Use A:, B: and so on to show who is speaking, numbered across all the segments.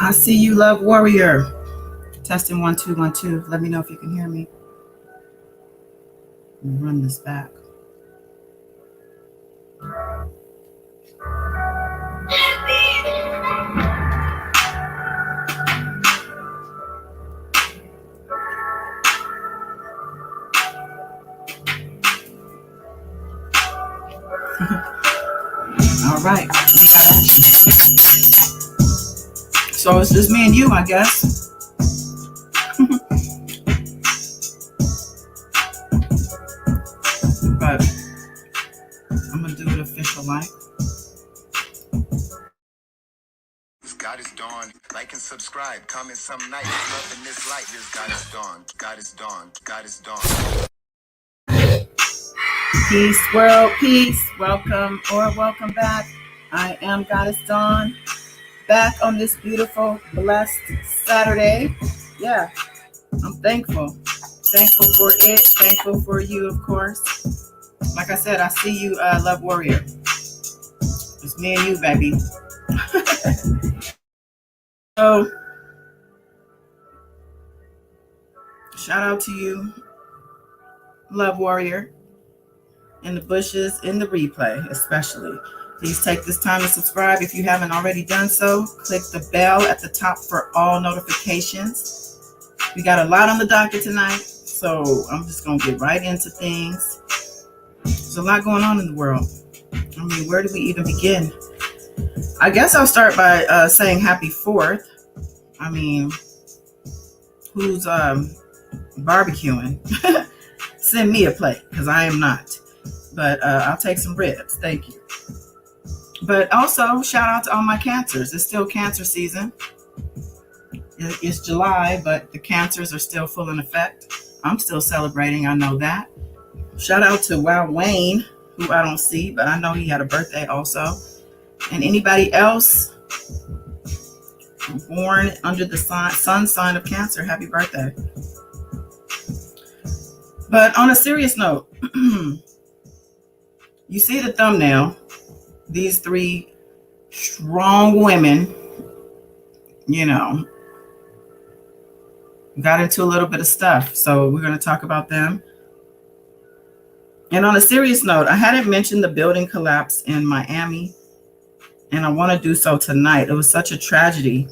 A: I see you, Love Warrior. Testing 1 2 1 2. Let me know if you can hear me. Let me run this back. All right, we got action. So it's just me and you, I guess. But I'm gonna do it official like.
B: God is dawn. Like and subscribe. Comment some night. Love in this light. Here's God is dawn. God is dawn. God is dawn.
A: Peace, world, peace. Welcome or welcome back. I am Goddess Dawn. Back on this beautiful, blessed Saturday. Yeah, I'm thankful. Thankful for it. Thankful for you, of course. Like I said, I see you, Love Warrior. It's me and you, baby. So, shout out to you, Love Warrior, in the bushes, in the replay, especially. Please take this time to subscribe if you haven't already done so. Click the bell at the top for all notifications. We got a lot on the docket tonight, so I'm just going to get right into things. There's a lot going on in the world. I mean, where do we even begin? I guess I'll start by saying happy 4th. I mean, who's barbecuing? Send me a plate, because I am not. But I'll take some ribs. Thank you. But also, shout out to all my cancers. It's still cancer season. It's July, but the cancers are still full in effect. I'm still celebrating. I know that. Shout out to Wow Wayne, who I don't see, but I know he had a birthday also. And anybody else born under the sun sign of Cancer, happy birthday. But on a serious note, you see the thumbnail. These 3 strong women, you know, got into a little bit of stuff. So we're going to talk about them. And on a serious note, I hadn't mentioned the building collapse in Miami, and I want to do so tonight. It was such a tragedy.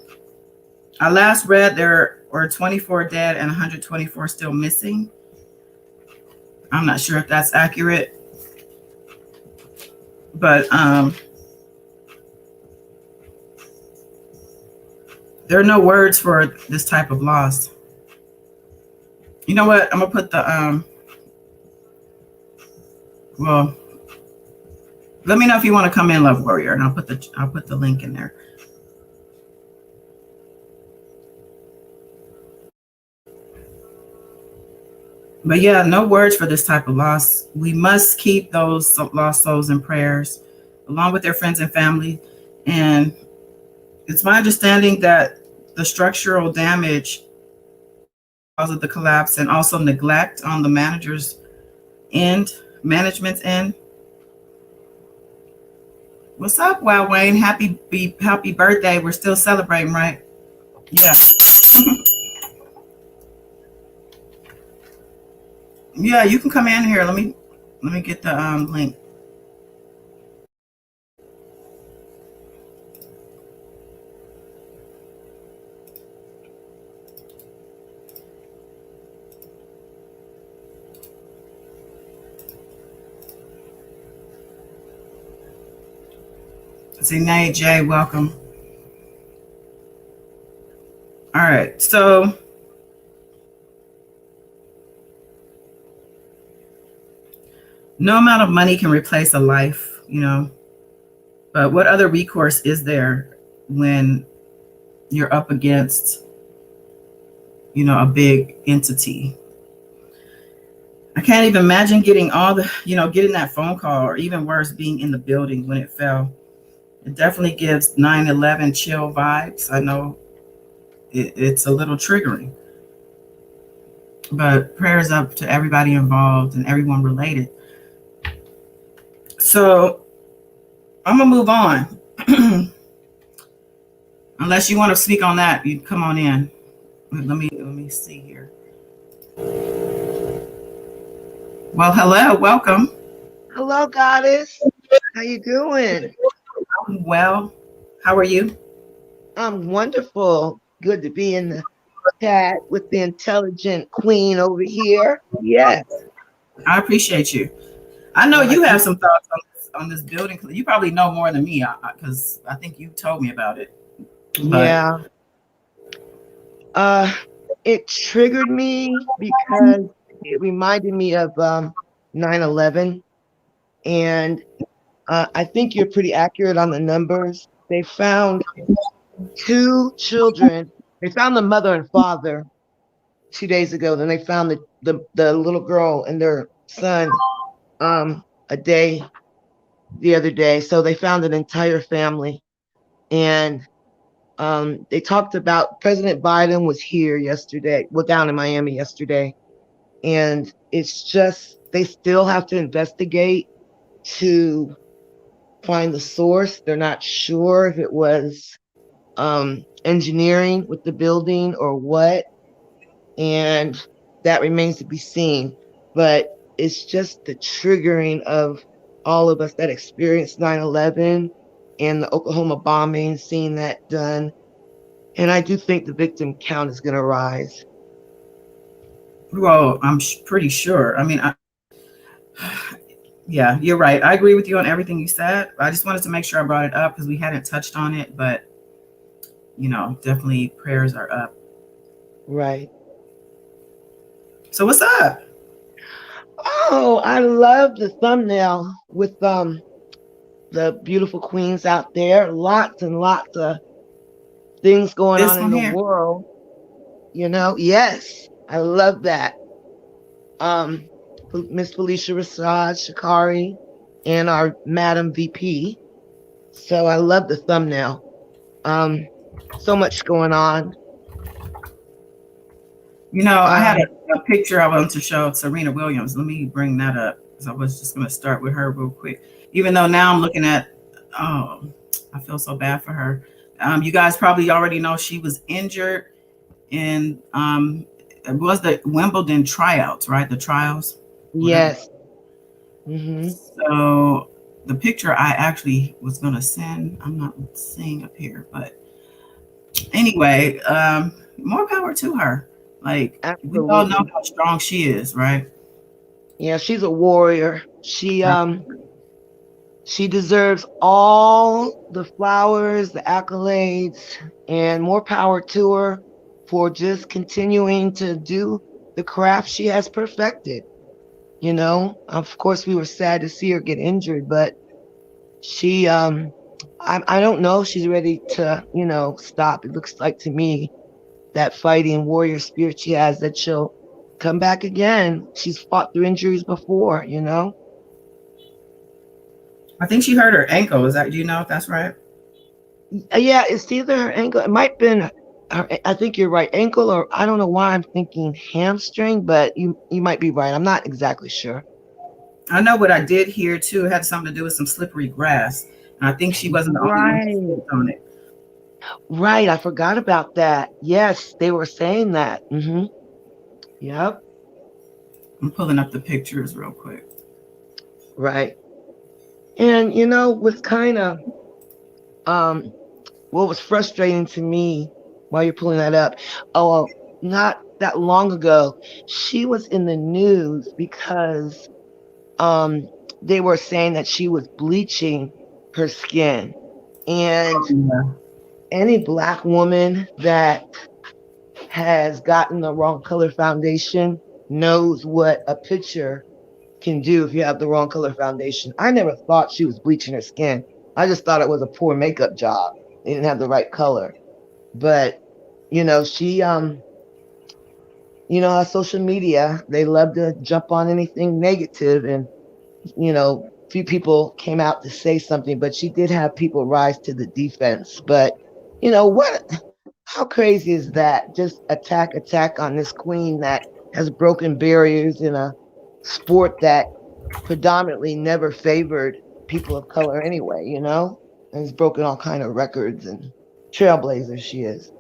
A: I last read there were 24 dead and 124 still missing. I'm not sure if that's accurate. But There are no words for this type of loss. You know what? I'm gonna put the well, let me know if you want to come in, Love Warrior, and I'll put the link in there. But yeah, no words for this type of loss. We must keep those lost souls in prayers, along with their friends and family. And it's my understanding that the structural damage because of the collapse and also neglect on the management's end. What's up, Wow Wayne? Happy birthday. We're still celebrating, right? Yeah. Yeah, you can come in here. Let me get the link. Zene J, welcome. All right, so no amount of money can replace a life, but what other recourse is there when you're up against, a big entity? I can't even imagine getting getting that phone call, or even worse, being in the building when it fell. It definitely gives 9/11 chill vibes. I know it's a little triggering, but prayers up to everybody involved and everyone related. So I'm gonna move on. Unless you want to speak on that, you come on in. Let me see here. Well, hello, welcome.
C: Hello, Goddess. How you doing?
A: Well, how are you?
C: I'm wonderful. Good to be in the chat with the intelligent queen over here. Yes.
A: I appreciate you. I know you have some thoughts on this building. You probably know more than me because I think you told me about it.
C: Yeah. It triggered me because it reminded me of 9/11, and I think you're pretty accurate on the numbers. They found 2 children. They found the mother and father 2 days ago. Then they found the little girl and their son the other day. So they found an entire family. And they talked about President Biden was here yesterday, down in Miami yesterday. And it's just, they still have to investigate to find the source. They're not sure if it was engineering with the building or what. And that remains to be seen. But it's just the triggering of all of us that experienced 9/11 and the Oklahoma bombing, seeing that done. And I do think the victim count is going to rise.
A: Well, I'm pretty sure. I mean, yeah, you're right. I agree with you on everything you said. I just wanted to make sure I brought it up because we hadn't touched on it, but definitely prayers are up.
C: Right.
A: So what's up?
C: Oh, I love the thumbnail with the beautiful queens out there. Lots and lots of things going on in the world. Yes, I love that. Miss Phylecia Sha'Carri, and our Madam VP. So I love the thumbnail. So much going on.
A: I had a picture I wanted to show of Serena Williams. Let me bring that up because I was just going to start with her real quick. Even though now I'm looking at, I feel so bad for her. You guys probably already know she was injured in it was the Wimbledon tryouts, right? The trials.
C: Yes. Mm-hmm.
A: So the picture I actually was going to send, I'm not seeing up here, but anyway, more power to her. Like, absolutely. We all know how strong she is, right?
C: Yeah, she's a warrior. She She deserves all the flowers, the accolades, and more power to her for just continuing to do the craft she has perfected. You know, of course, we were sad to see her get injured, but she, I don't know if she's ready to, stop. It looks like to me that fighting warrior spirit she has, that she'll come back again. She's fought through injuries before,
A: I think she hurt her ankle. Do you know if that's right?
C: Yeah, it's either her ankle. It might have been I think you're right, ankle, or I don't know why I'm thinking hamstring, but you might be right. I'm not exactly sure.
A: I know what I did hear too had something to do with some slippery grass. And I think she wasn't the only one who
C: Right.
A: stepped on it.
C: Right. I forgot about that. Yes, they were saying that. Yep.
A: I'm pulling up the pictures real quick.
C: Right. And what's kind of what was frustrating to me while you're pulling that up, not that long ago, she was in the news because they were saying that she was bleaching her skin. And
A: Yeah.
C: any Black woman that has gotten the wrong color foundation knows what a picture can do if you have the wrong color foundation. I never thought she was bleaching her skin. I just thought it was a poor makeup job. They didn't have the right color. But, she, on social media, they love to jump on anything negative, and, few people came out to say something, but she did have people rise to the defense. But, how crazy is that? Just attack on this queen that has broken barriers in a sport that predominantly never favored people of color anyway, and has broken all kind of records, and trailblazer she is.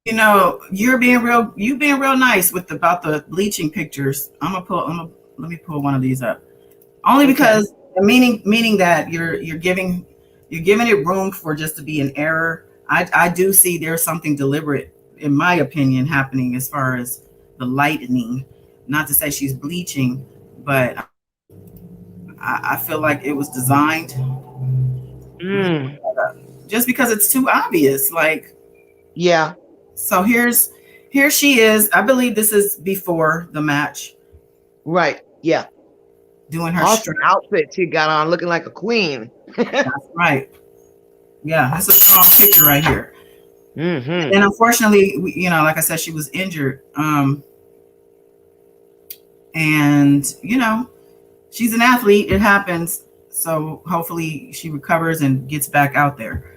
A: You being real nice about the bleaching pictures. Let me pull one of these up. Only because meaning that you're giving it room for just to be an error. I do see there's something deliberate, in my opinion, happening as far as the lightening. Not to say she's bleaching, but I feel like it was designed just because it's too obvious. Like,
C: Yeah.
A: so here she is. I believe this is before the match.
C: Right. Yeah.
A: Doing her
C: awesome outfit she got on, looking like a queen.
A: That's right. Yeah, that's a strong picture right here.
C: Mm-hmm.
A: And unfortunately, like I said, she was injured. And she's an athlete. It happens. So hopefully she recovers and gets back out there.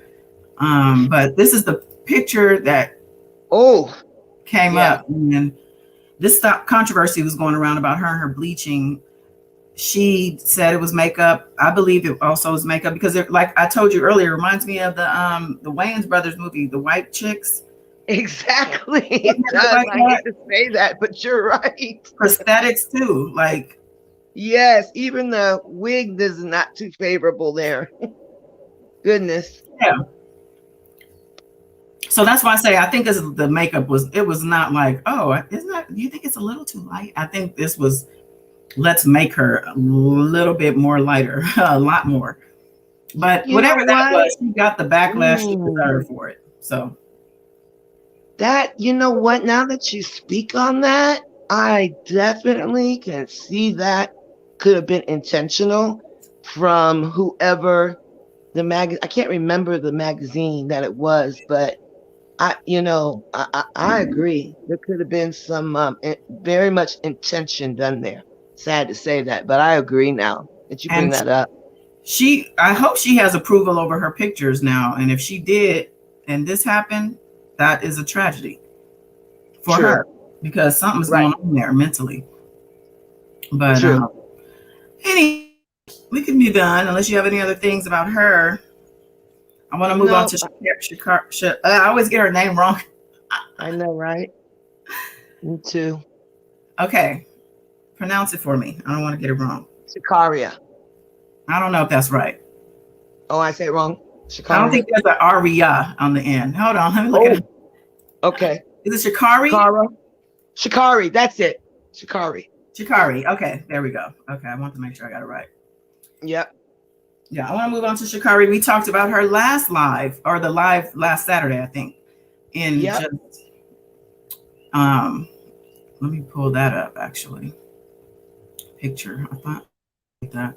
A: But this is the picture that came up, and this controversy was going around about her and her bleaching. She said it was makeup. I believe it also was makeup because, like I told you earlier, it reminds me of the Wayans brothers movie, The White Chicks.
C: Exactly. It does. I hate to say that, but you're right.
A: Prosthetics too, like.
C: Yes, even the wig is not too favorable there. Goodness.
A: Yeah. So that's why I say I think the makeup was not like, isn't that, do you think it's a little too light? I think this was, let's make her a little bit more lighter, a lot more. But whatever that was, she got the backlash she deserved for it. So
C: that, now that you speak on that, I definitely can see that could have been intentional from whoever I can't remember the magazine that it was, but I agree. There could have been some very much intention done there. Sad to say that, but I agree now that you bring that up.
A: I hope she has approval over her pictures now. And if she did, and this happened, that is a tragedy for her, because something's going on there mentally. But anyway, we can be done unless you have any other things about her. I want to move on to Sha'Carri. I always get her name wrong.
C: I know, right? Me too.
A: Okay. Pronounce it for me. I don't want to get it wrong.
C: Sha'Carri.
A: I don't know if that's right.
C: Oh, I say it wrong?
A: Sha'Carri? I don't think there's an Aria on the end. Hold on. Let me look at it.
C: Okay.
A: Is it Sha'Carri?
C: Sha'Carri. That's it. Sha'Carri.
A: Sha'Carri. Okay. There we go. Okay. I want to make sure I got it right.
C: Yep.
A: Yeah, I want to move on to Sha'Carri. We talked about her last live, or the live last Saturday, I think. In
C: Yep.
A: just let me pull that up actually. Picture. I thought like that.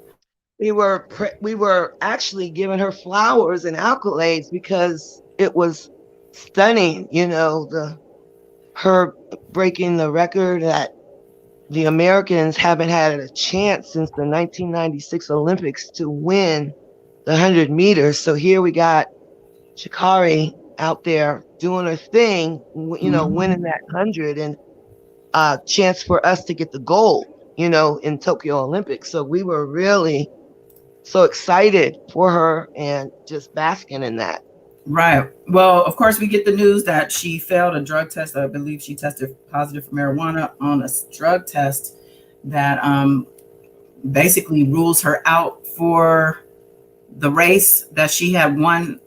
C: We were actually giving her flowers and accolades because it was stunning. Her breaking the record that the Americans haven't had a chance since the 1996 Olympics to win the 100 meters. So here we got Sha'Carri out there doing her thing, winning that 100 and a chance for us to get the gold, in Tokyo Olympics. So we were really so excited for her and just basking in that.
A: Right. Well, of course, we get the news that she failed a drug test. I believe she tested positive for marijuana on a drug test that basically rules her out for the race that she had won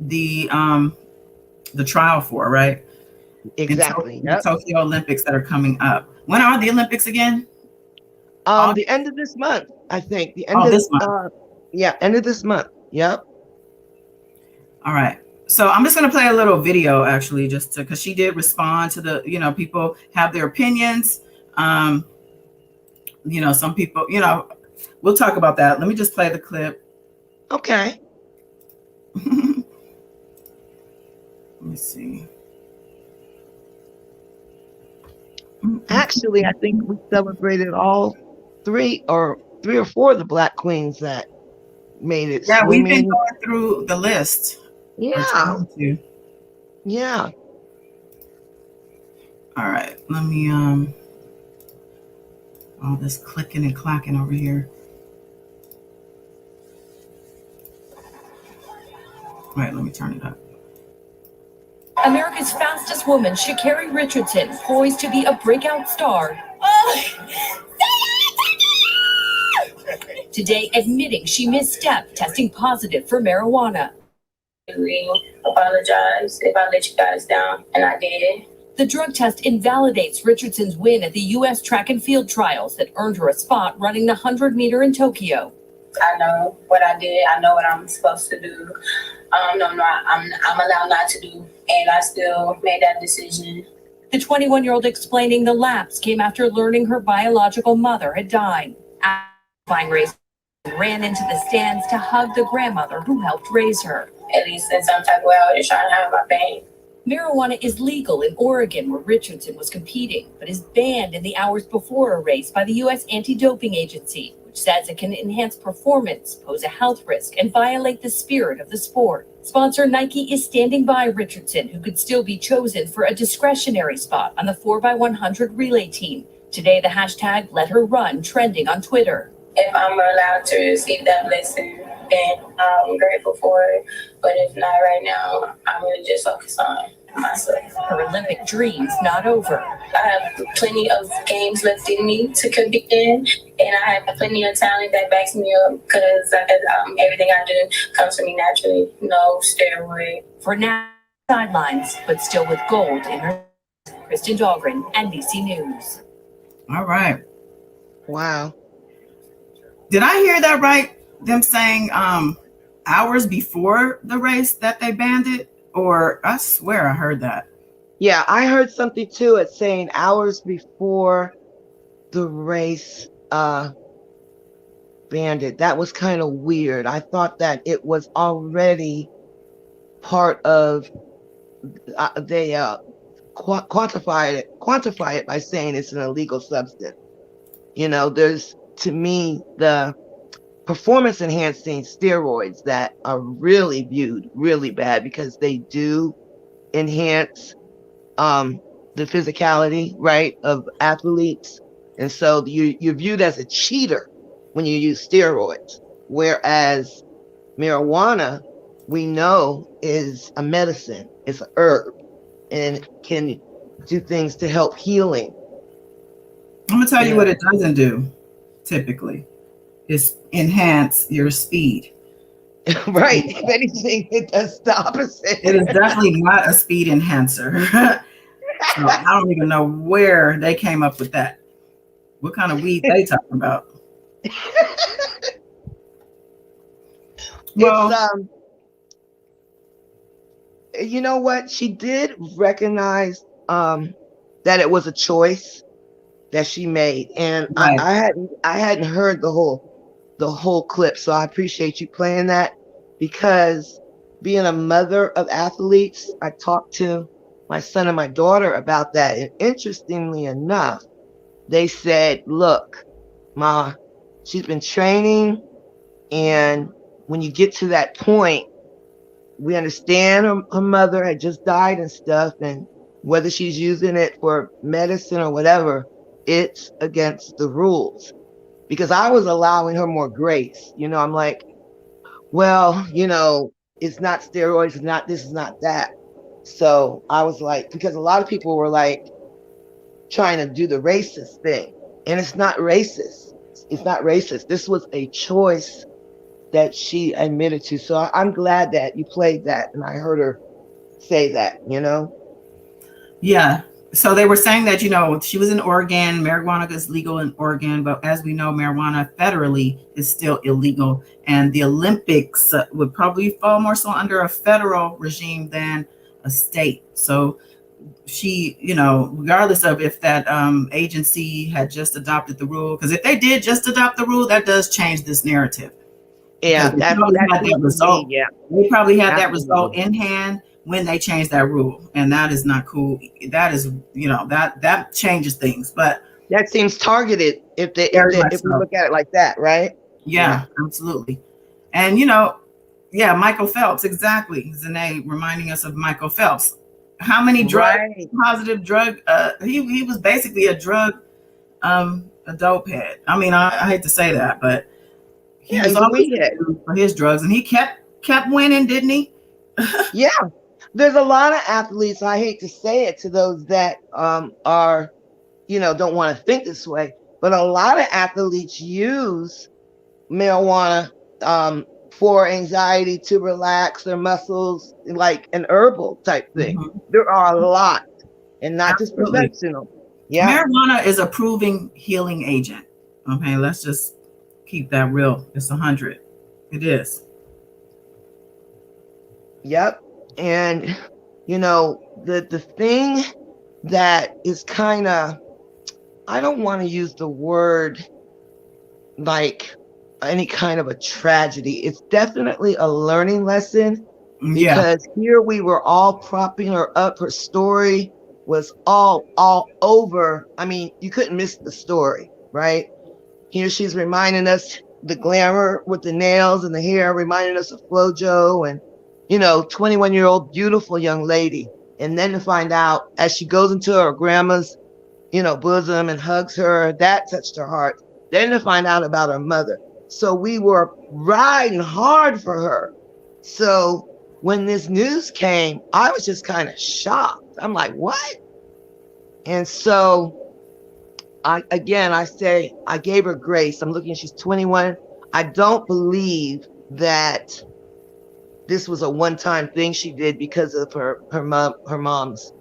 A: the trial for, right?
C: Exactly.
A: In the
C: Yep.
A: Tokyo Olympics that are coming up. When are the Olympics again?
C: The end of this month, I think. The end
A: Oh,
C: of
A: this month.
C: end of this month. Yep.
A: All right. So I'm just going to play a little video actually, just because she did respond to the, people have their opinions. Some people, we'll talk about that. Let me just play the clip.
C: Okay.
A: Let me see.
C: Actually, I think we celebrated all three or four of the Black queens that made it.
A: Yeah,
C: swimming.
A: we've been going through the list.
C: Yeah.
A: To.
C: Yeah.
A: All right. Let me all this clicking and clacking over here. All right, let me turn it up.
D: America's fastest woman, Sha'Carri Richardson, poised to be a breakout star. Today, admitting she misstepped, testing positive for marijuana.
E: I apologize if I let you guys down, and I did.
D: The drug test invalidates Richardson's win at the U.S. track and field trials that earned her a spot running the 100-meter in Tokyo.
E: I know what I did. I know what I'm supposed to do. I'm allowed not to do, and I still made that decision.
D: The 21-year-old explaining the lapse came after learning her biological mother had died. Fine race ran into the stands to hug the grandmother who helped raise her.
E: At least in some type of way, I was trying to have my pain.
D: Marijuana is legal in Oregon, where Richardson was competing, but is banned in the hours before a race by the U.S. Anti-Doping Agency, which says it can enhance performance, pose a health risk, and violate the spirit of the sport. Sponsor Nike is standing by Richardson, who could still be chosen for a discretionary spot on the 4x100 relay team. Today, the hashtag #LetHerRun trending on Twitter.
E: If I'm allowed to receive that blessing, then I'm grateful for it. But if not right now, I'm going to just focus on myself.
D: Her Olympic dreams not over.
E: I have plenty of games left in me to compete in, and I have plenty of talent that backs me up because everything I do comes to me naturally. No steroid.
D: For now, sidelines, but still with gold in her. Kristen Dahlgren, NBC News.
A: All right.
C: Wow.
A: Did I hear that right? Them saying hours before the race that they banned it? Or I swear I heard that.
C: Yeah, I heard something too. It's saying hours before the race banned it. That was kind of weird. I thought that it was already part of they quantify it by saying it's an illegal substance. There's, to me, the performance enhancing steroids that are really viewed really bad because they do enhance the physicality, right, of athletes. And so you're viewed as a cheater when you use steroids. Whereas marijuana, we know, is a medicine, it's an herb, and can do things to help healing.
A: I'm going to tell you what it doesn't do, typically. Is enhance your speed.
C: Right. If anything, it does the opposite.
A: It is definitely not a speed enhancer. So I don't even know where they came up with that. What kind of weed they talking about?
C: It's
A: Well,
C: you know what? She did recognize that it was a choice that she made, and
A: right.
C: I hadn't heard the whole clip, so I appreciate you playing that, because being a mother of athletes, I talked to my son and my daughter about that, and interestingly enough, they said, "Look, Ma, she's been training, and when you get to that point, we understand her mother had just died and stuff, and whether she's using it for medicine or whatever, it's against the rules." Because I was allowing her more grace. I'm like, well, it's not steroids, it's not this, it's not that. So I was like, because a lot of people were like trying to do the racist thing, and it's not racist. It's not racist. This was a choice that she admitted to. So I'm glad that you played that and I heard her say that.
A: Yeah. So they were saying that, she was in Oregon. Marijuana is legal in Oregon, but as we know, marijuana federally is still illegal. And the Olympics would probably fall more so under a federal regime than a state. So she, regardless of if that agency had just adopted the rule, because if they did just adopt the rule, that does change this narrative.
C: Yeah,
A: They probably had that result.
C: Yeah,
A: they probably had that
C: absolutely.
A: result in hand when they changed that rule, and that is not cool. That is, that changes things. But
C: that seems targeted if we look at it like that, right?
A: Yeah, absolutely. And Michael Phelps, exactly. Zane reminding us of Michael Phelps. How many positive drug? He was basically a drug, a dope head. I mean, I hate to say that, but he was always for his drugs, and he kept winning, didn't he?
C: Yeah, there's a lot of athletes. I hate to say it to those that are, don't want to think this way, but a lot of athletes use marijuana for anxiety, to relax their muscles, like an herbal type thing. Mm-hmm. There are a lot, and not just professional. Yeah,
A: marijuana is a proven healing agent. Okay, let's just keep that real. It's 100. It is.
C: Yep. And the thing that is kind of, I don't want to use the word like any kind of a tragedy. It's definitely a learning lesson, because here we were all propping her up. Her story was all over. I mean, you couldn't miss the story, right? Here she's reminding us the glamour with the nails and the hair, reminding us of FloJo and 21-year-old beautiful young lady. And then to find out as she goes into her grandma's bosom and hugs her, that touched her heart. Then to find out about her mother. So we were riding hard for her. So when this news came, I was just kind of shocked. I'm like, what? And so I say I gave her grace. I'm looking, she's 21. I don't believe that this was a one-time thing she did because of her mom's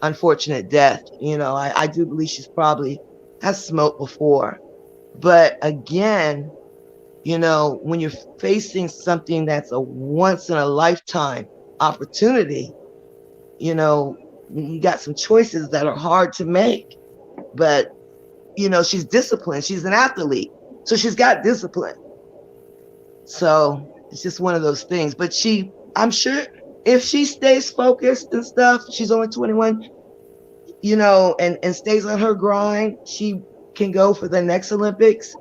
C: unfortunate death. I do believe she's probably has smoked before. But again, when you're facing something that's a once in a lifetime opportunity, you got some choices that are hard to make. But she's disciplined. She's an athlete, so she's got discipline. So it's just one of those things. But I'm sure if she stays focused and stuff, she's only 21, and stays on her grind, she can go for the next Olympics.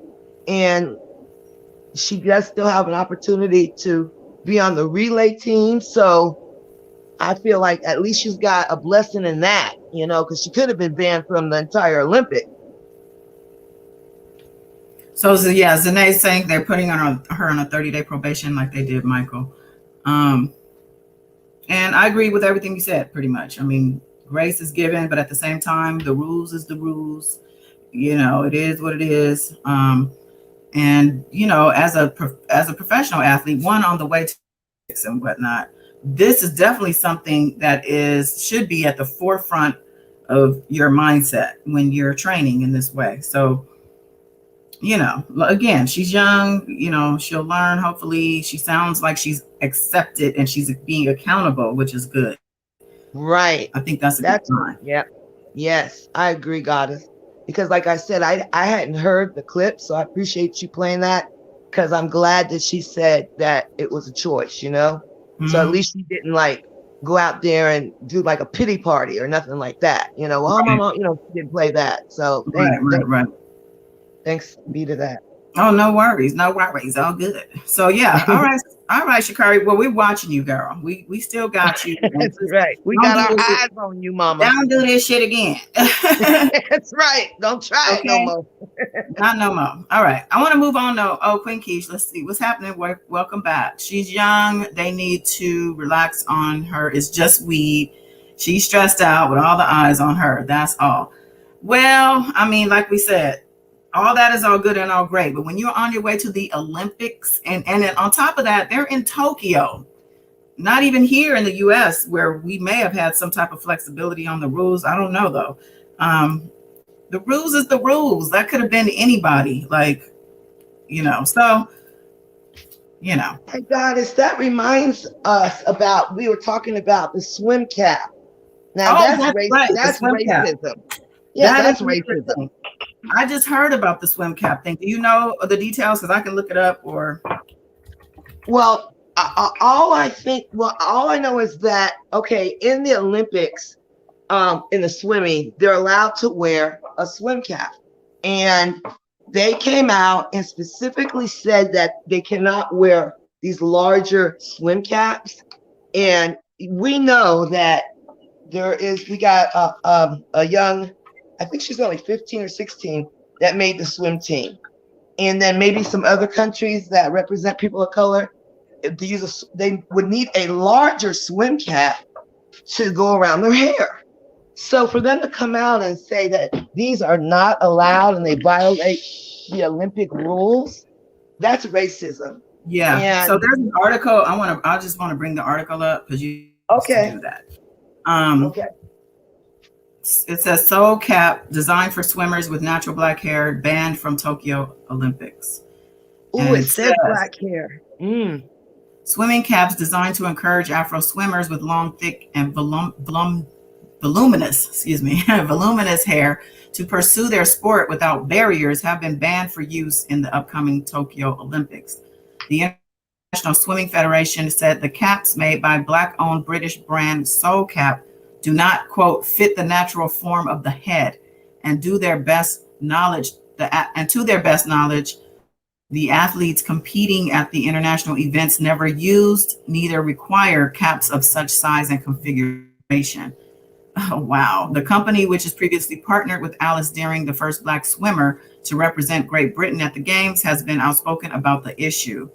C: And she does still have an opportunity to be on the relay team. So I feel like at least she's got a blessing in that, because she could have been banned from the entire Olympic.
A: So Zanae's saying they're putting her on a 30-day probation like they did Michael. And I agree with everything you said, pretty much. I mean, grace is given, but at the same time, the rules is the rules. It is what it is. And as a professional athlete, one on the way to and whatnot, this is definitely something that should be at the forefront of your mindset when you're training in this way. So you know, again, she's young, you know, she'll learn. Hopefully, she sounds like she's accepted and she's being accountable, which is good. I
C: Right.
A: think that's a good
C: That's
A: sign.
C: yeah. Yes, I agree, Goddess. Because like I said, I hadn't heard the clip, so I appreciate you playing that because I'm glad that she said that it was a choice, you know? So at
A: Mhm.
C: least she didn't like go out there and do like a pity party or nothing like that. You know, well, my
A: Right,
C: mom, you know, she didn't play that. So
A: right.
C: thanks be to that.
A: Oh, no worries, no worries, all good. So yeah, all right, Sha'Carri. Well, we're watching you, girl. We still got you. And
C: That's
A: just
C: right. We
A: don't
C: got
A: do
C: our
A: this.
C: eyes on you, mama.
A: Don't do this shit again.
C: That's right. Don't try it no
A: Okay.
C: more.
A: Not no more. All right. I want to move on though. Oh, Queen Keish, let's see what's happening. Welcome back. She's young. They need to relax on her. It's just weed. She's stressed out with all the eyes on her. That's all. Well, I mean, like we said, all that is all good and all great. But when you're on your way to the Olympics, and then on top of that, they're in Tokyo, not even here in the US, where we may have had some type of flexibility on the rules. I don't know though. The rules is the rules. That could have been anybody. Like, you know, so, you know.
C: Hey, Goddess, that reminds us about, we were talking about the swim cap. Now
A: Oh,
C: that's
A: that's right. The
C: that's
A: swim cap.
C: racism. Yeah,
A: That is
C: that's racism.
A: interesting. I just heard about the swim cap thing. Do you know the details? Because I can look it up or.
C: Well, all I know is that, okay, in the Olympics, in the swimming, they're allowed to wear a swim cap. And they came out and specifically said that they cannot wear these larger swim caps. And we know that we got a young, I think she's only 15 or 16, that made the swim team. And then maybe some other countries that represent people of color, they would need a larger swim cap to go around their hair. So for them to come out and say that these are not allowed and they violate the Olympic rules, that's racism.
A: Yeah. So
C: And
A: there's an article. I just want to bring the article up because you used to do that.
C: Okay.
A: It says Soul Cap designed for swimmers with natural black hair banned from Tokyo Olympics.
C: Oh, it says black hair.
A: Swimming caps designed to encourage Afro swimmers with long, thick, and voluminous hair to pursue their sport without barriers have been banned for use in the upcoming Tokyo Olympics. The International Swimming Federation said the caps made by Black-owned British brand Soul Cap do not, quote, fit the natural form of the head, and to their best knowledge, the athletes competing at the international events never used, neither require caps of such size and configuration. Oh, wow. The company, which has previously partnered with Alice Dearing, the first Black swimmer to represent Great Britain at the Games, has been outspoken about the issue.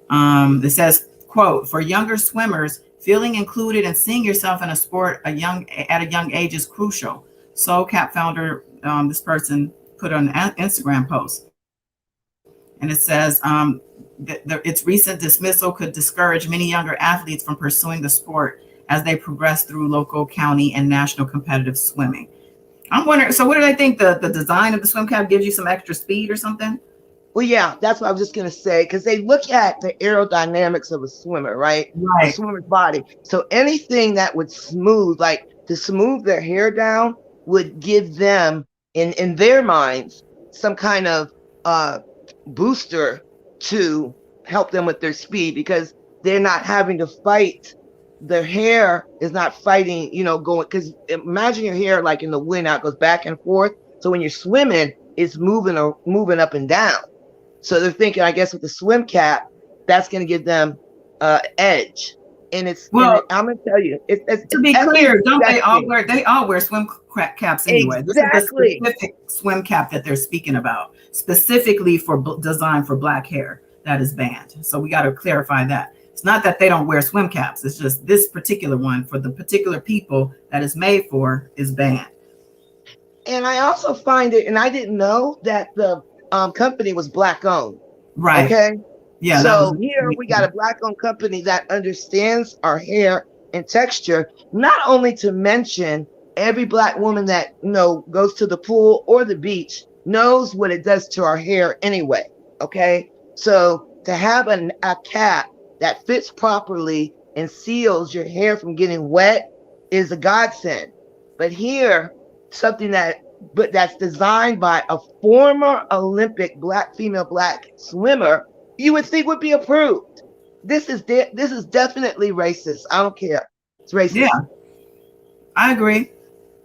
A: It says, quote, for younger swimmers, feeling included and seeing yourself in a sport at a young age is crucial. Soul Cap founder, this person put on an Instagram post. And it says its recent dismissal could discourage many younger athletes from pursuing the sport as they progress through local, county, and national competitive swimming. I'm wondering, so what do they think? The design of the swim cap gives you some extra speed or something?
C: Well, yeah, that's what I was just going to say, because they look at the aerodynamics of a swimmer, right?
A: Right.
C: A swimmer's body. So anything that would smooth, like to smooth their hair down, would give them, in their minds, some kind of booster to help them with their speed, because they're not having to fight. Their hair is not fighting, going, because imagine your hair like in the wind, how it goes back and forth. So when you're swimming, it's moving up and down. So they're thinking, I guess, with the swim cap, that's going to give them edge. And I'm going to tell you,
A: to be clear, don't they all wear swim caps anyway?
C: Exactly.
A: This is the specific swim cap that they're speaking about, specifically for designed for black hair, that is banned. So we got to clarify that. It's not that they don't wear swim caps. It's just this particular one for the particular people that is made for is banned.
C: And I also find it, and I didn't know that the company was Black owned.
A: Right.
C: Okay.
A: Yeah.
C: So here we got a Black owned company that understands our hair and texture, not only to mention every Black woman that, goes to the pool or the beach knows what it does to our hair anyway. Okay. So to have a cap that fits properly and seals your hair from getting wet is a godsend. But here, something that's designed by a former Olympic female black swimmer, you would think would be approved. This is definitely racist. I don't care. It's racist.
A: Yeah, I agree.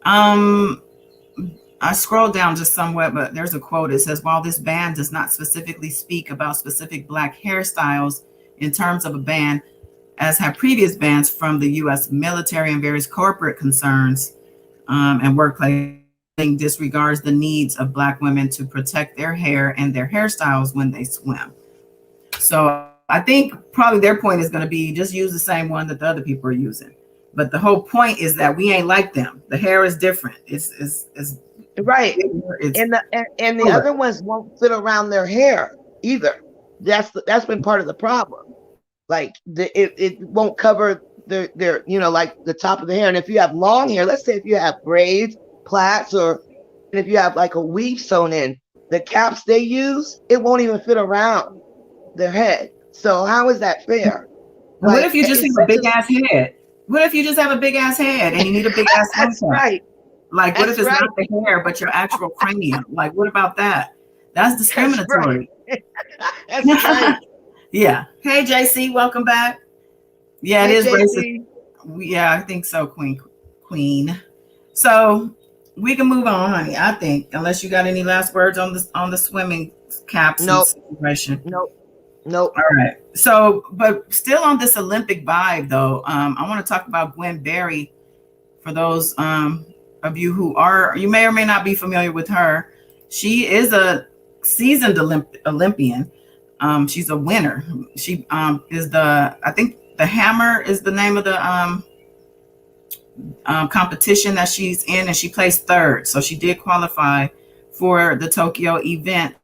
A: I scrolled down just somewhat, but there's a quote. It says, while this ban does not specifically speak about specific black hairstyles in terms of a ban, as have previous bans from the U.S. military and various corporate concerns and workplace, disregards the needs of black women to protect their hair and their hairstyles when they swim. So I think probably their point is going to be just use the same one that the other people are using. But the whole point is that we ain't like them. The hair is different. It's
C: right. And the other ones won't fit around their hair either. That's been part of the problem. Like it won't cover their like the top of the hair. And if you have long hair, let's say if you have braids, plaits, and if you have like a weave sewn in, the caps they use, it won't even fit around their head. So how is that fair?
A: Like, what if you just have a big ass head? What if you just have a big ass head and you need a big ass head?
C: That's right.
A: Like, what if it's not the hair, but your actual cranium? Like, what about that? That's discriminatory.
C: That's right.
A: Yeah. Hey, JC, welcome back. Yeah, it is racist. Yeah, I think so, Queen. So we can move on, honey. I think, unless you got any last words on the swimming caps situation.
C: Nope.
A: All right. So, but still on this Olympic vibe, though, I want to talk about Gwen Berry. For those of you you may or may not be familiar with her. She is a seasoned Olympian. She's a winner. She is I think the Hammer is the name of the competition that she's in, and she placed third. So she did qualify for the Tokyo event.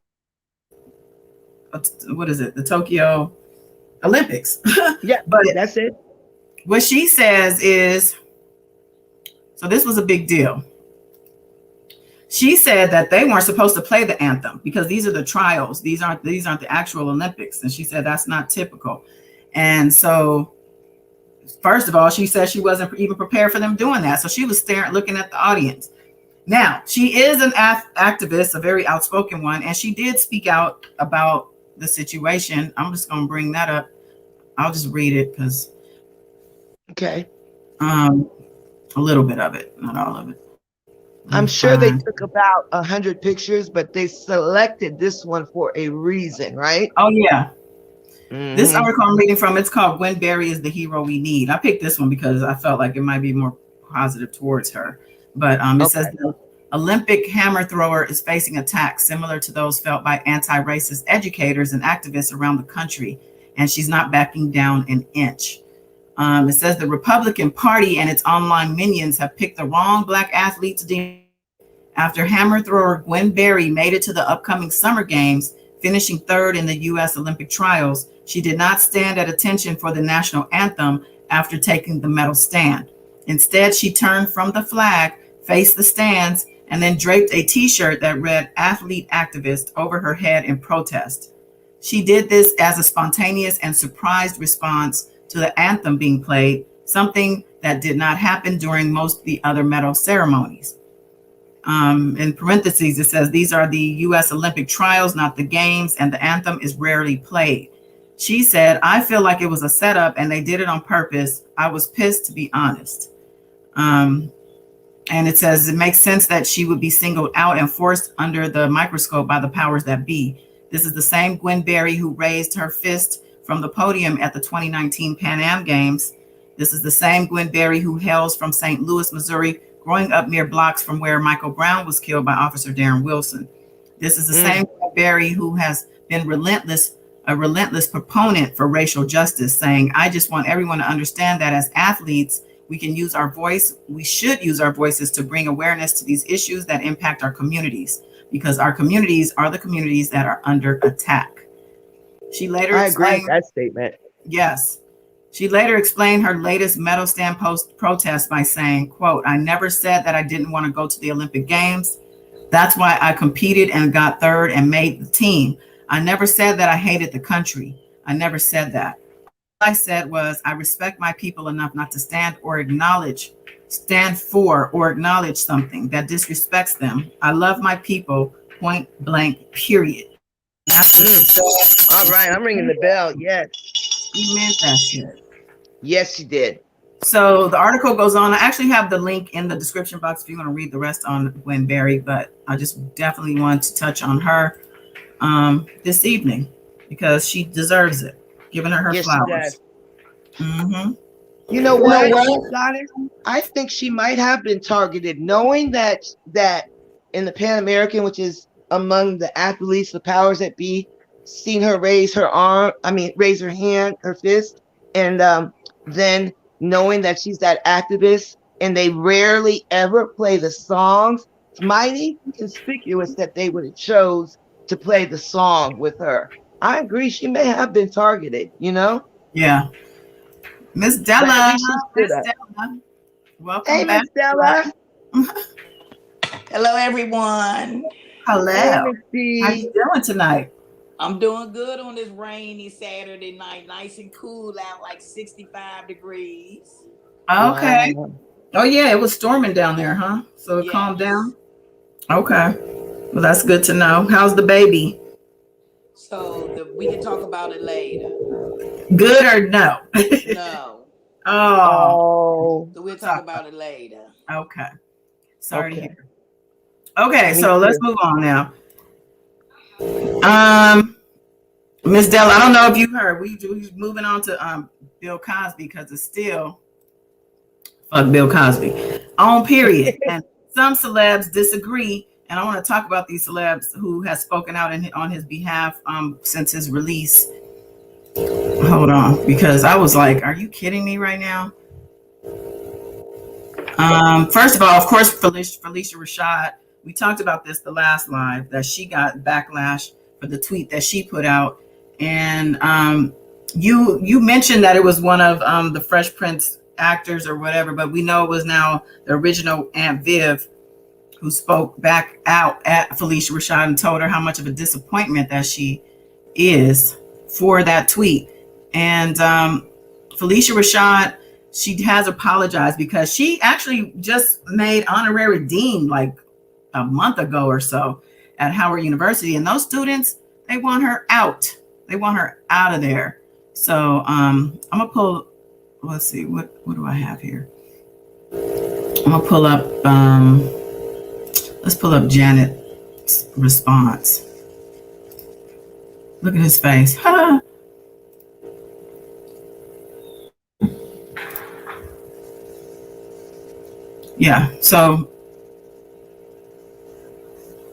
A: What is it? The Tokyo Olympics.
C: Yeah, but that's it.
A: What she says is, so this was a big deal. She said that they weren't supposed to play the anthem because these are the trials. These aren't the actual Olympics. And she said that's not typical. And so, first of all, she said she wasn't even prepared for them doing that. So she was looking at the audience. Now, she is an activist, a very outspoken one, and she did speak out about the situation. I'm just going to bring that up. I'll just read it because a little bit of it, not all of it.
C: I'm sure they took about 100 pictures, but they selected this one for a reason, right?
A: Oh, yeah. Mm-hmm. This article I'm reading from, it's called Gwen Berry is the Hero We Need. I picked this one because I felt like it might be more positive towards her. But it says the Olympic hammer thrower is facing attacks similar to those felt by anti-racist educators and activists around the country, and she's not backing down an inch. It says the Republican Party and its online minions have picked the wrong black athletes after hammer thrower Gwen Berry made it to the upcoming Summer Games, finishing third in the U.S. Olympic trials. She did not stand at attention for the national anthem after taking the medal stand. Instead, she turned from the flag, faced the stands, and then draped a T-shirt that read "Athlete Activist" over her head in protest. She did this as a spontaneous and surprised response to the anthem being played, something that did not happen during most of the other medal ceremonies. In parentheses, it says these are the U.S. Olympic trials, not the games, and the anthem is rarely played. She said, I feel like it was a setup and they did it on purpose. I was pissed, to be honest. And it says it makes sense that she would be singled out and forced under the microscope by the powers that be. This is the same Gwen Berry who raised her fist from the podium at the 2019 Pan Am Games. This is the same Gwen Berry who hails from St. Louis, Missouri, growing up mere blocks from where Michael Brown was killed by Officer Darren Wilson. This is the same Gwen Berry who has been a relentless proponent for racial justice, saying, I just want everyone to understand that as athletes, we can use our voice. We should use our voices to bring awareness to these issues that impact our communities, because our communities are the communities that are under attack. She later explained,
C: I agree with that statement.
A: Yes. She later explained her latest medal stand protest by saying, quote, I never said that I didn't want to go to the Olympic Games. That's why I competed and got third and made the team. I never said that I hated the country. I never said that. All I said was I respect my people enough not to stand for or acknowledge something that disrespects them. I love my people, point blank, period. That's what she said.
C: All right, I'm ringing the bell. Yes.
A: She meant that shit.
C: Yes, she did.
A: So the article goes on. I actually have the link in the description box if you want to read the rest on Gwen Berry, but I just definitely want to touch on her this evening because she deserves it. Giving her
C: Yes,
A: flowers.
C: Mm-hmm. You know what, Goddess? I think she might have been targeted, knowing that in the Pan American, which is among the athletes, the powers that be, seen her raise her hand, her fist, and then knowing that she's that activist, and they rarely ever play the songs. It's mighty conspicuous that they would have chose to play the song with her. I agree. She may have been targeted, you know?
A: Yeah. Miss Della. Miss Della. Welcome
C: hey,
A: back.
C: Miss Della.
F: Hello, everyone.
A: Hello.
C: Hey,
A: how you doing tonight?
F: I'm doing good on this rainy Saturday night. Nice and cool out, like 65 degrees.
A: Okay.
C: Wow.
A: Oh, yeah. It was storming down there, huh? So it calmed down? Okay. Well, that's good to know. How's the baby?
F: So we can talk about it later.
A: Good or no?
F: No.
C: Oh.
F: So we'll talk about it later.
A: Okay. Sorry to hear. Okay,
C: Me
A: so
C: too.
A: let's move on now. Miss Della, I don't know if you heard. We moving on to Bill Cosby because it's still fuck Bill Cosby on period. And some celebs disagree, and I want to talk about these celebs who has spoken out on his behalf since his release. Hold on, because I was like, are you kidding me right now? First of all, of course, Phylecia Rashad, we talked about this the last live, that she got backlash for the tweet that she put out. And you mentioned that it was one of the Fresh Prince actors or whatever, but we know it was now the original Aunt Viv who spoke back out at Phylecia Rashad and told her how much of a disappointment that she is for that tweet. And Phylecia Rashad, she has apologized because she actually just made honorary dean like a month ago or so at Howard University. And those students, they want her out. They want her out of there. So I'm gonna pull, let's see, what do I have here? I'm gonna pull up, let's pull up Janet's response. Look at his face. Yeah, so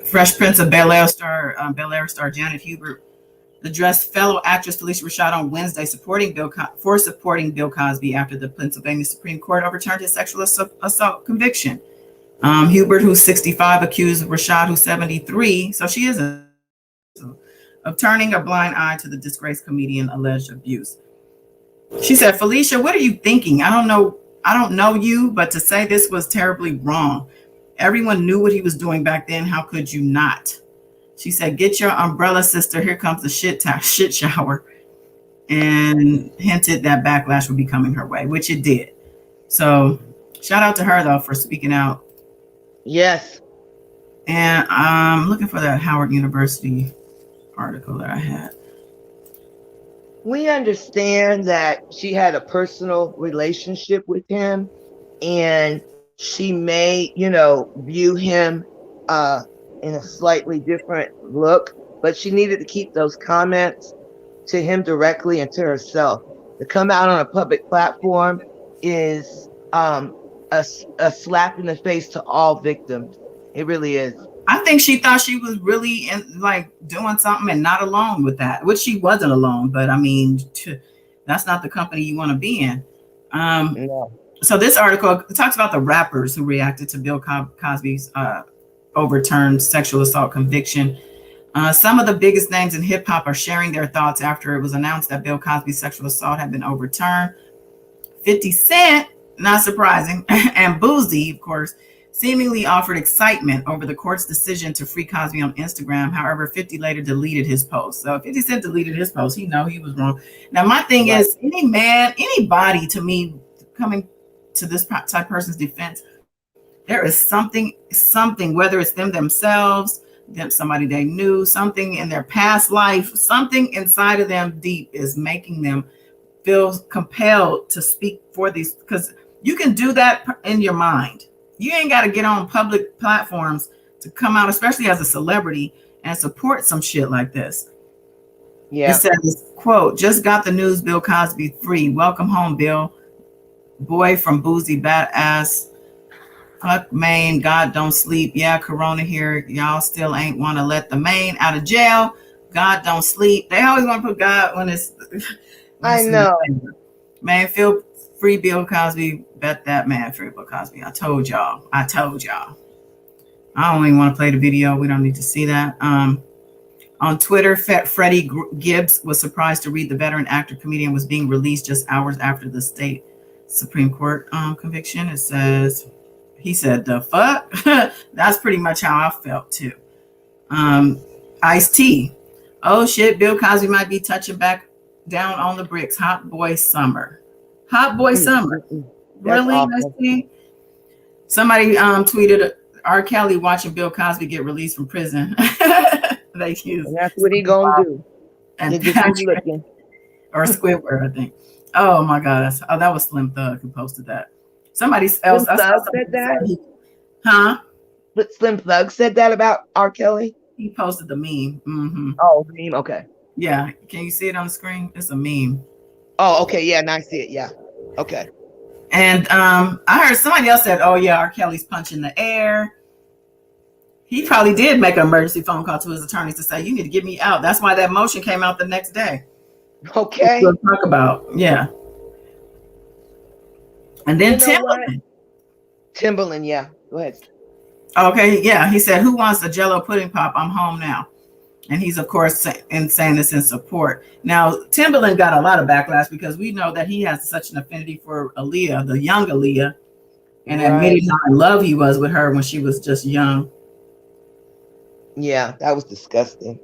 A: Fresh Prince of Bel-Air star Janet Hubert addressed fellow actress Phylecia Rashad on Wednesday supporting Bill Cosby after the Pennsylvania Supreme Court overturned his sexual assault conviction. Hubert, who's 65, accused Rashad, who's 73, so she is of turning a blind eye to the disgraced comedian alleged abuse. She said, Phylecia, what are you thinking? I don't know you, but to say this was terribly wrong. Everyone knew what he was doing back then. How could you not? She said, get your umbrella, sister. Here comes the shit shower. And hinted that backlash would be coming her way, which it did. So shout out to her, though, for speaking out.
C: Yes.
A: And I'm looking for that Howard University article that I had.
C: We understand that she had a personal relationship with him, and she may, view him in a slightly different look, but she needed to keep those comments to him directly and to herself. To come out on a public platform is a slap in the face to all victims. It really is.
A: I think she thought she was really doing something and not alone with that, which she wasn't alone. But I mean, that's not the company you want to be in.
C: No.
A: So this article talks about the rappers who reacted to Bill Cosby's overturned sexual assault conviction. Some of the biggest names in hip hop are sharing their thoughts after it was announced that Bill Cosby's sexual assault had been overturned. 50 Cent, not surprising, and Boozy, of course, seemingly offered excitement over the court's decision to free Cosby on Instagram. However, 50 later deleted his post. So if 50 Cent deleted his post, he know he was wrong. Now, my thing is, anybody to me coming to this type of person's defense, there is something, whether it's them themselves, somebody they knew, something in their past life, something inside of them deep is making them feel compelled to speak for these, because you can do that in your mind. You ain't got to get on public platforms to come out, especially as a celebrity, and support some shit like this.
C: Yeah.
A: It says, quote, just got the news, Bill Cosby free. Welcome home, Bill. Boy from boozy badass. Fuck Maine, God don't sleep. Yeah, Corona here. Y'all still ain't want to let the Maine out of jail. God don't sleep. They always want to put God when it's.
C: I know.
A: Man, feel free, Bill Cosby. Bet that man, free Bill Cosby. I told y'all. I don't even want to play the video. We don't need to see that. On Twitter, Freddie Gibbs was surprised to read the veteran actor comedian was being released just hours after the state Supreme Court conviction. It says, he said, the fuck? That's pretty much how I felt too. Ice-T. Oh shit, Bill Cosby might be touching back down on the bricks. Hot boy summer. Hot boy summer. Really? Ice-T? Somebody tweeted R. Kelly watching Bill Cosby get released from prison.
C: And that's what he gonna do.
A: And Patrick, or Squidward, I think. Oh my God. That was Slim Thug who posted that. Somebody else
C: Slim Thug said that?
A: Huh?
C: But Slim Thug said that about R. Kelly?
A: He posted the meme. Mm-hmm.
C: Oh, meme. Okay.
A: Yeah. Can you see it on the screen? It's a meme.
C: Oh, okay. Yeah, now I see it. Yeah. Okay.
A: And I heard somebody else said, oh yeah, R. Kelly's punching the air. He probably did make an emergency phone call to his attorneys to say, you need to get me out. That's why that motion came out the next day.
C: Okay.
A: We'll talk about, yeah. And then
C: Timberland, yeah. Go ahead.
A: Okay, yeah. He said, who wants a Jell-O pudding pop? I'm home now. And he's, of course, saying this in support. Now, Timberland got a lot of backlash because we know that he has such an affinity for Aaliyah, the young Aaliyah, and admitted how in love he was with her when she was just young.
C: Yeah, that was disgusting.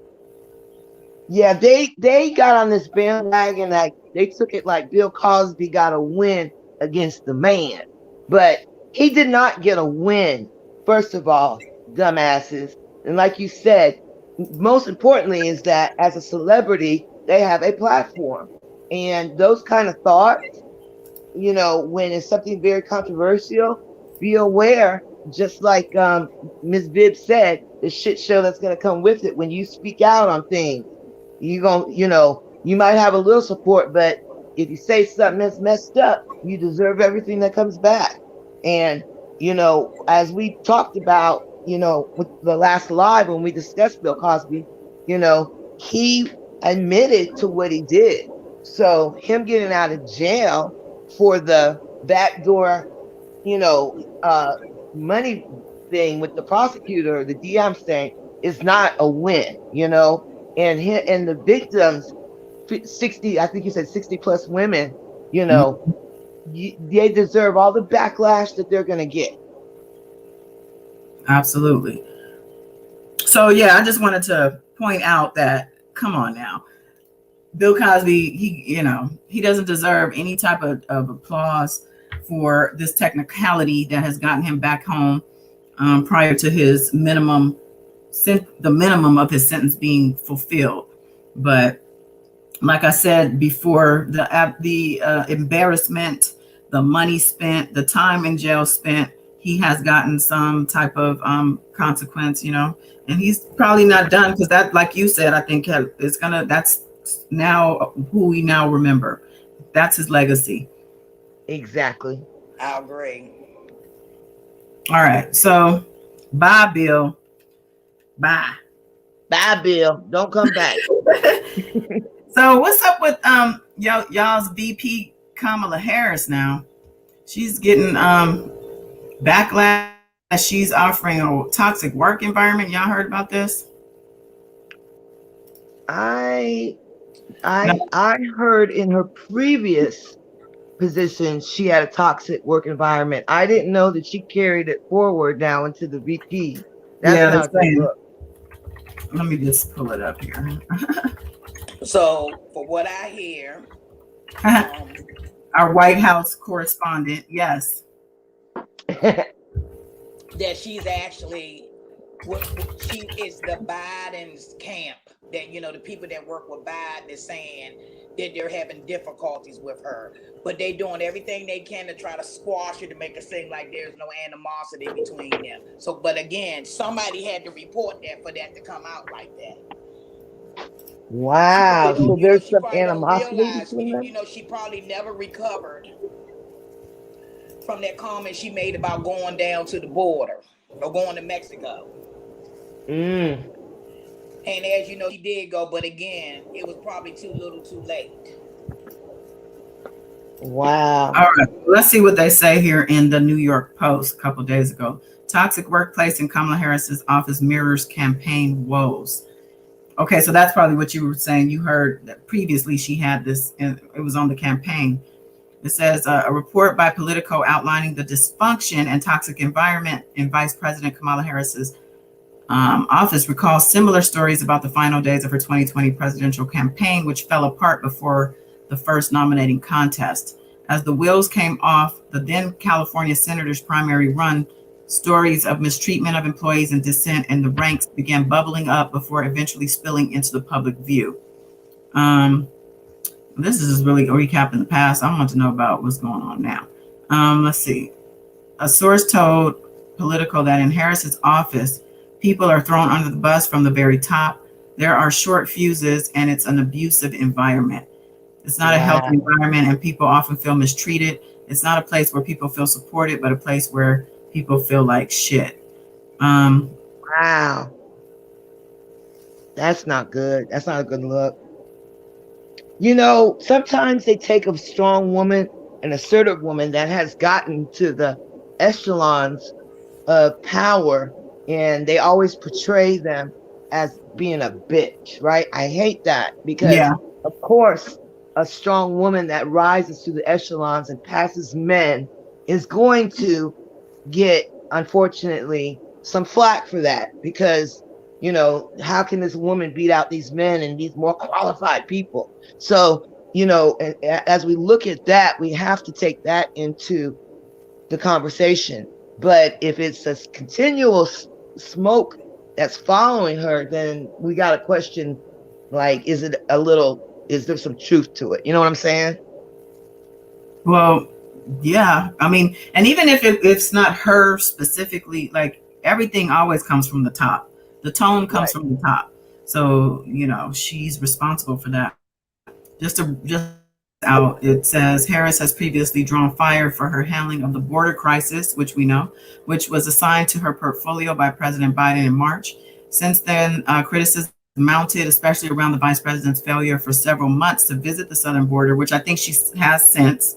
C: Yeah, they got on this bandwagon, like they took it like Bill Cosby got a win against the man. But he did not get a win, first of all, dumbasses. And like you said, most importantly is that as a celebrity, they have a platform. And those kind of thoughts, you know, when it's something very controversial, be aware, just like Ms. Bibb said, the shit show that's going to come with it. When you speak out on things, you might have a little support, but if you say something that's messed up, you deserve everything that comes back. And, you know, as we talked about, you know, with the last live when we discussed Bill Cosby, you know, he admitted to what he did. So him getting out of jail for the backdoor, you know, money thing with the prosecutor, the DM thing, is not a win, you know. And the victims, 60, I think you said 60 plus women, you know, they deserve all the backlash that they're going to get.
A: Absolutely. So, yeah, I just wanted to point out that, come on now, Bill Cosby, he doesn't deserve any type of applause for this technicality that has gotten him back home prior to his the minimum of his sentence being fulfilled. But like I said before, the embarrassment, the money spent, the time in jail spent, he has gotten some type of consequence, you know, and he's probably not done, because that, like you said, I think that's now who we now remember. That's his legacy.
C: Exactly.
F: I agree.
A: All right. So bye, Bill. Bye.
C: Bye, Bill. Don't come back.
A: So what's up with y'all's VP Kamala Harris now? She's getting backlash. She's offering a toxic work environment. Y'all heard about this?
C: I heard in her previous position, she had a toxic work environment. I didn't know that she carried it forward now into the VP. That's
A: Yeah,
C: not
A: that's
C: a good
A: saying.
C: look.
A: Let me just pull it up here.
F: So, for what I hear, um,
A: Our White House correspondent, yes.
F: that she's actually she is the Biden's camp. That the people that work with Biden is saying that they're having difficulties with her, but they're doing everything they can to try to squash it to make it seem like there's no animosity between them. So, but again, somebody had to report that for that to come out like that.
C: Wow.
F: So,
C: So there's
F: she
C: some
F: probably don't
C: animosity
F: realize.
C: between them.
F: She probably never recovered from that comment she made about going down to the border or going to Mexico.
C: Mm.
F: And as you know, she did go, but again, it was probably too little too late.
C: Wow.
A: All right, let's see what they say here in the New York Post a couple days ago. Toxic workplace in Kamala Harris's office mirrors campaign woes. Okay, so that's probably what you were saying. You heard that previously she had this, and it was on the campaign. It says a report by Politico outlining the dysfunction and toxic environment in Vice President Kamala Harris's office recalls similar stories about the final days of her 2020 presidential campaign, which fell apart before the first nominating contest. As the wheels came off the then California senator's primary run, stories of mistreatment of employees and dissent in the ranks began bubbling up before eventually spilling into the public view. This is really a recap in the past. I want to know about what's going on now. Let's see. A source told Politico that in Harris's office, people are thrown under the bus from the very top. There are short fuses, and it's an abusive environment. It's not a healthy environment, and people often feel mistreated. It's not a place where people feel supported, but a place where people feel like shit.
C: Wow. That's not good. That's not a good look. Sometimes they take a strong woman, an assertive woman that has gotten to the echelons of power, and they always portray them as being a bitch, right? I hate that because, of course, a strong woman that rises to the echelons and passes men is going to get, unfortunately, some flack for that because, how can this woman beat out these men and these more qualified people? So, as we look at that, we have to take that into the conversation. But if it's a continual smoke that's following her, then we got to question, like, is there some truth to it? You know what I'm saying?
A: Well, yeah. I mean, and even if it's not her specifically, like everything always comes from the top. The tone comes from the top. So, she's responsible for that. Just out, it says Harris has previously drawn fire for her handling of the border crisis, which we know, which was assigned to her portfolio by President Biden in March. Since then, criticism mounted, especially around the vice president's failure for several months to visit the southern border, which I think she has since.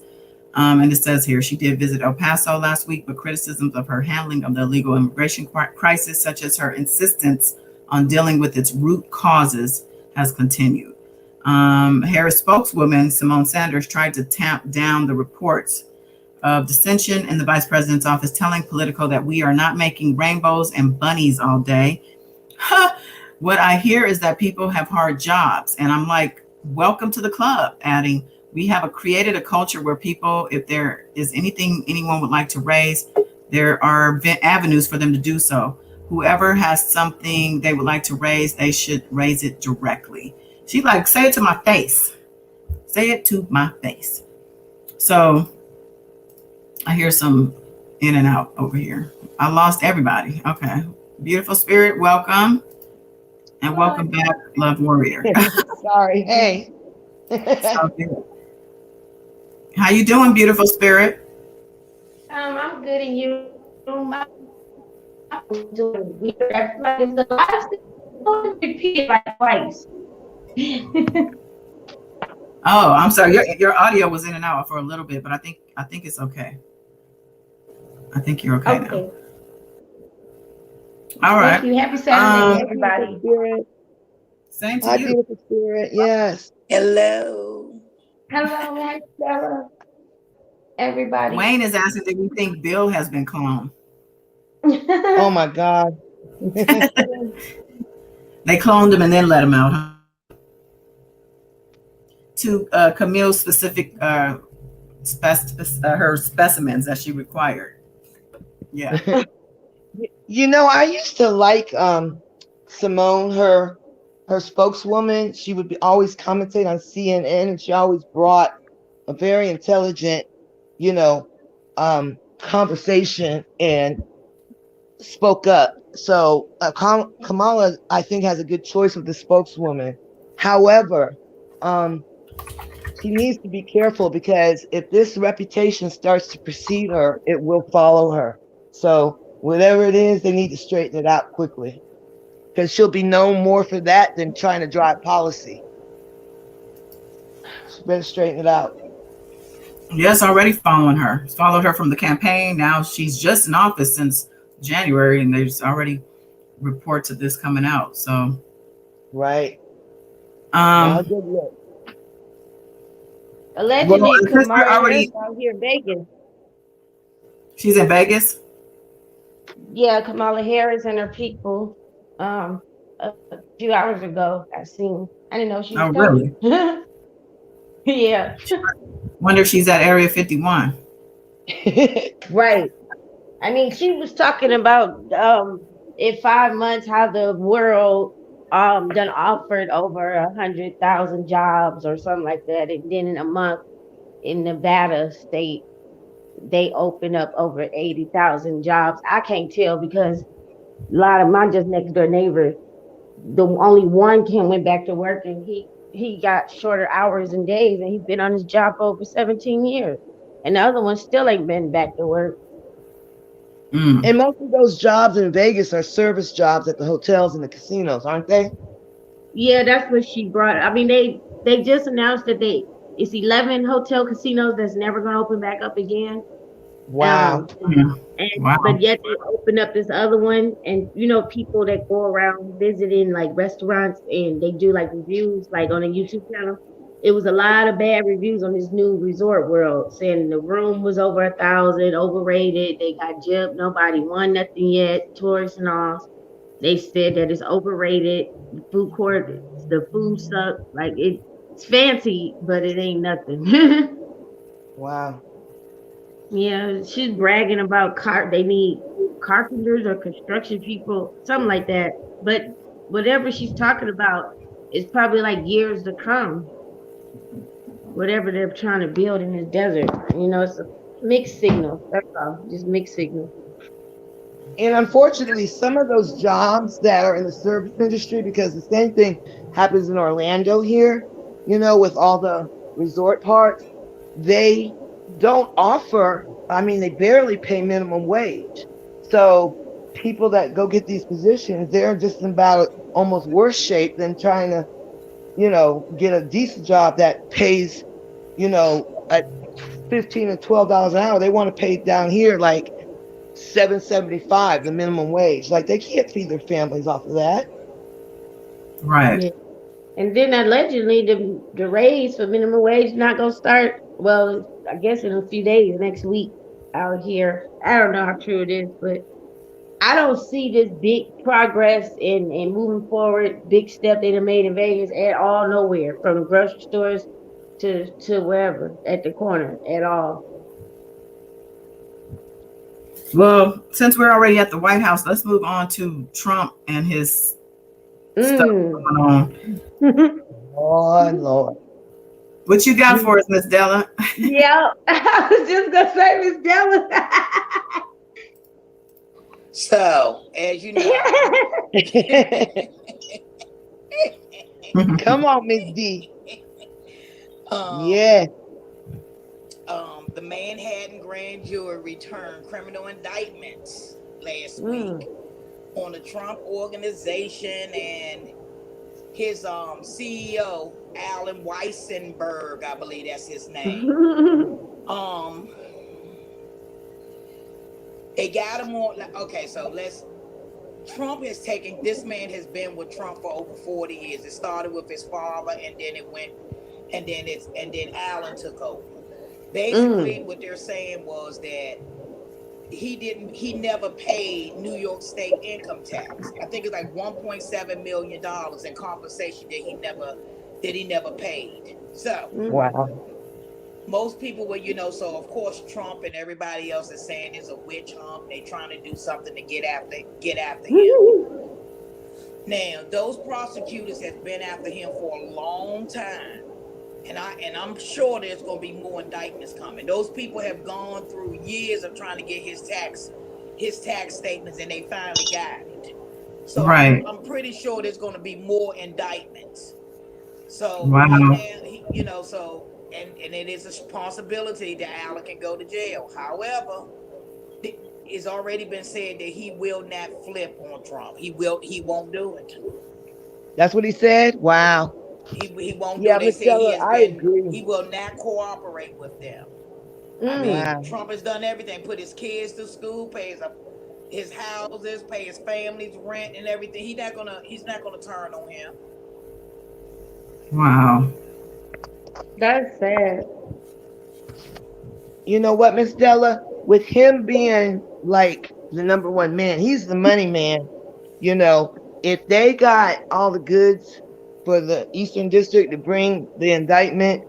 A: And it says here, she did visit El Paso last week, but criticisms of her handling of the illegal immigration crisis, such as her insistence on dealing with its root causes, has continued. Harris spokeswoman Simone Sanders tried to tamp down the reports of dissension in the vice president's office, telling Politico that we are not making rainbows and bunnies all day. What I hear is that people have hard jobs. And I'm like, welcome to the club, adding, we have created a culture where people, if there is anything anyone would like to raise, there are avenues for them to do so. Whoever has something they would like to raise, they should raise it directly. She like, say it to my face. Say it to my face. So I hear some in and out over here. I lost everybody. Okay. Beautiful Spirit, welcome. And welcome back, Love Warrior.
C: Sorry. Hey.
A: How you doing, Beautiful Spirit?
G: I'm good, and you? I'm doing weird. I feel like it's the last thing repeated like twice.
A: Oh, I'm sorry. Your audio was in and out for a little bit, but I think it's okay. I think you're okay now. All right.
G: Thank you. Happy Saturday, everybody.
A: Same to
C: Hi,
A: you.
C: Beautiful Spirit. Yes.
F: Hello.
G: Hello, hi, Stella. everybody.
A: Wayne is asking, do you think Bill has been cloned?
C: Oh my God.
A: They cloned him and then let him out, huh? To Camille's specific her specimens that she required. Yeah.
C: You know, I used to like Simone, her spokeswoman. She would be always commentate on CNN, and she always brought a very intelligent, you know, conversation and spoke up. So Kamala, I think, has a good choice with the spokeswoman. However, she needs to be careful because if this reputation starts to precede her, it will follow her. So whatever it is, they need to straighten it out quickly because she'll be known more for that than trying to drive policy. She better straighten it out.
A: Yes, already following her. It's followed her from the campaign. Now she's just in office since January, and there's already reports of this coming out. So,
C: right. Not a good look.
G: Allegedly,
A: well,
G: Kamala
A: already
G: Harris out here in Vegas.
A: She's in Vegas.
G: Yeah, Kamala Harris and her people. A few hours ago, I didn't know she was
A: Oh,
G: coming.
A: really?
G: Yeah.
A: Wonder if she's at Area 51.
G: Right. I mean, she was talking about in 5 months how the world done offered over 100,000 jobs or something like that, and then in a month in Nevada state they opened up over 80,000 jobs. I can't tell because a lot of my just next door neighbors, the only one went back to work, and he got shorter hours and days, and he's been on his job for over 17 years, and the other one still ain't been back to work.
C: And most of those jobs in Vegas are service jobs at the hotels and the casinos, aren't they?
G: Yeah, that's what she brought. I mean, they just announced that it's 11 hotel casinos that's never going to open back up again.
C: Wow.
A: Wow.
G: But yet they open up this other one, and people that go around visiting like restaurants and they do like reviews like on a YouTube channel. It was a lot of bad reviews on this new Resort World, saying the room was over 1,000, overrated. They got gypped. Nobody won nothing yet. Tourists and all. They said that it's overrated. The food court, the food sucks. Like it's fancy, but it ain't nothing.
C: Wow.
G: Yeah, she's bragging about they need carpenters or construction people, something like that. But whatever she's talking about is probably like years to come. Whatever they're trying to build in this desert, it's a mixed signal. That's all, just mixed signal.
C: And unfortunately, some of those jobs that are in the service industry, because the same thing happens in Orlando here, with all the resort parks, they don't offer, they barely pay minimum wage. So people that go get these positions, they're just in about almost worse shape than trying to, get a decent job that pays, at $15 or $12 an hour. They want to pay down here like $7.75, the minimum wage. Like they can't feed their families off of that.
A: Right.
G: Yeah. And then allegedly the raise for minimum wage not gonna start. Well, I guess in a few days, next week out here. I don't know how true it is, but I don't see this big progress in moving forward, big step they done made in Vegas at all, nowhere, from the grocery stores to wherever at the corner at all.
A: Well, since we're already at the White House, let's move on to Trump and his stuff going on.
C: Oh, Lord.
A: What you got for us, Miss Della?
G: Yeah, I was just gonna say, Miss Della.
F: So, as you know,
C: come on, Miss D.
F: The Manhattan grand jury returned criminal indictments last week on the Trump organization and his CEO, Alan Weissenberg, I believe that's his name. They got him on. Okay, so Trump has taken, this man has been with Trump for over 40 years. It started with his father, and then it went, and then Alan took over. Basically, what they're saying was that he never paid New York State income tax. I think it's like $1.7 million in compensation that he never paid. So
C: Wow.
F: most people were, so of course Trump and everybody else is saying it's a witch hunt. They trying to do something to get after him. Now, those prosecutors have been after him for a long time. And I'm sure there's going to be more indictments coming. Those people have gone through years of trying to get his tax statements, and they finally got it. So
A: Right.
F: I'm pretty sure there's going to be more indictments. So
A: Wow.
F: right now, and it is a possibility that Allen can go to jail. However, it's already been said that he will not flip on Trump. He won't do it.
C: That's what he said? Wow.
F: He won't
C: Yeah,
F: do it. They say
C: agree.
F: he will not cooperate with them. I mean, Trump has done everything, put his kids to school, pays his houses, pay his family's rent and everything. He's not gonna turn on him.
A: Wow.
G: That's sad.
C: You know what, Miss Della? With him being like the number one man, he's the money man. If they got all the goods for the Eastern District to bring the indictment,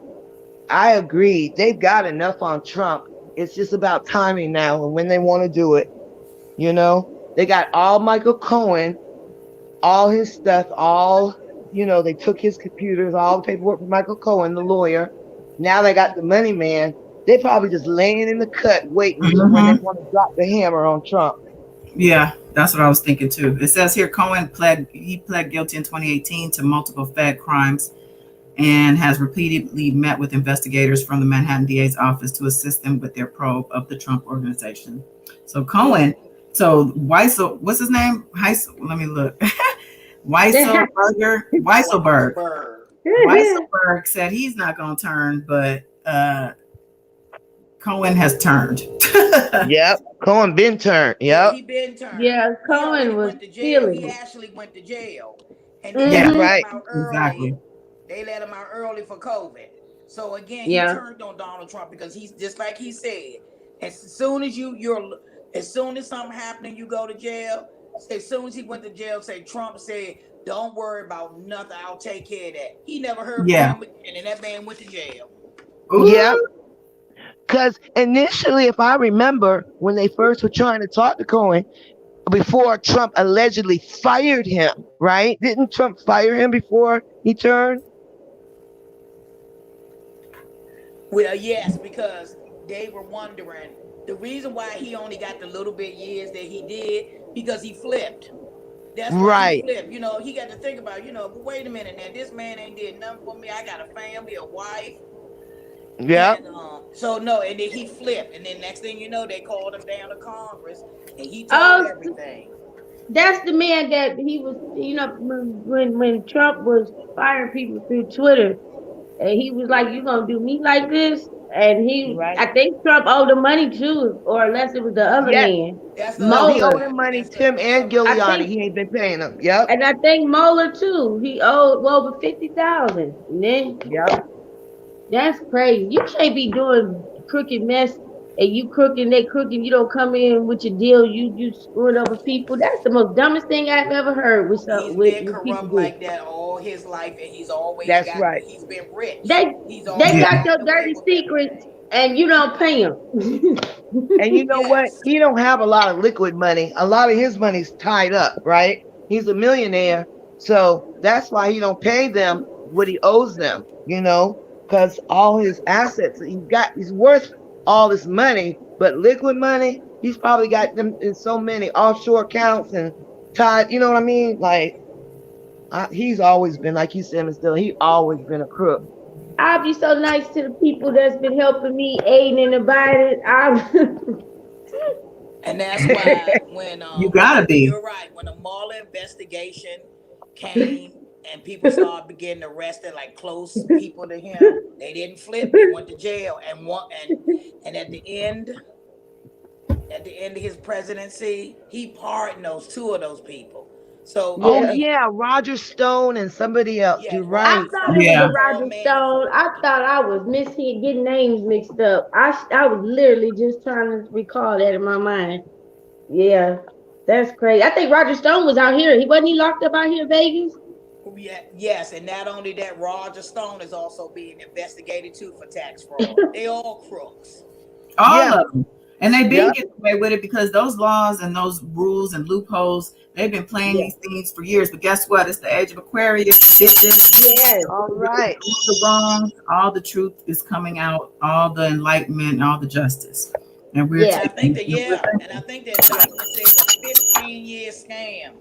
C: I agree. They've got enough on Trump. It's just about timing now and when they want to do it. They got all Michael Cohen, all his stuff, they took his computers, all the paperwork for Michael Cohen, the lawyer. Now they got the money man. They probably just laying in the cut waiting for when they want to drop the hammer on Trump.
A: Yeah, that's what I was thinking too. It says here Cohen pled guilty in 2018 to multiple Fed crimes and has repeatedly met with investigators from the Manhattan DA's office to assist them with their probe of the Trump organization. So Cohen, Weisel, what's his name? Let me look. Weisselberg said he's not going to turn, but Cohen has turned.
C: Yep, Cohen been turned. Yep.
F: He been turned.
G: Yeah, Cohen was
F: went to jail.
G: stealing.
F: He actually went to jail, and
C: right.
A: Exactly.
F: They let him out early for COVID. So again, he turned on Donald Trump because he's just like he said. As soon as something happened and you go to jail, as soon as he went to jail, Trump said, "Don't worry about nothing. I'll take care of that." He never heard from him, and then that man went to jail.
C: Yeah. Because initially, if I remember, when they first were trying to talk to Cohen, before Trump allegedly fired him, right? Didn't Trump fire him before he turned?
F: Well, yes, because they were wondering the reason why he only got the little bit years that he did, because he flipped. That's why he flipped. He got to think about, but wait a minute now, this man ain't did nothing for me. I got a family, a wife.
C: Yeah.
F: And then he flipped, and then next thing you know, they called him down to Congress, and he told everything.
G: That's the man that he was, when Trump was firing people through Twitter, and he was like, "You gonna do me like this?" And I think Trump owed him money too, or unless it was the other man.
C: He owed him money. Tim and Giuliani, he ain't been paying them. Yep.
G: And I think Mueller too. He owed over $50,000. And then that's crazy. You can't be doing crooked mess and you crooking, they crooking. You don't come in with your deal. You screwing over people. That's the most dumbest thing I've ever heard. He's been
F: corrupt like that all his life, and he's always he's been rich.
G: They got your dirty secrets, and you don't pay them.
C: And you know what? He don't have a lot of liquid money. A lot of his money's tied up, right? He's a millionaire, so that's why he don't pay them what he owes them. Because all his assets he's worth all this money, but liquid money, he's probably got them in so many offshore accounts and tied. You know what I mean? Like, he's always been, like you said, Mr. He's always been a crook.
G: I'll be so nice to the people that's been helping me, aiding and abiding.
F: And that's why when
A: you gotta be.
F: You're right. When the Mueller investigation came and people started getting arrested, like close people to him, they didn't flip. They went to jail, and at the end of his presidency, he pardoned two of those people. So
C: Oh
G: Yeah.
F: yeah,
C: yeah, Roger Stone and somebody else.
F: yes,
C: You're
G: I
C: right.
F: Roger
G: thought it
F: Stone
G: was
A: Yeah.
G: a
F: was all
G: Roger Stone.
F: Manafort.
G: I thought I was getting names mixed up. I was literally just trying to recall that in my mind. Yeah, that's crazy. I think Roger Stone was out here. He wasn't he locked up out here in Vegas?
F: Yeah, yes, and not only that, Roger Stone is also being investigated too for tax fraud. They all crooks.
A: All
C: Yeah.
A: of them. And they've been
C: Yep.
A: getting away with it because those laws and those rules and loopholes, they've been playing
G: Yeah.
A: these things for years. But guess what? It's the age of Aquarius, bitches.
G: Yes.
C: All right.
A: All the wrongs, all the truth is coming out, all the enlightenment, all the justice. And we're
G: Yeah.
F: And I think
A: taking
F: that
A: it.
F: and I think the indictment says a 15-year scam.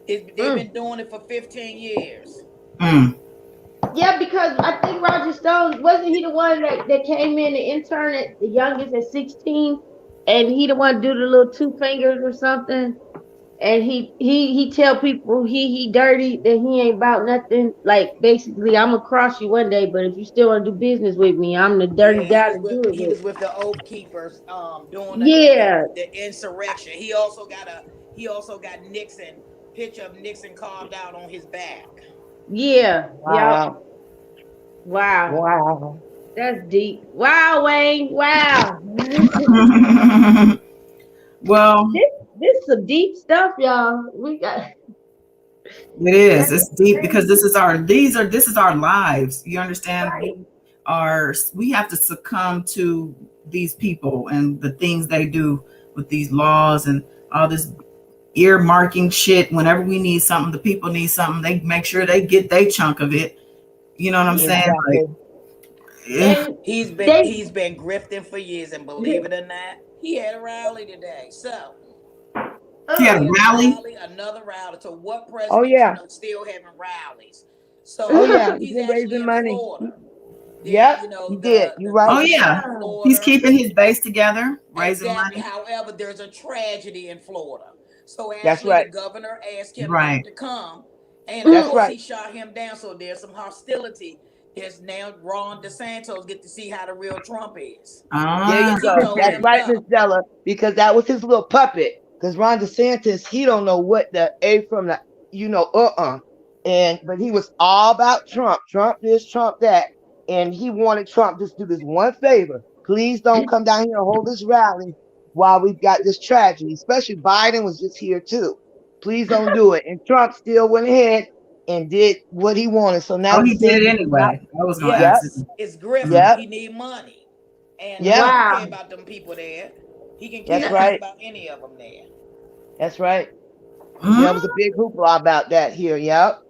F: They've
G: Mm.
F: been doing it for 15 years.
A: Mm.
G: Yeah, because I think Roger Stone wasn't he the one that came in the intern at the youngest at 16, and he the one do the little two fingers or something, and he tell people he dirty that he ain't about nothing. Like basically, I'm gonna cross you one day, but if you still want to do business with me, I'm the dirty
F: Yeah,
G: guy to do it
F: he
G: with.
F: was with the Oath Keepers, doing
G: Yeah,
F: the insurrection. He also got Nixon picture of Nixon carved out on his back.
G: yeah, yep.
C: Wow.
G: Wow,
C: Wow.
G: that's deep. Wow, Wayne. Wow.
A: Well,
G: This some deep stuff, y'all. We got
A: it is.
G: that's
A: It's deep because
G: crazy.
A: this is our lives. You understand?
G: Right.
A: We have to succumb to these people and the things they do with these laws and all this earmarking shit. Whenever we need something, the people need something, they make sure they get their chunk of it. You know what I'm
G: Yeah.
A: saying?
C: Exactly.
A: Like, yeah.
G: And they
F: He's been grifting for years, and believe it or not, he had a rally today. So
A: He had a
F: he had a
A: rally.
F: rally, another rally. So what
C: Oh
F: president,
C: yeah.
F: still having rallies?
C: Oh
F: So
C: yeah. He's
F: he's
C: been
F: actually
C: raising
F: in
C: money.
F: Florida.
C: Yep. He did.
F: The
C: You're right.
A: Oh
F: governor
A: yeah,
F: of
G: wow.
A: he's
F: Florida.
A: keeping his base together, raising
F: Exactly.
A: money.
F: However, there's a tragedy in Florida. So
C: That's
F: actually, the
C: right.
F: governor asked him
A: Right.
F: not to come, and of
C: That's
F: course,
C: right.
F: he shot him down. So there's some hostility. There's now Ron DeSantis get to see how the real Trump is
C: There you
A: Ah,
F: because he
C: go.
F: told
C: That's
F: him
C: right,
F: no.
C: Miss Della, because that was his little puppet. Because Ron DeSantis, he don't know what the A from the, And but he was all about Trump. Trump this, Trump that. And he wanted Trump just to do this one favor. Please don't come down here and hold this rally while we've got this tragedy. Especially Biden was just here too. Please don't do it. And Trump still went ahead and did what he wanted. So now
A: oh, he did it
C: DeSantis is not.
A: anyway. I was gonna
F: Yeah,
C: Yep.
A: ask him.
F: it's grifting.
A: Mhm.
C: Yep.
F: He need money, and
C: Yep.
F: he don't
G: Wow.
F: care about them people there. He can
C: That's
F: care
G: No,
F: less
C: right.
F: about any of them there.
C: That's right.
A: Mhm.
C: There was a big hoopla about that here. Yep.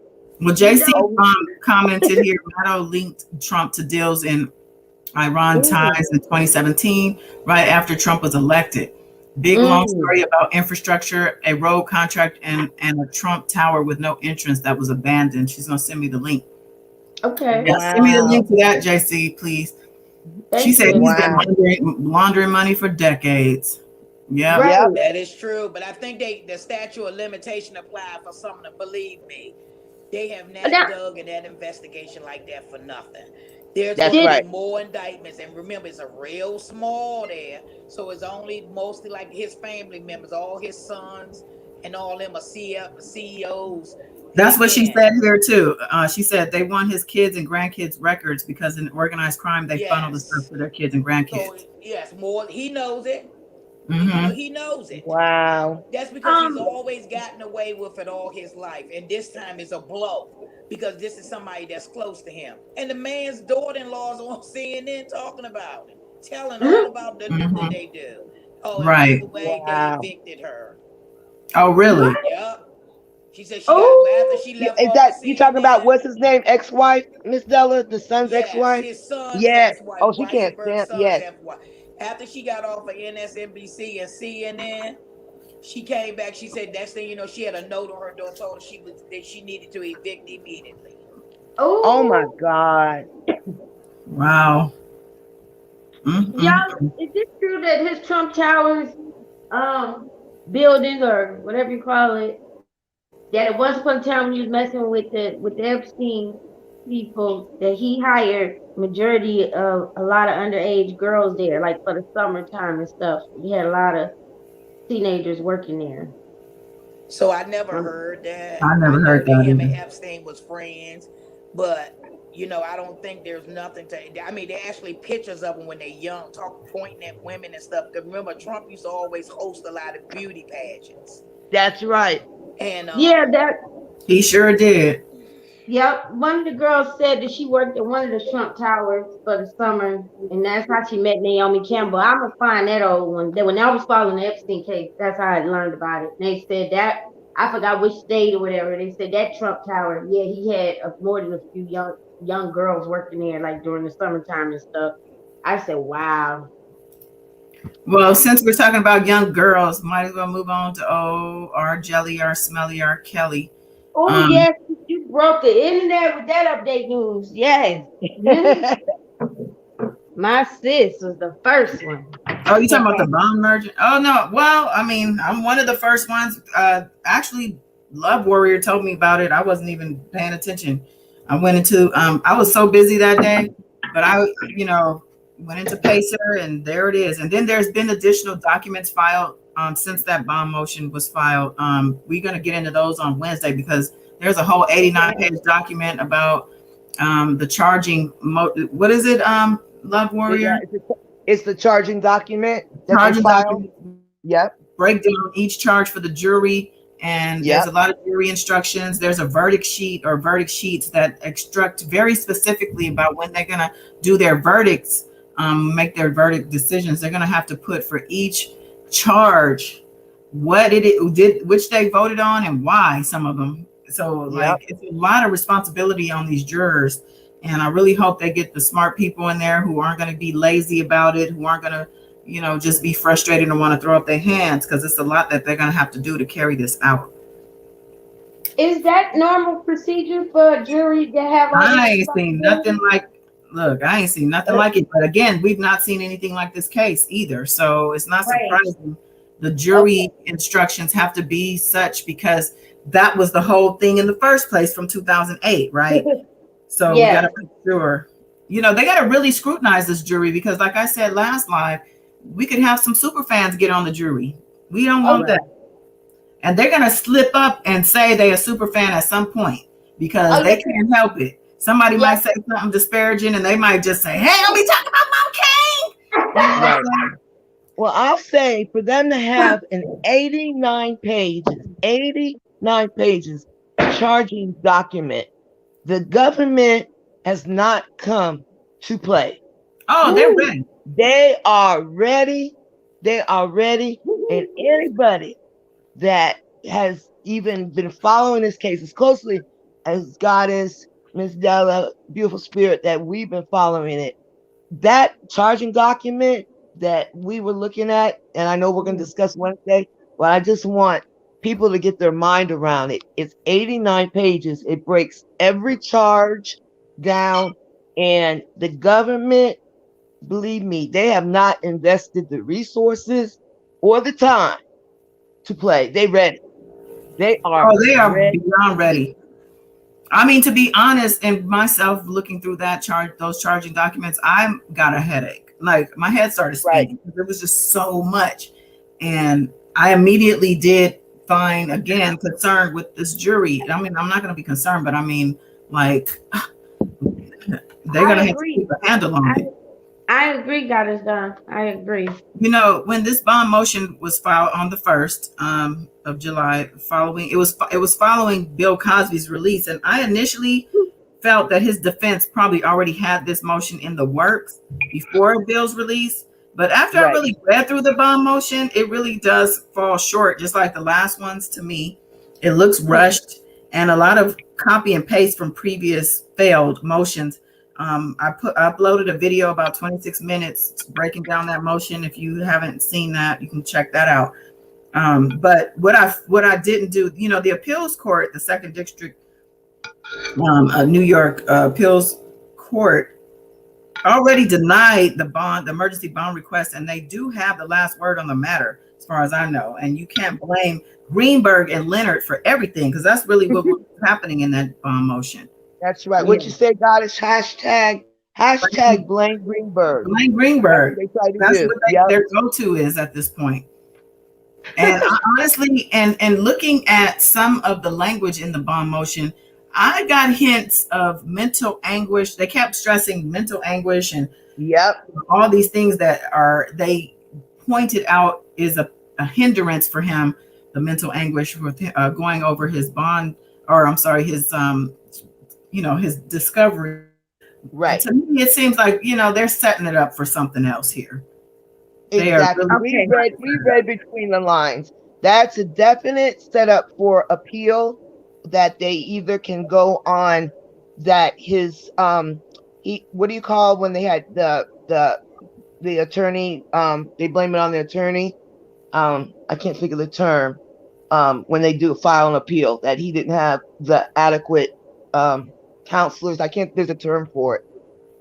A: Well,
G: you
A: JC
G: know.
C: Oh,
A: commented here. Maddow linked Trump to deals in Iran
G: Mm,
A: ties in 2017, right after Trump was elected. Big long
G: mm,
A: story about infrastructure, a road contract, and a Trump tower with no entrance that was abandoned. She's gonna send me the link.
G: okay.
A: Yeah, send me the
C: wow.
A: link to that, JC, please. She
G: Thank
A: said
G: you.
A: he's been
C: Wow.
A: laundering money for decades. Yep.
G: Right.
C: Yep.
F: That is true, but I think the statute of limitation applied for some of them. Believe me, they have not
G: Now,
F: dug in that investigation like that for nothing. There's
C: That's
F: going to
G: did
F: be
C: right.
F: more indictments, and remember, it's a real small there, so it's only mostly like his family members, all his sons, and all them are CEOs.
A: That's what she
F: Again,
A: said here too. She said they want his kids and grandkids records because in organized crime they funnel the stuff
F: yes.
A: to their kids and
F: So
A: grandkids.
F: yes, more he knows it.
A: Hmm.
F: He knows it.
C: Wow.
F: That's because he's
G: um
F: always gotten away with it all his life. And this time is a blow because this is somebody that's close to him. And the man's daughter-in-law is on CNN talking about it, telling all about the that
A: Hmm.
F: they do. Oh, and by
A: Right.
F: the way, they
C: Wow.
F: evicted her.
A: Oh, really?
G: what?
F: Yep. She said she got after
G: Oh,
F: she left
C: Is
F: off of
C: that you talking about
F: CNN.
C: what's his name? Ex-wife, Miss Della, the son's
F: Yes,
C: ex-wife?
F: his son's
C: Yes.
F: ex-wife,
C: Oh, she can't
F: Weissenberg's
C: stand.
F: son's
C: Yes.
F: ex-wife. After she got off of MSNBC and CNN, she came back. She said next thing you know, she had a note on her door told her that she needed to evict immediately.
C: Oh my
G: oh,
C: God.
A: Wow.
G: y'all,
A: Mm-mm.
G: is it true that his Trump Towers building or whatever you call it, that at once upon a time when he was messing with the Epstein people, that he hired majority of a lot of underage girls there, like for the summertime and stuff. He had a lot of teenagers working there.
F: So I never heard that.
A: I
F: I
A: never
F: know
A: heard
F: that
A: that
F: him and
A: either.
F: Epstein was friends, but I don't think there's nothing to. I mean, they actually pictures of them when they're young, pointing at women and stuff. Because remember, Trump used to always host a lot of beauty pageants,
C: That's right.
F: and
G: Yeah, that.
A: He sure did.
G: Yep. One of the girls said that she worked at one of the Trump Towers for the summer, and that's how she met Naomi Campbell. I'm gonna find that old one. That when I was following the Epstein case, that's how I learned about it. And they said that I forgot which state or whatever. They said that Trump Tower, yeah, he had more than a few young girls working there, like during the summertime and stuff. I said, wow.
A: Well, since we're talking about young girls, might as well move on to R. Jelly, R. Smelly, R. Kelly.
G: Oh yes, you broke the internet with that update news. Yes. My sis was the first one.
A: Oh, you talking about the bond merger? Oh no. Well, I mean, I'm one of the first ones. Actually, Love Warrior told me about it. I wasn't even paying attention. I went into I was so busy that day, but I went into Pacer and there it is. And then there's been additional documents filed since that bond motion was filed. We're gonna get into those on Wednesday because there's a whole 89-page document about the charging. What is it? Love Warrior.
C: It's the charging document.
A: Charging document.
C: Yep.
A: Break down each charge for the jury, and there's a lot of jury instructions. There's a verdict sheet or verdict sheets that instruct very specifically about when they're gonna do their verdicts, make their verdict decisions. They're gonna have to put for each charge what it did, which they voted on, and why. Some of them. So it's a lot of responsibility on these jurors. And I really hope they get the smart people in there who aren't going to be lazy about it, who aren't going to, just be frustrated and want to throw up their hands, because it's a lot that they're going to have to do to carry this out.
G: Is that normal procedure for a jury to have?
A: I ain't seen nothing like. Look, I ain't seen nothing like it. But again, we've not seen anything like this case either. So it's not surprising. The jury instructions have to be such because that was the whole thing in the first place from 2008, right? So we got to make sure, they got to really scrutinize this jury because, like I said last live, we could have some super fans get on the jury. We don't want that. And they're going to slip up and say they're a super fan at some point because they can't help it. Somebody might say something disparaging and they might just say, hey, don't be talking about Mom King.
C: Well, I'll say for them to have an 89 pages charging document, the government has not come to play.
A: Oh, they're ready.
C: They are ready. And anybody that has even been following this case as closely as Goddess, Miss Della, beautiful spirit, that we've been following it, that charging document that we were looking at, and I know we're going to discuss Wednesday, but I just want people to get their mind around it. It's 89 pages. It breaks every charge down, and the government, believe me, they have not invested the resources or the time to play. They ready. They are
A: ready. Beyond ready. I mean, to be honest, and myself looking through those charging documents, I got a headache. Like my head started spinning. It was just so much. And I immediately did find, again, concerned with this jury. I mean, I'm not going to be concerned, but I mean, like, they're going to have to keep a handle on it.
G: I agree, Goddess Dawn. I agree.
A: When this bond motion was filed on the 1st of July, it was following Bill Cosby's release, and I initially felt that his defense probably already had this motion in the works before Bill's release. But after I really read through the bond motion, it really does fall short, just like the last ones to me. It looks rushed and a lot of copy and paste from previous failed motions. I uploaded a video about 26 minutes breaking down that motion. If you haven't seen that, you can check that out. But what I didn't do, the appeals court, the second district, New York appeals court already denied the emergency bond request, and they do have the last word on the matter, as far as I know. And you can't blame Greenberg and Leonard for everything, because that's really what was happening in that bond motion.
C: That's right. What you said, God, is hashtag blame Greenberg.
A: Blame Greenberg. That's what their go-to is at this point. And honestly, and looking at some of the language in the bond motion, I got hints of mental anguish. They kept stressing mental anguish and
C: Yep.
A: all these things that they pointed out is a hindrance for him, the mental anguish with going over his bond, or I'm sorry, his his discovery.
C: Right.
A: To me, it seems like they're setting it up for something else here.
C: Exactly.
G: Okay.
C: We read between the lines. That's a definite setup for appeal that they either can go on that his what do you call when they had the attorney, they blame it on the attorney. I can't think of the term. When they do file an appeal that he didn't have the adequate counselors. There's a term for it.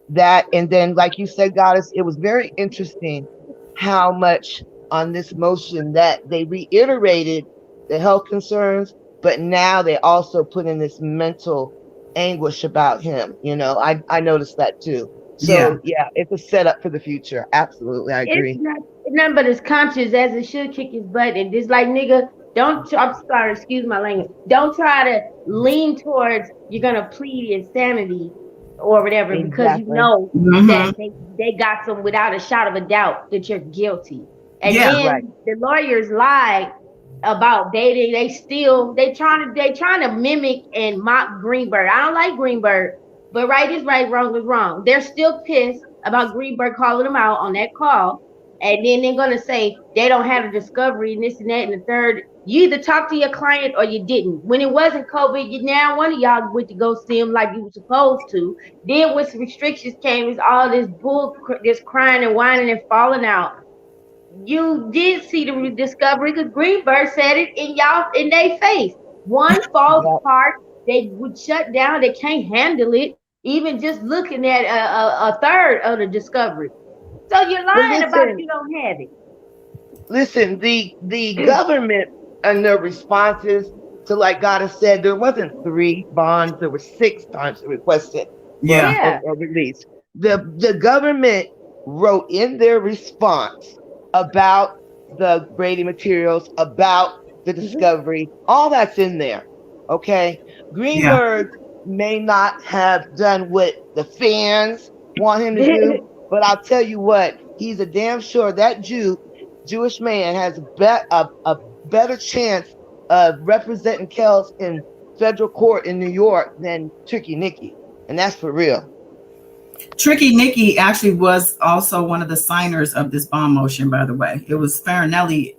C: That, and then like you said, Goddess, it was very interesting how much on this motion that they reiterated the health concerns, but now they also put in this mental anguish about him. I noticed that too. So yeah, it's a setup for the future. Absolutely, I agree.
G: It's not but as conscious as it should kick his butt. And just like, nigga, I'm sorry, excuse my language. Don't try to lean towards you're gonna plead insanity or whatever, because you know that they got some without a shot of a doubt that you're guilty. And then the lawyers lied about they trying to mimic and mock Greenberg. I don't like Greenberg, but right is right, wrong is wrong. They're still pissed about Greenberg calling them out on that call. And then they're gonna say they don't have a discovery and this and that and the third. You either talked to your client or you didn't. When it wasn't COVID, now one of y'all went to go see him like you were supposed to. Then when restrictions came, it's all this bull, this crying and whining and falling out. You did see the discovery because Greenberg said it in their face. One falls apart, they would shut down. They can't handle it. Even just looking at a third of the discovery. So you're lying about you don't have it.
C: Listen, the government and their responses to, like Goddess said, there wasn't 3 bonds, there were 6 times requested or released. The government wrote in their response about the Brady materials, about the discovery, all that's in there. Okay. Greenberg may not have done what the fans want him to do, but I'll tell you what, he's a damn sure that Jewish man has a better chance of representing Kels in federal court in New York than Tricky Nikki. And that's for real.
A: Tricky Nikki actually was also one of the signers of this bond motion, by the way. It was Farinelli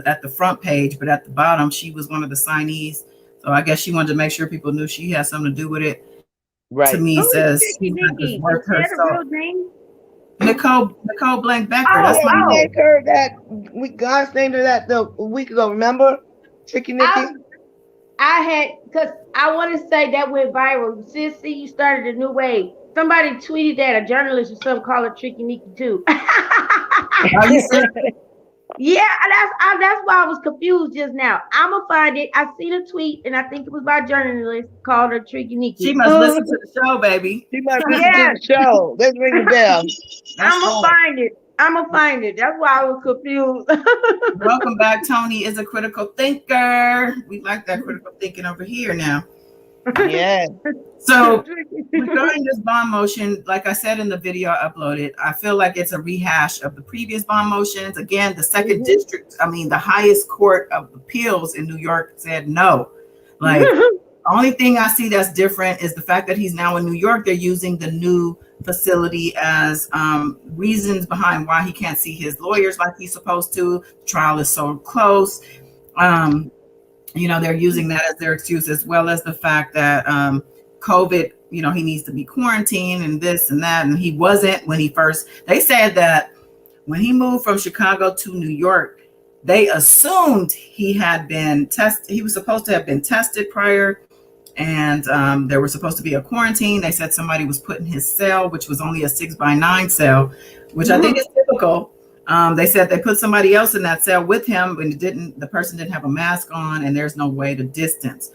A: at the front page, but at the bottom, she was one of the signees. So I guess she wanted to make sure people knew she had something to do with it.
C: Right.
A: To me, says she's not just worth herself. Nicole Blank Becker. That's my name.
C: Named her that. God's named her that a week ago. Remember, Tricky Nikki?
G: I had, because I want to say that went viral. Since you started a new wave. Somebody tweeted that, a journalist or something, called her Tricky Nikki too.
A: Are you serious?
G: Yeah, that's why I was confused just now. I'm gonna find it. I seen a tweet, and I think it was by a journalist called her Tricky Nikki.
A: She must listen to the show, baby.
C: She must listen to the show. Let's ring the bell.
G: I'm gonna find it. That's why I was confused.
A: Welcome back. Tony is a critical thinker. We like that critical thinking over here now.
C: Yeah.
A: So regarding this bond motion, like I said in the video I uploaded, I feel like it's a rehash of the previous bond motions. Again, the second district, the highest court of appeals in New York said no. Like, the only thing I see that's different is the fact that he's now in New York. They're using the new facility as reasons behind why he can't see his lawyers like he's supposed to. The trial is so close. They're using that as their excuse, as well as the fact that COVID, he needs to be quarantined and this and that. And he wasn't when they said that when he moved from Chicago to New York, they assumed he had been tested. He was supposed to have been tested prior, and there was supposed to be a quarantine. They said somebody was put in his cell, which was only a 6x9 cell, which I think is typical. They said they put somebody else in that cell with him, and the person didn't have a mask on, and there's no way to distance.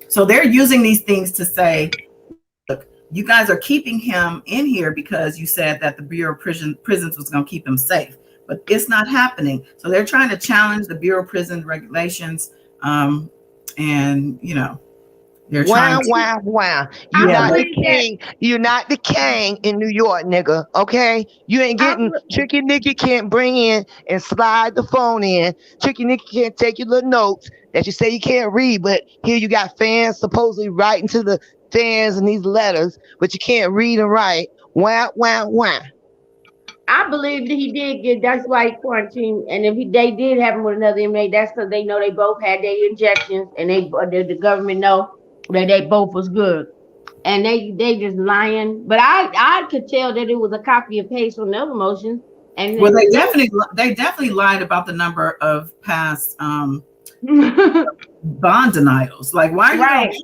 A: So they're using these things to say, look, you guys are keeping him in here because you said that the Bureau of Prisons was going to keep him safe. but it's not happening. So they're trying to challenge the Bureau of Prison Regulations, and you know, they're trying to.
C: Wow. You're
A: Yeah,
C: not
A: but
C: the king. You're not the king in New York, nigga. Okay? You ain't getting Tricky Nicky can't bring in and slide the phone in. Tricky Nicky can't take your little notes that you say you can't read, but here you got fans supposedly writing to the fans in these letters, but you can't read and write. Wow.
G: I believe that he did get. That's why he quarantined. And if they did have him with another inmate, that's because they know they both had their injections, and the government know that they both was good. And they just lying. But I could tell that it was a copy and paste from the other motions. And
A: well, they definitely lied about the number of past bond denials. Like, why are you
G: right.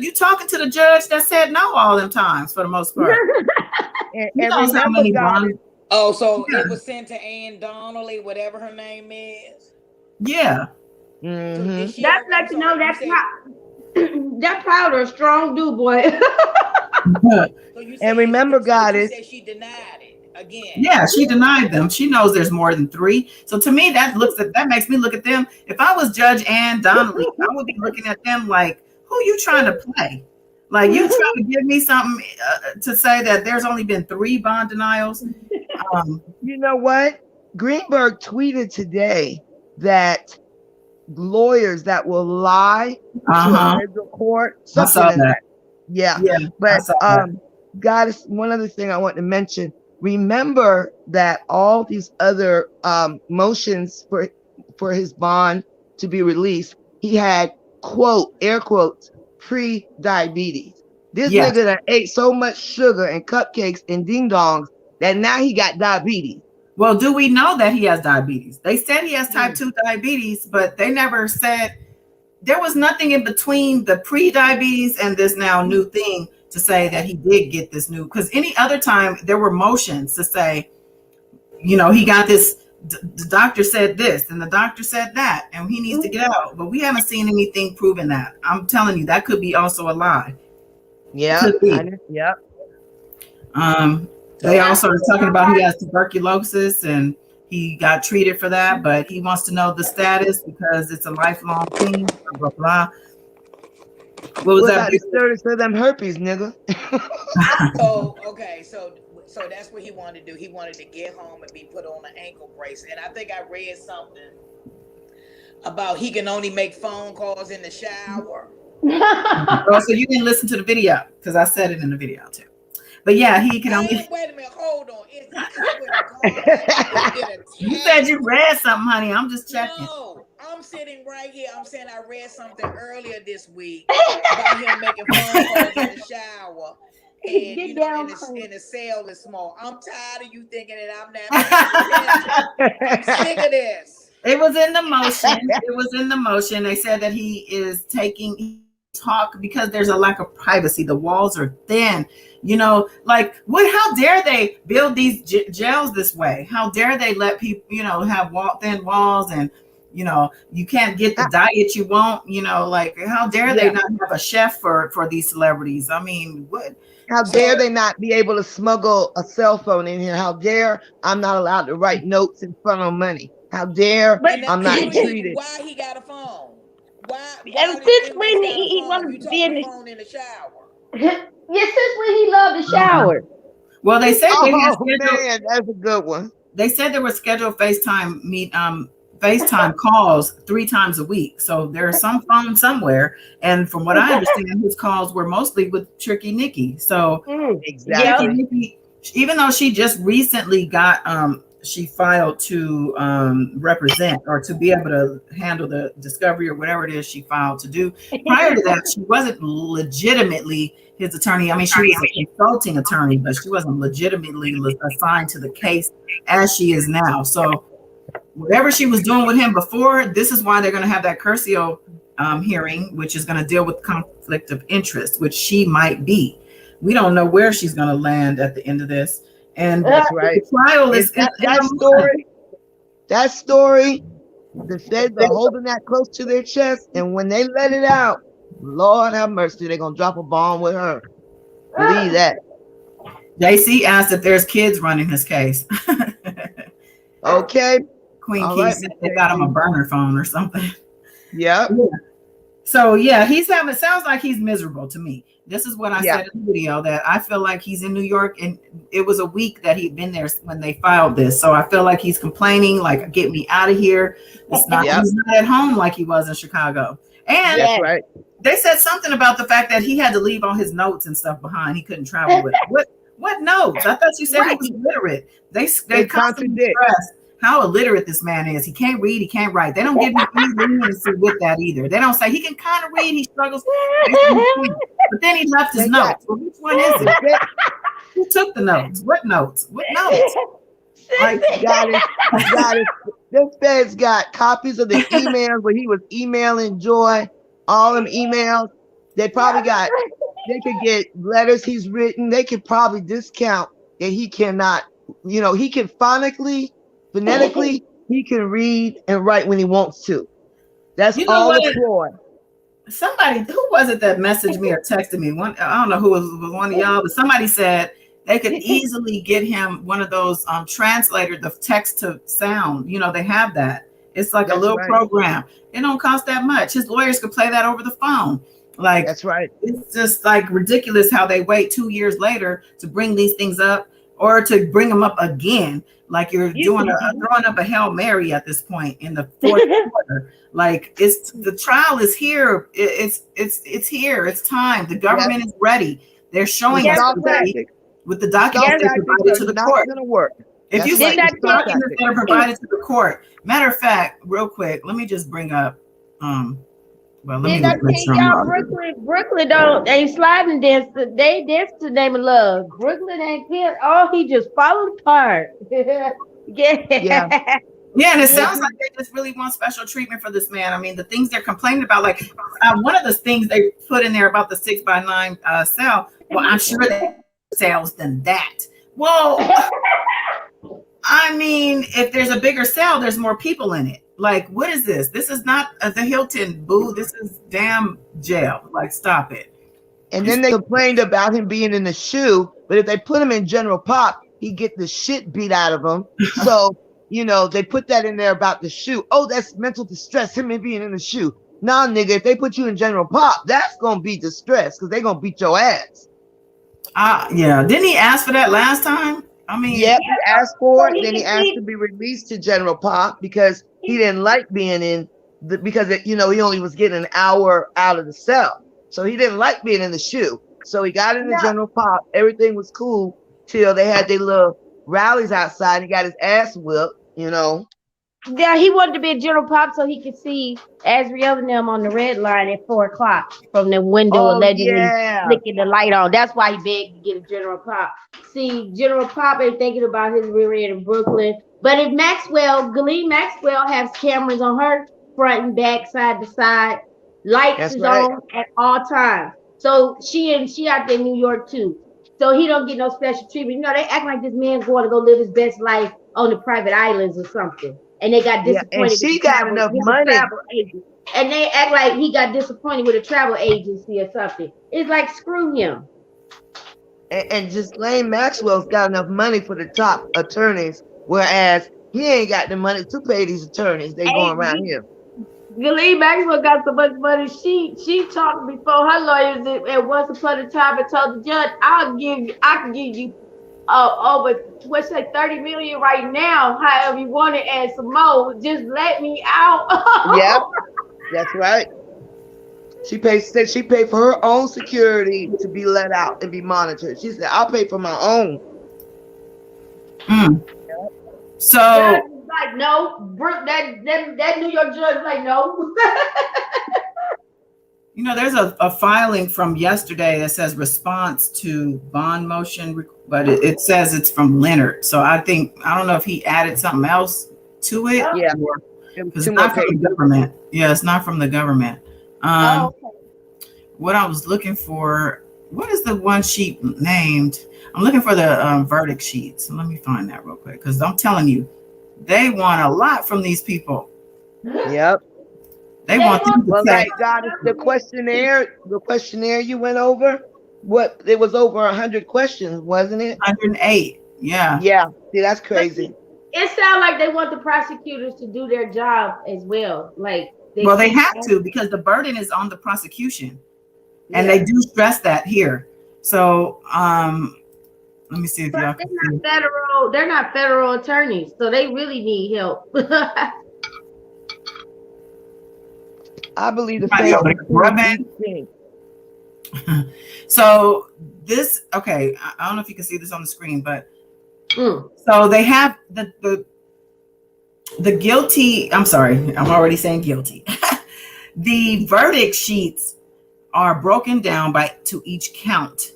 A: you talking to the judge that said no all them times for the most part?
C: And
A: knows how many bonds.
F: Oh, so it was sent to Ann Donnelly, whatever her name is.
A: Yeah.
C: Mm-hmm.
F: So
G: That's like you know that powder is strong, do boy.
C: And remember, Goddess,
F: you said she denied it again.
A: Yeah, she denied them. She knows there's more than 3. So to me, that makes me look at them. If I was Judge Ann Donnelly, I would be looking at them like, who you trying to play? Like, you trying to give me something to say that there's only been 3 bond denials?
C: You know what? Greenberg tweeted today that lawyers that will lie to a federal court, something like that. Yeah. But Goddess, one other thing I want to mention. Remember that all these other motions for his bond to be released, he had, quote, air quotes, pre-diabetes. This nigga that ate so much sugar and cupcakes and ding dongs that now he got diabetes.
A: Well, do we know that he has diabetes? They said he has type 2 diabetes, but they never said, there was nothing in between the pre-diabetes and this now new thing to say that he did get this new, because any other time there were motions to say, you know, he got this, the doctor said this and the doctor said that, and he needs to get out. But we haven't seen anything proving that. I'm telling you, that could be also a lie.
C: Yeah.
A: They also are talking about he has tuberculosis and he got treated for that, but he wants to know the status because it's a lifelong thing. Blah blah. What was that?
C: The status of them herpes, nigga?
F: So that's what he wanted to do. He wanted to get home and be put on an ankle brace. And I think I read something about he can only make phone calls in the shower.
A: Oh, so you didn't listen to the video because I said it in the video too. But yeah, he can only.
F: Wait a minute, hold on.
A: You said you read something, honey. I'm just checking.
F: No, I'm sitting right here. I'm saying I read something earlier this week about him making phone calls in the shower. And you know, and the cell is small. I'm tired of you thinking that I'm not. I'm sick of this.
A: It was in the motion. It was in the motion. They said that he is taking talk because there's a lack of privacy. The walls are thin. You know, like what? How dare they build these jails this way? How dare they let people, you know, have thin walls and, you know, you can't get the diet you want. You know, like how dare they not have a chef for these celebrities? I mean, what?
C: How dare they not be able to smuggle a cell phone in here? How dare I'm not allowed to write notes in front of money? How dare I'm not treated?
F: Why he got a phone? Why
G: since when he wanted to be in the
F: phone in the shower?
G: Yeah, since when he loved the shower.
A: Well, they said
C: man, that's a good one.
A: They said there were scheduled FaceTime calls 3 times a week. So there's some phone somewhere. And from what I understand, his calls were mostly with Tricky Nicky. So
C: exactly.
A: Nicky, even though she just recently got she filed to represent or to be able to handle the discovery or whatever it is she filed to do. Prior to that, she wasn't legitimately his attorney. I mean, she was a consulting attorney, but she wasn't legitimately assigned to the case as she is now. So whatever she was doing with him before, this is why they're going to have that Curcio hearing, which is going to deal with conflict of interest, which she might be. We don't know where she's going to land at the end of this. And
C: that's right.
A: The trial is
C: that story. The feds are holding that close to their chest, and when they let it out, Lord have mercy, they're gonna drop a bomb with her. Believe that.
A: JC asked if there's kids running his case.
C: Okay.
A: Queen
C: All
A: Key
C: right,
A: said
C: Miss
A: they got him a
C: Casey.
A: burner phone or something.
C: Yep.
A: Yeah. So yeah, he's having. Sounds like he's miserable to me. This is what I
C: Yeah.
A: said in the video, that I feel like he's in New York, and it was a week that he'd been there when they filed this. So I feel like he's complaining, like, "Get me out of here." It's not.
C: Yep.
A: He's not at home like he was in Chicago. And
C: That's right.
A: they said something about the fact that he had to leave all his notes and stuff behind. He couldn't travel with it. What notes? I thought you said he was illiterate. They constantly
C: contradict.
A: stress how illiterate this man is. He can't read, he can't write. They don't give him any leniency with that either. They don't say he can kind of read, he struggles, but then he left his notes. Well, which one is it? Who took the notes? What notes? What notes?
C: Like, got it. This feds got copies of the emails where he was emailing Joy, all them emails. They probably got, they could get letters he's written. They could probably discount that he cannot, he can phonetically, he can read and write when he wants to. That's all the ploy.
A: Somebody, who was it that messaged me or texted me? I don't know who was one of y'all, but somebody said they could easily get him one of those translators, the text to sound. They have that. It's like a little program. It don't cost that much. His lawyers could play that over the phone. Like, that's right. It's just like ridiculous how they wait 2 years later to bring these things up, or to bring them up again. Like you're throwing up a Hail Mary at this point in the fourth quarter. Like, the trial is here. It's here. It's time. The government is ready. They're showing us today with the documents they provided to the court. If you see the documents that are provided to the court, matter of fact, real quick, let me just bring up. Well, let
G: Did
A: me
G: I tell y'all Brooklyn ain't sliding dance. They dance to the name of love. Brooklyn ain't here. Oh, he just falling apart. Yeah.
A: Yeah, and it sounds like they just really want special treatment for this man. I mean, the things they're complaining about, like one of the things they put in there about the 6x9 cell. Well, I'm sure they cells than that. Well, I mean, if there's a bigger cell, there's more people in it. Like, what is this? This is not the Hilton, boo. This is damn jail. Like, stop it.
C: And then they complained about him being in the shoe, but if they put him in general pop, he'd get the shit beat out of him. So, they put that in there about the shoe. Oh, that's mental distress, him being in the shoe. Nah, nigga, if they put you in general pop, that's going to be distress because they're going to beat your ass.
A: Yeah. Didn't he ask for that last time? I mean,
C: yeah, he asked for it. Then he asked to be released to general pop because he didn't like being in because he only was getting an hour out of the cell. So he didn't like being in the shoe. So he got in the general pop. Everything was cool till they had their little rallies outside and he got his ass whipped,
G: Yeah, he wanted to be a general pop so he could see Azriel and them on the red line at 4:00 from the window, allegedly flicking the light on. That's why he begged to get a general pop. See, General Pop ain't thinking about his rear end in Brooklyn. But if Ghislaine Maxwell has cameras on her front and back, side to side, lights is on at all times. So she out there in New York too. So he don't get no special treatment. They act like this man's going to go live his best life on the private islands or something. And they got disappointed.
C: And she got enough money.
G: And they act like he got disappointed with a travel agency or something. It's like, screw him.
C: And Ghislaine Maxwell's got enough money for the top attorneys, whereas he ain't got the money to pay these attorneys. They going around here.
G: Ghislaine Maxwell got so much money. She talked before her lawyers at once upon a time and told the judge, I can give you over 30 million right now, however you want it, and some more. Just let me out.
C: Yep, that's right. She paid for her own security to be let out and be monitored. She said, I'll pay for my own.
A: So
G: like, no, that New York judge was like, no.
A: There's a filing from yesterday that says response to bond motion, but it says it's from Leonard. So I don't know if he added something else to it.
C: Yeah,
A: it's not from the government. Yeah, it's not from the government. What I was looking for, what is the one sheet named? I'm looking for the verdict sheet. So let me find that real quick, because I'm telling you, they want a lot from these people.
C: Yep.
A: They want them to say,
C: God, the questionnaire you went over, it was over 100 questions, wasn't it?
A: 108. Yeah.
C: Yeah. See, that's crazy.
G: It sounds like they want the prosecutors to do their job as well. Like
A: they have to, because the burden is on the prosecution, and they do stress that here. So let me see if y'all can see.
G: They're not federal attorneys, so they really need help.
C: I believe the
A: So this, okay, I don't know if you can see this on the screen, but so they have the guilty, I'm sorry, I'm already saying guilty. The verdict sheets are broken down to each count.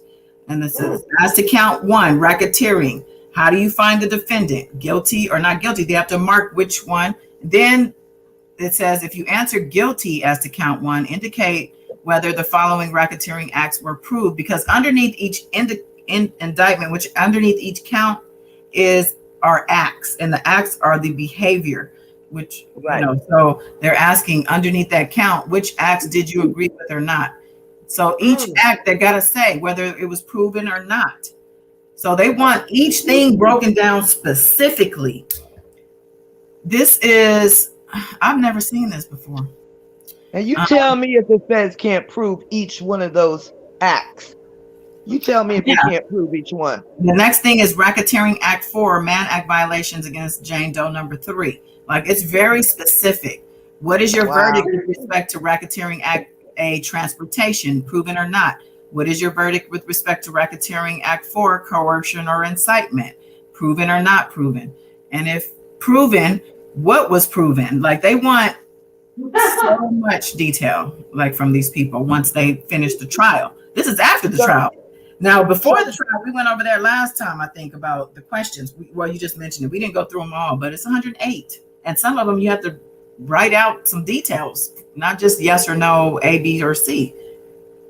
A: And this is as to count 1, racketeering. How do you find the defendant? Guilty or not guilty? They have to mark which one. Then it says, if you answer guilty as to count 1, indicate whether the following racketeering acts were proved, because underneath each indictment, which underneath each count are acts, and the acts are the behavior, which, so they're asking underneath that count, which acts did you agree with or not? So each act, they got to say whether it was proven or not. So they want each thing broken down specifically. This is, I've never seen this before.
C: And you tell me if the feds can't prove each one of those acts. You tell me if they can't prove each one.
A: The next thing is Racketeering Act 4, Mann Act violations against Jane Doe number 3. Like, it's very specific. What is your verdict with respect to Racketeering Act A, transportation, proven or not? What is your verdict with respect to Racketeering Act 4, coercion or incitement, proven or not proven? And if proven, what was proven? Like, they want so much detail, like, from these people once they finish the trial. This is after the trial. Now, before the trial, we went over there last time, I think, about the questions. Well, you just mentioned it. We didn't go through them all, but it's 108. And some of them you have to write out some details, not just yes or no, A, B, or C.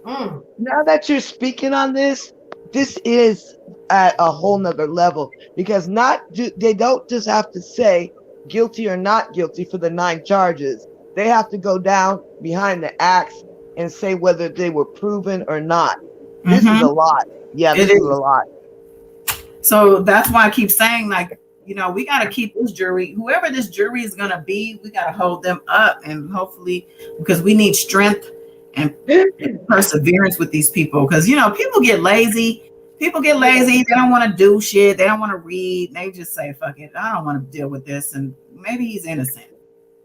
C: Now that you're speaking on this, this is at a whole nother level, because they don't just have to say guilty or not guilty for the 9 charges. They have to go down behind the acts and say whether they were proven or not. This is a lot. Yeah, this is a lot.
A: So that's why I keep saying, like, we got to keep this jury, whoever this jury is going to be, we got to hold them up, and hopefully, because we need strength and perseverance with these people, because, people get lazy. They don't want to do shit. They don't want to read. They just say, fuck it, I don't want to deal with this. And maybe he's innocent.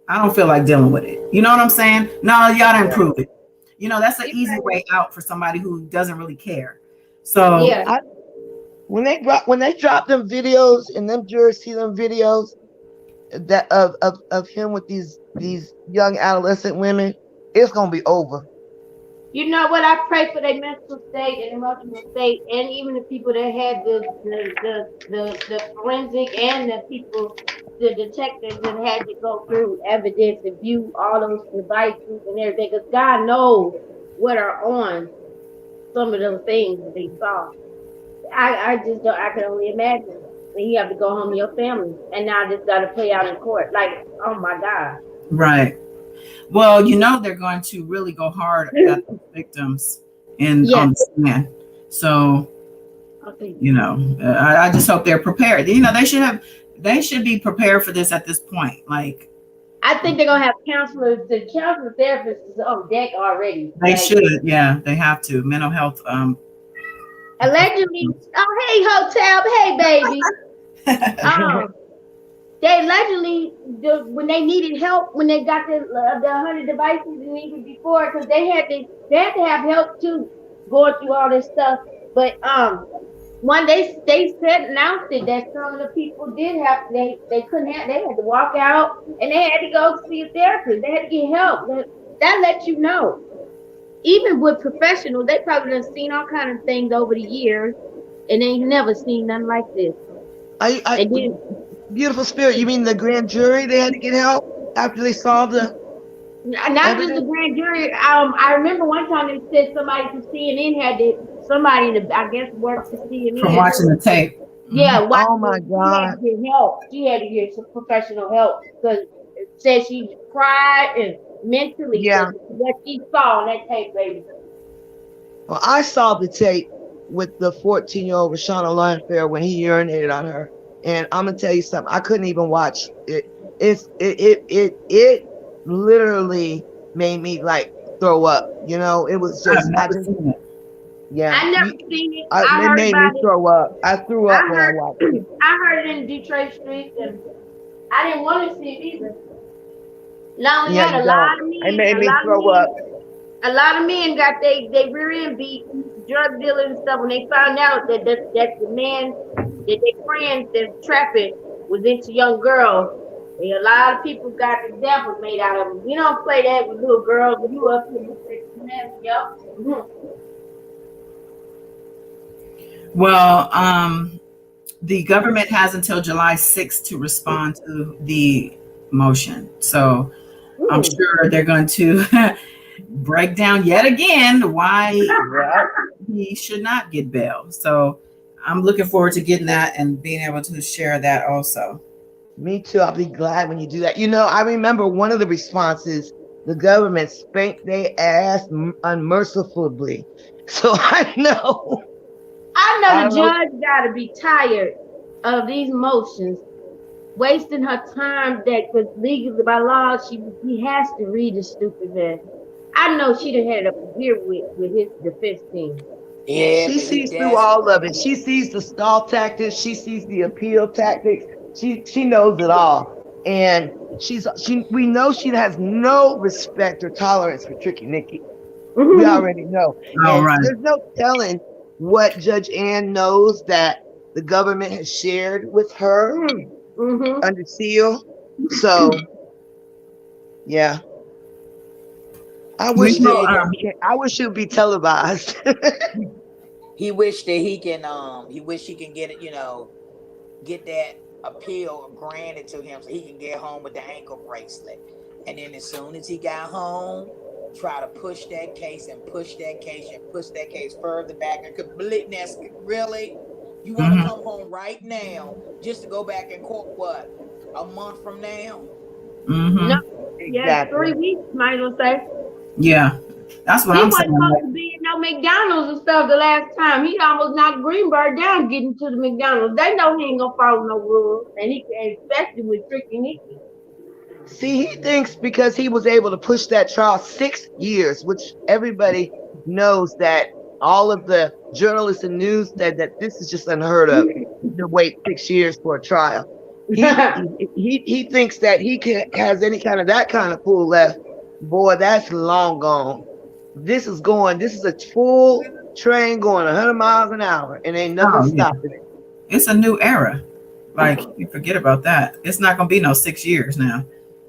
A: I don't feel like dealing with it. You know what I'm saying? No, y'all didn't prove it. That's an easy way out for somebody who doesn't really care. So
C: when they drop them videos and them jurors see them videos that of him with these young adolescent women, it's gonna be over.
G: You know what? I pray for their mental state and emotional state, and even the people that had the forensic and the detectives that had to go through evidence and view all those devices and everything, because God knows what are on some of those things that they saw. I just don't. I can only imagine when you have to go home to your family, and now this got to play out in court. Like, oh my God!
A: Right. Well, they're going to really go hard at the victims on the stand. So, I just hope they're prepared. They should be prepared for this at this point. Like,
G: I think they're gonna have counselors. The counselor therapist is on deck already.
A: They should. Yeah, they have to. Mental health.
G: Allegedly. Oh, hey, hotel. Hey, baby. They allegedly, when they needed help, when they got the 100 devices and even before, because they had to have help too, going through all this stuff. But when they announced it that some of the people did have, they couldn't have, they had to walk out and they had to go see a therapist. They had to get help. That lets you know. Even with professionals, they probably done seen all kinds of things over the years, and they ain't never seen nothing like this.
C: Beautiful spirit, you mean the grand jury? They had to get help after they saw the.
G: Not just the grand jury. I remember one time they said somebody from CNN had to. Somebody in the, I guess, worked for CNN.
A: From watching the tape.
G: Yeah.
C: Oh my God.
G: She had to get help. She had to get some professional help because it said she cried and mentally.
C: Yeah.
G: What she saw on that tape, baby.
C: Well, I saw the tape with the 14-year-old Rashana Lionfair when he urinated on her. And I'm gonna tell you something. I couldn't even watch it. It literally made me like throw up. You know, it was
A: I've
C: just
A: never seen it.
C: yeah.
G: I never seen it. I
C: It
G: heard
C: made
G: about
C: me
G: it.
C: throw up. I threw
G: I
C: up when I
G: heard
C: watched it.
G: I heard it in Detroit streets, and I didn't want to see it either. Not only
C: Yeah,
G: that,
C: you don't. It made me throw up.
G: a lot of men got they rear end beat, drug dealers and stuff when they found out that the man that their friends that trapping was into young girls. And a lot of people got examples made out of them. You don't play that with little girls. You up here, you say, yep.
A: Well, the government has until July 6th to respond to the motion. So I'm sure they're going to break down yet again why he should not get bail. So I'm looking forward to getting that and being able to share that also.
C: Me too. I'll be glad when you do that. You know, I remember one of the responses, the government spanked their ass unmercifully. So I know.
G: I know the judge got to be tired of these motions, wasting her time. That because legally by law, he has to read the stupid ass. I know she done had it up here with his defense team.
F: Yeah,
C: she sees through all of it. She sees the stall tactics. She sees the appeal tactics. She knows it all, and we know she has no respect or tolerance for Tricky Nikki. We already know. And there's no telling what Judge Ann knows that the government has shared with her under seal. So, yeah. I wish it would be televised.
F: He wished that he can get it, get that appeal granted to him so he can get home with the ankle bracelet. And then as soon as he got home, try to push that case further back. Really? You want to come home right now just to go back in court, what, a month from now?
G: No, yeah, 3 weeks, might as well say.
A: Yeah, that's what I'm saying.
G: He wasn't supposed to be in no McDonald's and stuff the last time. He almost knocked Greenberg down getting to the McDonald's. They know he ain't gonna follow no rules, and especially with Tricky Nikki.
C: See, he thinks because he was able to push that trial 6 years, which everybody knows that all of the journalists and news said that this is just unheard of to wait 6 years for a trial. He thinks that he has any kind of that kind of pull left. Boy, that's long gone. This is a full train going 100 miles an hour, and ain't nothing stopping it.
A: It's a new era. Like, you forget about that. It's not gonna be no 6 years now.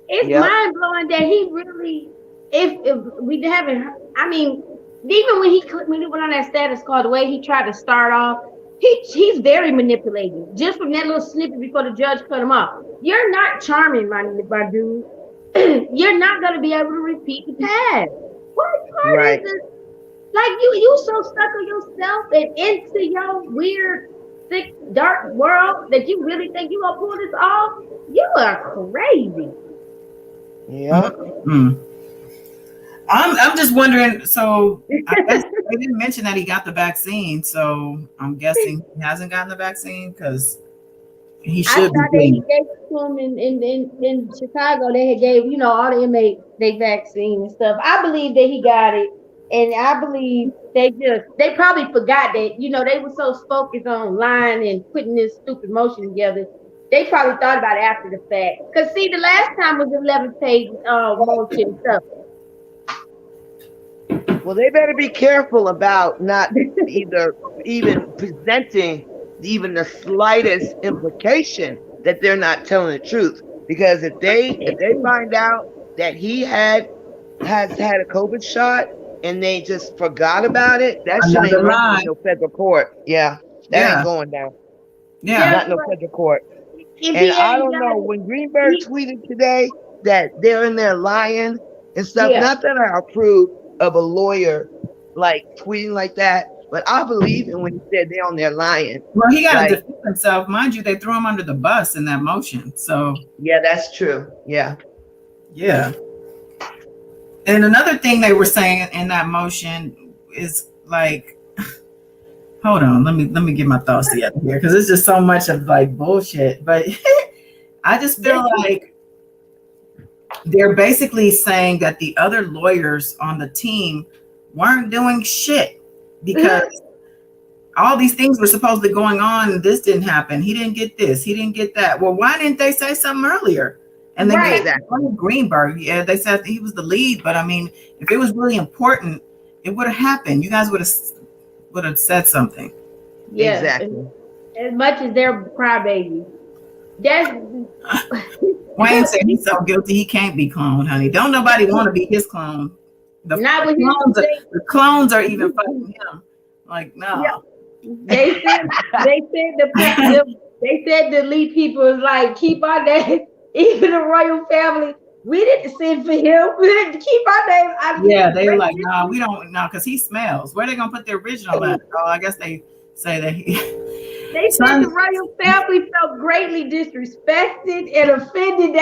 G: It's mind blowing that he really, if we haven't, I mean, even when he went on that status call, the way he tried to start off, he's very manipulating. Just from that little snippet before the judge cut him off. You're not charming, my dude. You're not going to be able to repeat the past. What part is this? Like you so stuck on yourself and into your weird, thick, dark world that you really think you're going to pull this off? You are crazy.
C: Yeah.
A: I'm just wondering. So I guess they didn't mention that he got the vaccine. So I'm guessing he hasn't gotten the vaccine because he should.
G: I thought they gave it to him in Chicago. They had gave all the inmates their vaccine and stuff. I believe that he got it, and I believe they probably forgot that they were so focused on lying and putting this stupid motion together. They probably thought about it after the fact. Because, see, the last time was 11-page motion stuff.
C: Well, they better be careful about not even presenting even the slightest implication that they're not telling the truth. Because if they find out that he has had a COVID shot and they just forgot about it, that shit ain't going to no federal court. Yeah, that ain't going down.
A: Yeah,
C: not no federal court. And I don't know, when Greenberg tweeted today that they're in there lying and stuff, not that I approve of a lawyer like tweeting like that, but I believe him when he said they're on there lying.
A: Well, he got to defend himself. Mind you, they threw him under the bus in that motion. So
C: yeah, that's true. Yeah. And
A: another thing they were saying in that motion is like, hold on, let me get my thoughts together here because it's just so much of like bullshit. But I just feel like they're basically saying that the other lawyers on the team weren't doing shit because all these things were supposed to be going on and this didn't happen. He didn't get this. He didn't get that. Well, why didn't they say something earlier? And they
G: Right.
A: got Greenberg. Yeah, they said he was the lead, but I mean, if it was really important, it would have happened. You guys would have said something.
G: Yeah.
C: Exactly.
G: As much as they're crybabies. That's
A: Wayne said he's so guilty he can't be cloned, honey. Don't nobody want to be his clone.
G: not what
A: The clones are even fighting him. Like, no.
G: Yeah. They said the elite people is like, keep our name, even the royal family. We didn't send for him. We didn't keep our name out of
A: Yeah, they were like, no, we don't, no, because he smells. Where are they gonna put the original at? Oh, I guess they say that he
G: They said the royal family felt greatly disrespected and offended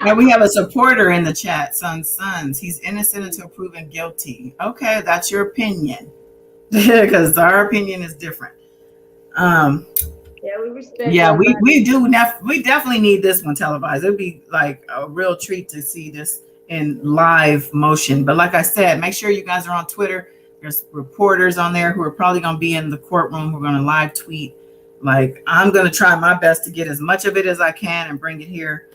A: And we have a supporter in the chat, Sons. He's innocent until proven guilty. Okay, that's your opinion. Because our opinion is different.
G: Yeah, we respect.
A: Yeah, we definitely need this one televised. It'd be like a real treat to see this in live motion. But like I said, make sure you guys are on Twitter. There's reporters on there who are probably going to be in the courtroom. We're going to live tweet. Like, I'm going to try my best to get as much of it as I can and bring it here.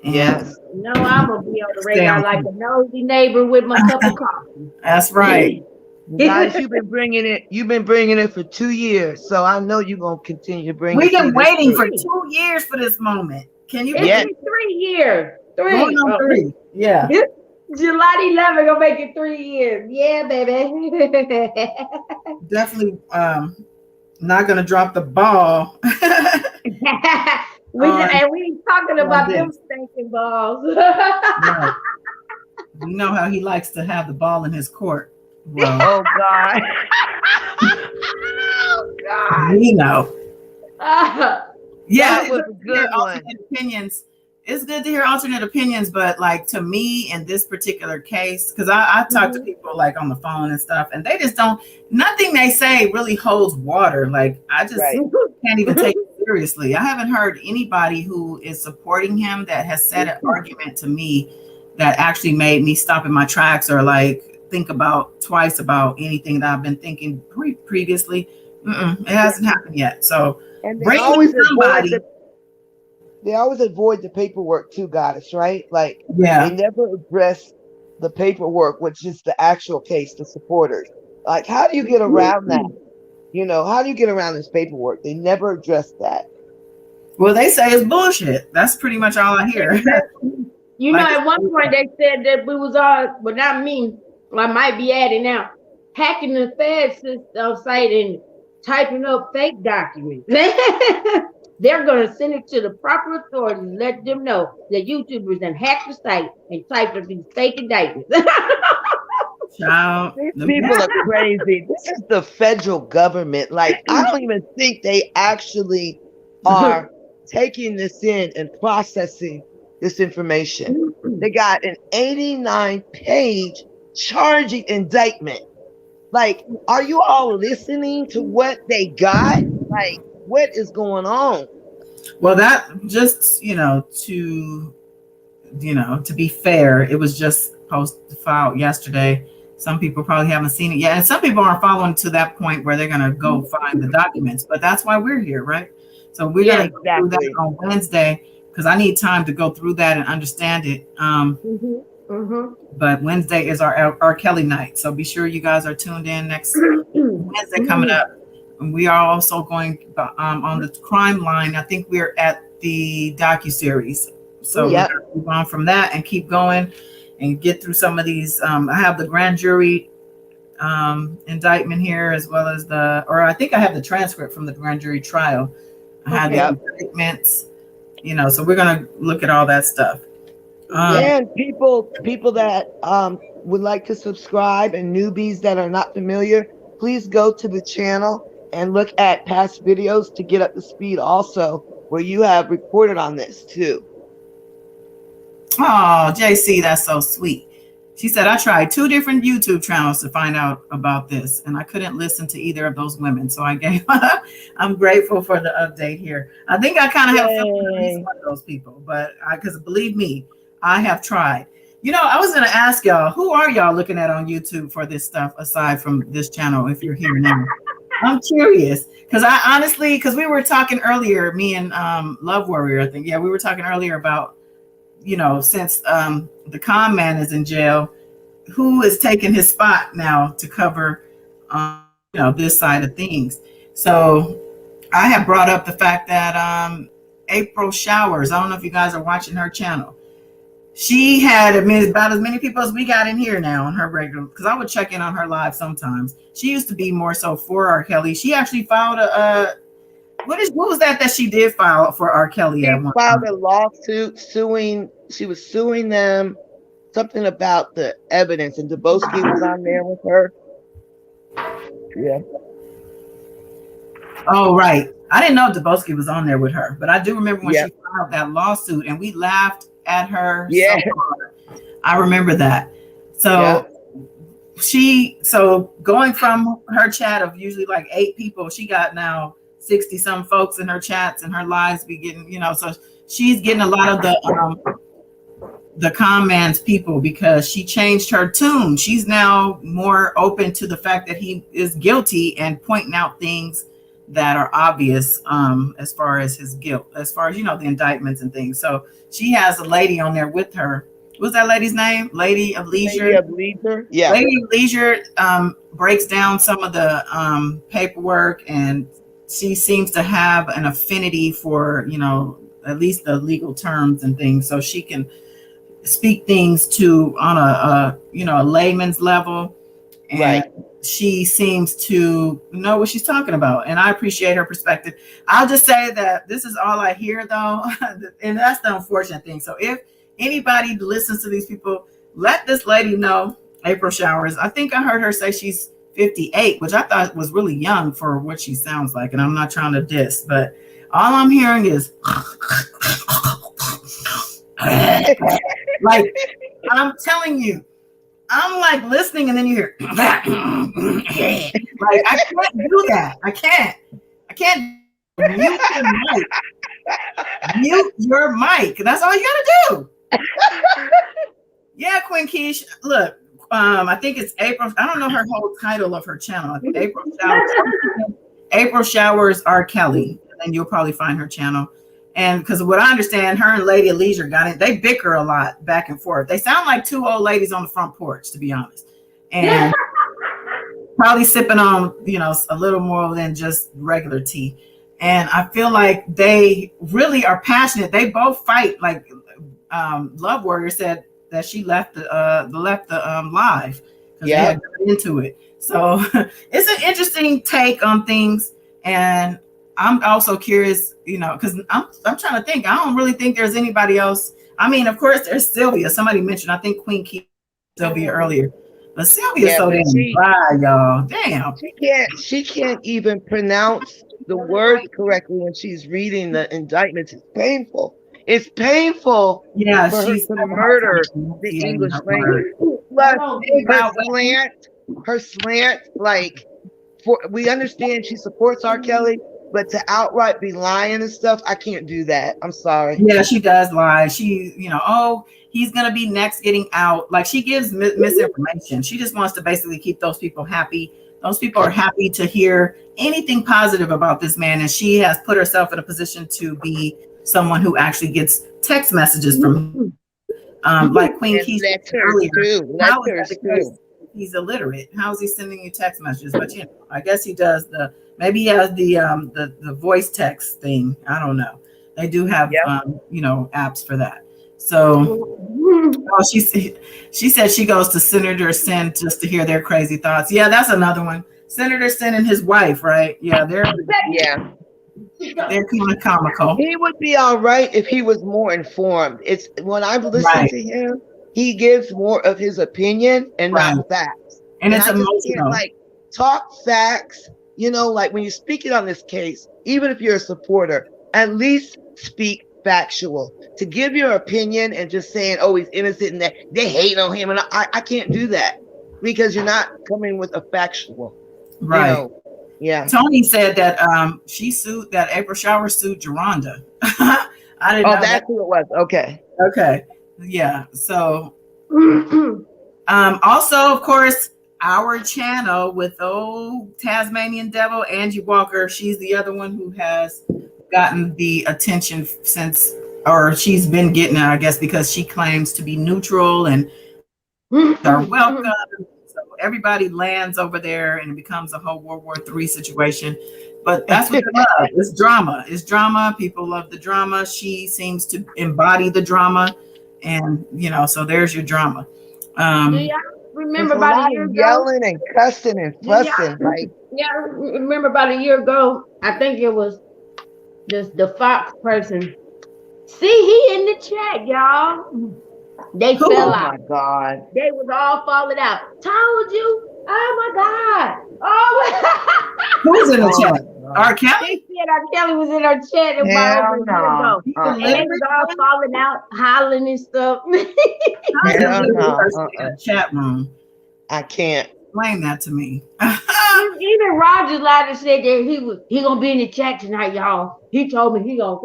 A: And
C: Yes.
G: No, I'm gonna be on the radar like a nosy neighbor with my cup of coffee.
A: That's right.
C: Guys, you've been bringing it for 2 years, so I know you're gonna continue to bring it.
A: We've been waiting for
C: through.
A: 2 years for this moment. Can you?
G: It's
C: Yeah.
G: been 3 years.
A: Going on 3. Yeah.
G: July 11 gonna make it 3 years. Yeah, baby.
A: Definitely not gonna drop the ball.
G: We ain't talking about them stinking balls.
A: Right. We know how he likes to have the ball in his court. Well,
C: Oh God.
G: Oh God.
A: we know. Yeah,
C: That was a good one.
A: alternate opinions. It's good to hear alternate opinions, but like to me in this particular case, because I talk to people like on the phone and stuff, and they just don't. Nothing they say really holds water. Like I just
C: Right.
A: can't even take it seriously. I haven't heard anybody who is supporting him that has said an argument to me that actually made me stop in my tracks or like think about twice about anything that I've been thinking previously. It hasn't happened yet. So
C: And
A: bring somebody.
C: they always avoid the paperwork too, Goddess, right? Like
A: Yeah.
C: they never address the paperwork, which is the actual case, the supporters. Like, how do you get around that? How do you get around this paperwork? They never address that.
A: Well, they say it's bullshit. That's pretty much all I hear.
G: You know, at one point they said that we was all, but not me. I might be adding now, hacking the Fed system site and typing up fake documents. They're gonna send it to the proper authorities, let them know that YouTubers and hacked the site and typed up these fake indictments.
A: Child,
C: These people are crazy. This is the federal government. Like, I don't even think they actually are taking this in and processing this information. They got an 89-page charging indictment. Like, are you all listening to what they got? Like, what is going on?
A: Well, that just to be fair, it was just filed yesterday. Some people probably haven't seen it yet, and some people aren't following to that point where they're gonna go find the documents. But that's why we're here, right? So we're gonna go through that on Wednesday because I need time to go through that and understand it. But Wednesday is our R. Kelly night, so be sure you guys are tuned in next Wednesday coming up. And we are also going on the crime line. I think we're at the docuseries. So we're going to move on from that and keep going and get through some of these. I have the grand jury indictment here as well as I think I have the transcript from the grand jury trial. I have the indictments, so we're going to look at all that stuff.
C: And people that would like to subscribe and newbies that are not familiar, please go to the channel and look at past videos to get up to speed also, where you have reported on this too.
A: Oh, JC, that's so sweet. She said, I tried 2 different YouTube channels to find out about this, and I couldn't listen to either of those women. So I gave, I'm grateful for the update here. I think I kind of have felt at least one of those people, but because believe me, I have tried. You know, I was going to ask y'all, who are y'all looking at on YouTube for this stuff aside from this channel if you're here now? I'm curious because I honestly, because we were talking earlier, me and Love Warrior, I think. Yeah, we were talking earlier about, you know, since the con man is in jail, who is taking his spot now to cover, you know, this side of things. So I have brought up the fact that April Showers, I don't know if you guys are watching her channel. She had about as many people as we got in here now on her regular, because I would check in on her live sometimes. She used to be more so for R. Kelly. She actually filed what was that she did file for R. Kelly?
C: She filed a lawsuit suing. She was suing them, something about the evidence, and Dubosky was on there with her. Yeah.
A: Oh, right. I didn't know Dubosky was on there with her, but I do remember when she filed that lawsuit, and we laughed at her.
C: Yeah.
A: So hard. I remember that. So so going from her chat of usually like 8 people, she got now 60 some folks in her chats, and her lives be getting, you know, so she's getting a lot of the con man's people because she changed her tune. She's now more open to the fact that he is guilty and pointing out things that are obvious as far as his guilt, as far as, you know, the indictments and things. So she has a lady on there with her. What's that lady's name? Lady of Leisure.
C: Lady of Leisure. Yeah.
A: Lady of Leisure breaks down some of the paperwork, and she seems to have an affinity for, you know, at least the legal terms and things, so she can speak things to on a you know, a layman's level. And
C: right.
A: She seems to know what she's talking about, and I appreciate her perspective. I'll just say that this is all I hear, though, and that's the unfortunate thing. So if anybody listens to these people, let this lady know, April Showers. I think I heard her say she's 58, which I thought was really young for what she sounds like, and I'm not trying to diss, but all I'm hearing is like, I'm telling you, I'm like listening, and then you hear like, I can't do that. I can't mute your mic. Mute your mic. That's all you gotta do. Yeah, Queen Keish. Look, I think it's April. I don't know her whole title of her channel. I think April Showers R. Kelly, and you'll probably find her channel. And because what I understand, her and Lady of Leisure got it. They bicker a lot back and forth. They sound like 2 old ladies on the front porch, to be honest. And probably sipping on, you know, a little more than just regular tea. And I feel like they really are passionate. They both fight. Like Love Warrior said that she left the live because they had gotten into it. So it's an interesting take on things. And I'm also curious, you know, because I'm trying to think. I don't really think there's anybody else. I mean, of course, there's Sylvia. Somebody mentioned, I think Queen Key Sylvia earlier. But Sylvia's so damn dry, y'all. Damn.
C: She can't even pronounce the words correctly when she's reading the indictments. It's painful. It's painful for her to murder the English language. Plus, her slant, like, we understand she supports R. Kelly, but to outright be lying and stuff, I can't do that. I'm sorry.
A: Yeah, she does lie. She, you know, oh, he's going to be next getting out. Like, she gives misinformation. She just wants to basically keep those people happy. Those people are happy to hear anything positive about this man. And she has put herself in a position to be someone who actually gets text messages from him. Like Queen Key said earlier. He's illiterate. How is he sending you text messages? But, you know, I guess he does maybe he has the voice text thing. I don't know. They do have you know, apps for that. So she said she goes to Senator Sin just to hear their crazy thoughts. Yeah, that's another one. Senator Sin and his wife, right? Yeah, they're kind of comical.
C: He would be all right if he was more informed. It's when I've listened to him, he gives more of his opinion and not facts.
A: And it's emotional.
C: Like, talk facts. You know, like when you're speaking on this case, even if you're a supporter, at least speak factual. To give your opinion and just saying, oh, he's innocent and that they hate on him. And I can't do that because you're not coming with a factual.
A: Right.
C: You know, yeah.
A: Tony said that she sued, that April Shower sued Geronda. I didn't know.
C: Oh, that's who it was. Okay.
A: Okay. Yeah. So also, of course, our channel with old Tasmanian Devil, Angie Walker. She's the other one who has gotten the attention since, or she's been getting it, I guess, because she claims to be neutral and are welcome. So everybody lands over there and it becomes a whole World War III situation. But that's what they love. It's drama. It's drama. People love the drama. She seems to embody the drama. And, you know, so there's your drama.
G: Do y'all remember
C: There's a
G: about
C: lot
G: a year
C: of
G: ago?
C: yelling and cussing and fussing, right?
G: Yeah, I remember about a year ago. I think it was just the Fox person. See, he in the chat, y'all. They fell
C: Oh
G: out.
C: my God.
G: They was all falling out. Told you. Oh my God. Oh my
A: Who's in the
C: Oh
A: chat?
C: my God.
A: R.
G: They
A: Kelly?
G: said R. Kelly was in our chat about
C: Hell
G: over a year
C: no.
G: ago. And they was all falling out, hollering and stuff.
C: Hell no.
A: In the chat room.
C: I can't.
A: Explain that to me.
G: Even Roger Ladder said that he gonna be in the chat tonight, y'all. He told me he gonna.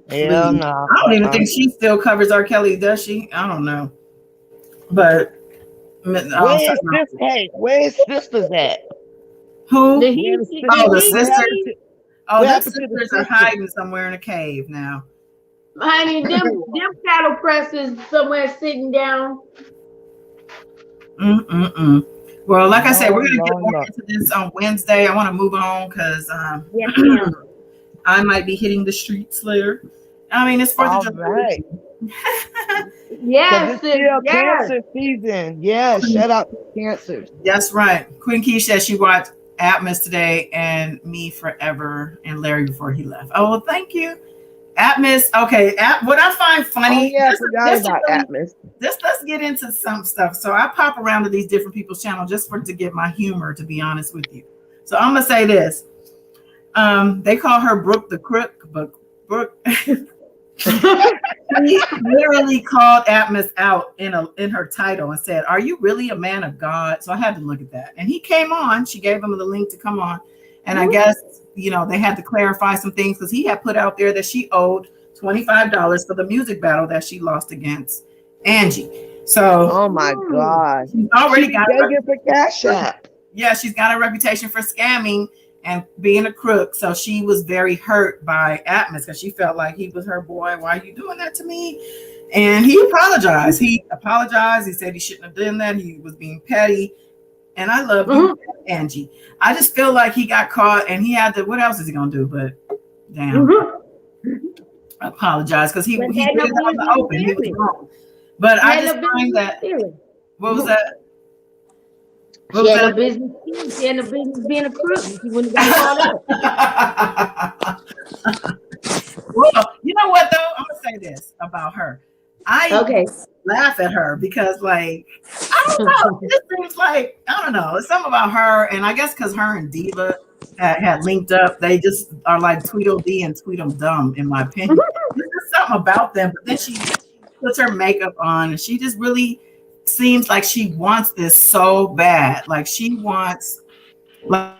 C: Hell no.
A: I don't even think she still covers R. Kelly, does she? I don't know. But
C: where's sisters at?
A: who?
C: The
A: sisters. Oh,
C: What
A: the
C: happened to the
A: sisters are
C: sisters?
A: hiding somewhere in a cave now.
G: Honey, them cattle presses somewhere sitting down.
A: Well, like I said, we're gonna get more
C: No.
A: into this on Wednesday. I want to move on because
G: Yes, ma'am.
A: I might be hitting the streets later. I mean, it's 4th of July.
C: Right.
G: Yes,
C: It's still
G: yes.
C: cancer season. Yeah, shout out to cancer.
A: That's right. Queen Key said she watched Atmos today and Me Forever and Larry before he left. Oh, well, thank you. Atmos. Okay. What I find funny.
C: I forgot about Atmos.
A: Let's get into some stuff. So I pop around to these different people's channels just to get my humor, to be honest with you. So I'm gonna say this. They call her Brooke the Crook, but Brooke she literally called Atmos out in her title and said, "Are you really a man of God?" So I had to look at that. And he came on. She gave him the link to come on. And I guess, you know, they had to clarify some things because he had put out there that she owed $25 for the music battle that she lost against Angie. So,
C: oh my God,
A: she's already got
C: begging for Cash App.
A: Yeah, she's got a reputation for scamming and being a crook. So she was very hurt by Atmos because she felt like he was her boy. Why are you doing that to me? And he apologized. He said he shouldn't have done that. He was being petty. And I love you, Angie. I just feel like he got caught and he had to, what else is he going to do? But damn, I apologize because he did it on the open. He was wrong. But I just find that, what was that?
G: She had no business. She had no business being a crook. She wouldn't have got caught up.
A: Well, you know what though? I'm gonna say this about her. I laugh at her because, like, I don't know. It just seems like, I don't know. It's something about her, and I guess because her and Diva had linked up, they just are like Tweedledee and Tweedledum, in my opinion. There's just something about them. But then she puts her makeup on, and she just really seems like she wants this so bad. Like she wants, like,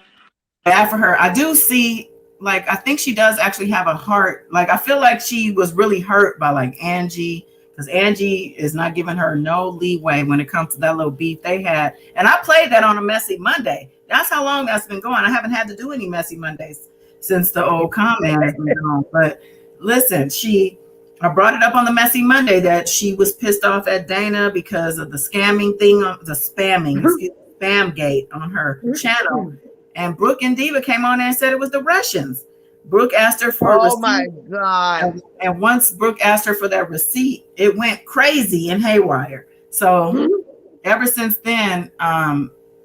A: bad for her. I do see, like, I think she does actually have a heart. Like, I feel like she was really hurt by, like, Angie, because Angie is not giving her no leeway when it comes to that little beef they had. And I played that on a Messy Monday. That's how long that's been going. I haven't had to do any Messy Mondays since the old comment has been on. But listen, I brought it up on the Messy Monday that she was pissed off at Dana because of the scamming thing, the spam gate on her channel. And Brooke and Diva came on there and said it was the Russians. Brooke asked her for a receipt. Oh my
C: God.
A: And once Brooke asked her for that receipt, it went crazy and haywire. So ever since then,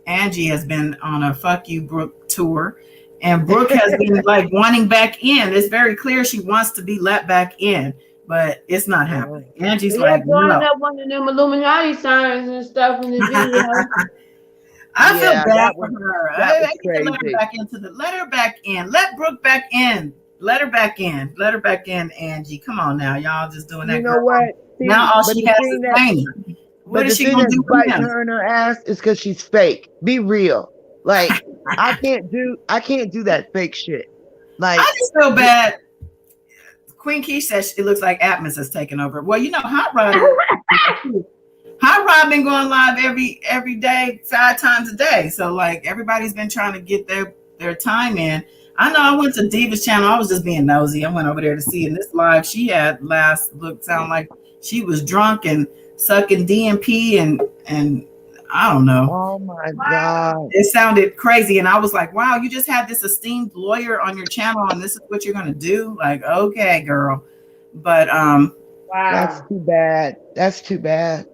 A: Angie has been on a fuck you Brooke tour. And Brooke has been like wanting back in. It's very clear she wants to be let back in, but it's not happening. Angie's like,
G: blowing
A: no.
G: up one of them Illuminati signs and stuff in the video.
A: I feel bad for her. Let her back in. Let Brooke back in. Let her back in. Let her back in, Angie. Come on now. Y'all just doing that
C: You know
A: girl.
C: what? See,
A: Now all
C: but
A: she
C: the
A: has
C: thing
A: is
C: that
A: Zane. What
C: but
A: is
C: the
A: she
C: thing
A: gonna
C: that's
A: do with
C: biting
A: him?
C: her in her ass is because she's fake. Be real. Like I can't do that fake shit. Like
A: I just feel bad. Queen Key says it looks like Atmos has taken over. Well, you know, Hot Rod Hot Rod been going live every day, 5 times a day. So like everybody's been trying to get their time in. I know I went to Diva's channel. I was just being nosy. I went over there to see in this live she had last look sound like she was drunk and sucking DMP and I don't know.
C: oh my God.
A: It sounded crazy. And I was like, wow, you just had this esteemed lawyer on your channel and this is what you're gonna do? Like, okay, girl. But
C: That's
G: Wow.
C: too bad. That's too bad.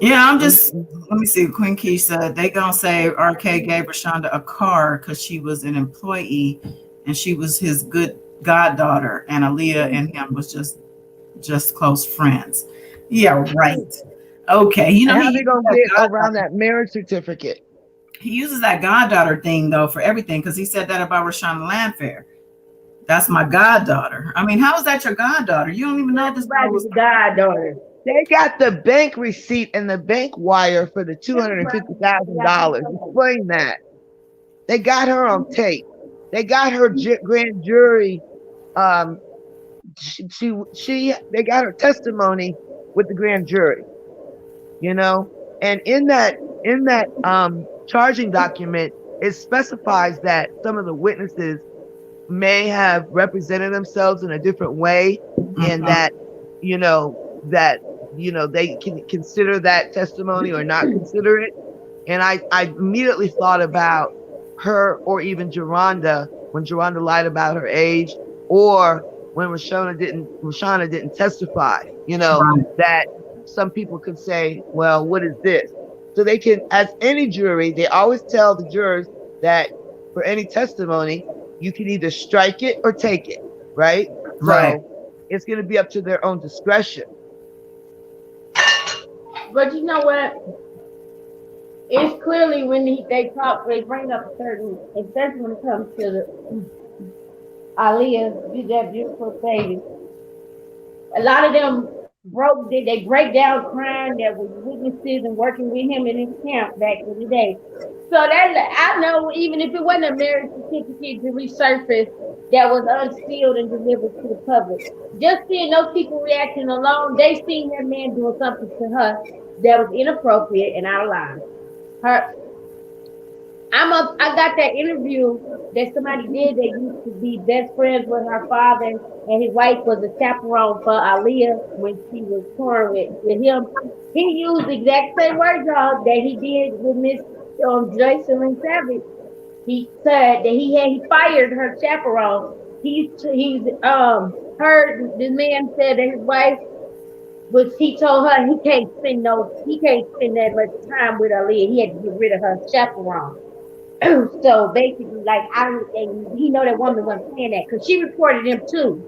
A: yeah, I'm just
C: Mm-mm.
A: let me see. Queen Key said they gonna say RK gave Rashonda a car because she was an employee and she was his good goddaughter, and Aaliyah and him was just close friends. Yeah, right. Okay, you know
C: And how they gonna get around that marriage certificate?
A: he uses that goddaughter thing though for everything because he said that about Rashonda Landfair. That's my goddaughter. I mean, how is that your goddaughter? You don't even know this girl
G: Everybody's
A: was.
G: a goddaughter.
C: They got the bank receipt and the bank wire for the $250,000. Explain that. They got her on tape. They got her grand jury. Um, they got her testimony with the grand jury. You know, and in that charging document, it specifies that some of the witnesses may have represented themselves in a different way, and that you know they can consider that testimony or not consider it. And I immediately thought about her, or even Geronda, when Geronda lied about her age, or when Rashonda didn't testify. You know,
A: Right.
C: that some people could say, well, what is this? So they can, as any jury, they always tell the jurors that for any testimony, you can either strike it or take it, right?
A: Right.
C: So it's going to be up to their own discretion.
G: But you know what? It's clearly when they bring up certain, especially when it comes to the Aaliyah, that beautiful baby. A lot of them they break down crime that was witnesses and working with him in his camp back in the day. So that I know, even if it wasn't a marriage certificate to resurface that was unsealed and delivered to the public, just seeing those people reacting alone, they seen that man doing something to her that was inappropriate and out of line. I got that interview that somebody did that used to be best friends with her father, and his wife was a chaperone for Aaliyah when she was touring with him. He used the exact same words, y'all, that he did with Miss Joycelyn Savage. He said that he fired her chaperone. He's heard this man said that his wife he told her he can't spend that much time with Aaliyah. He had to get rid of her chaperone. So basically, like and he know that woman wasn't saying that because she reported him too.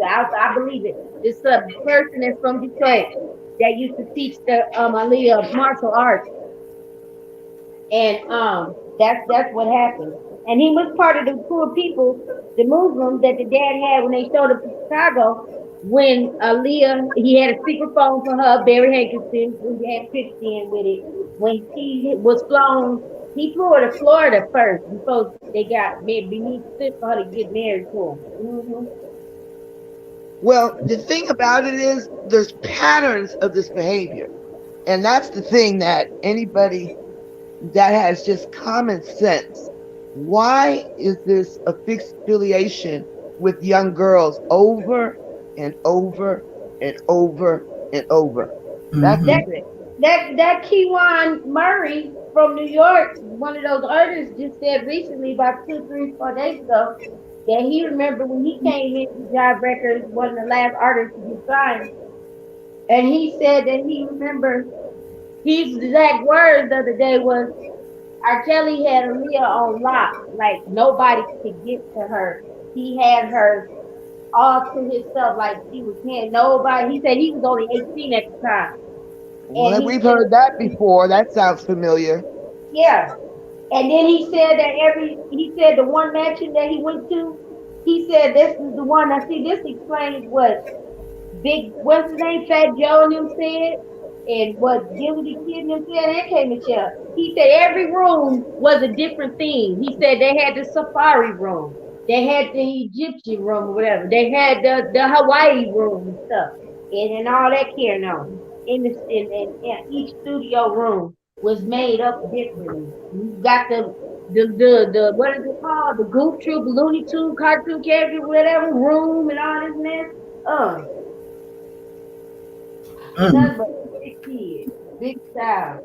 G: I believe it. This person that's from Detroit that used to teach the Aaliyah martial arts, and that's what happened. And he was part of the poor people, the Muslims that the dad had when they showed up to Chicago. When Aaliyah, he had a secret phone for her, Barry Hankinson, who had pitched in with it. When she was flown, he flew her to Florida first before they got beneath fit for her to get married to him. Mm-hmm.
C: Well, the thing about it is there's patterns of this behavior. And that's the thing that anybody that has just common sense. Why is this a fixed affiliation with young girls over and over and over and over? That's it.
G: That Kewan Murray from New York, one of those artists, just said recently, about 2, 3, 4 days ago, that he remembered when he came into Jive Records, one of the last artists to be signed, and he said that he remembered his exact words the other day was, R. Kelly had Aaliyah on lock, like nobody could get to her. He had her all to himself, like she was can't nobody. He said he was only 18 at the time.
C: Well, we've heard that before. That sounds familiar.
G: Yeah. And then he said that he said the one mansion that he went to, he said this is the one. I see this explains what what's his name, Fat Joe and them said, and what Gilly the Kid and them said, and came to share. He said every room was a different theme. He said they had the safari room, they had the Egyptian room or whatever, they had the Hawaii room and stuff, and all that carrying on. In each studio room was made up differently. You got the what is it called? The Goof Troop, Looney Tune, cartoon character, whatever room and all this mess. Nothing but big kids, big child.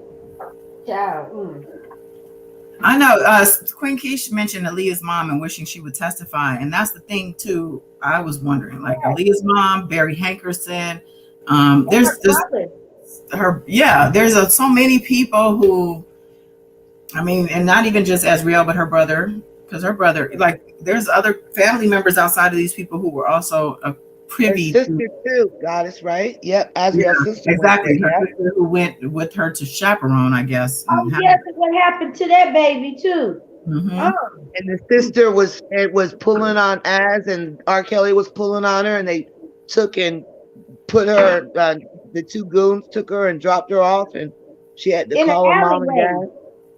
A: I know Queen Keish mentioned Aaliyah's mom and wishing she would testify, and that's the thing too. I was wondering, like Aaliyah's mom, Barry Hankerson. There's so many people who, I mean, and not even just Azriel, but her brother, because her brother, like, there's other family members outside of these people who were also privy
C: her sister too. Goddess, right? Yep, Azriel's sister.
A: Exactly. Her sister who went with her to chaperone, I guess.
G: Yes, what happened to that baby too?
A: Mm-hmm.
C: And the sister was pulling on Az, and R. Kelly was pulling on her, and they took and put her. The two goons took her and dropped her off, and she had to call her mom and dad.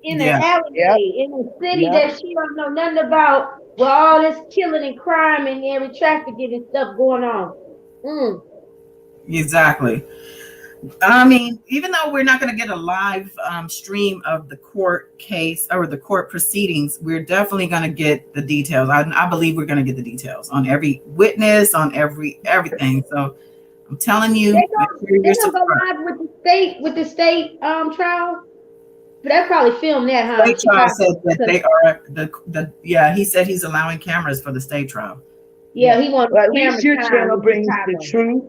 G: In an alleyway, in a city that she don't know nothing about, with all this killing and crime and every trafficking and stuff going on.
A: Exactly. I mean, even though we're not going to get a live stream of the court case or the court proceedings, we're definitely going to get the details. I believe we're going to get the details on every witness, on everything. So I'm telling you,
G: they don't go live with the state trial. But that probably filmed that, huh?
A: State trial said that they are he said he's allowing cameras for the state trial.
G: Yeah, he wants
C: at least your channel brings the truth.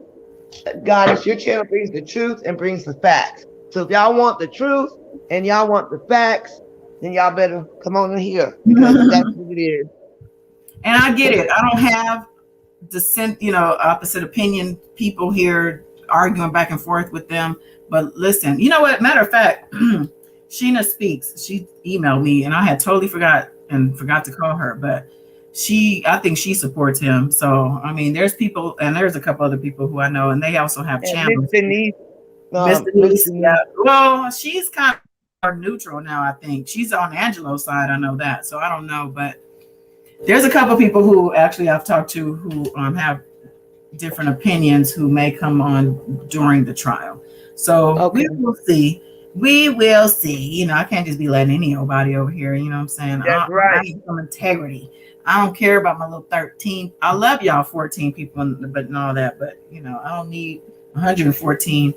C: Goddess, your channel brings the truth and brings the facts. So if y'all want the truth and y'all want the facts, then y'all better come on in here, because that's what it is.
A: And I get it. I don't have opposite opinion people here arguing back and forth with them. But listen, you know what? Matter of fact, Sheena Speaks, she emailed me, and I had totally forgot to call her, but I think she supports him. So I mean, there's people, and there's a couple other people who I know, and they also have channels. Miss Denise, yeah. Well, she's kind of neutral now. I think she's on Angelo's side. I know that, so I don't know, but there's a couple people who actually I've talked to who have different opinions who may come on during the trial. So we will see. We will see. You know, I can't just be letting nobody over here. You know what I'm saying?
C: That's right.
A: I need some integrity. I don't care about my little 13. I love y'all 14 people, and all that. But you know, I don't need 114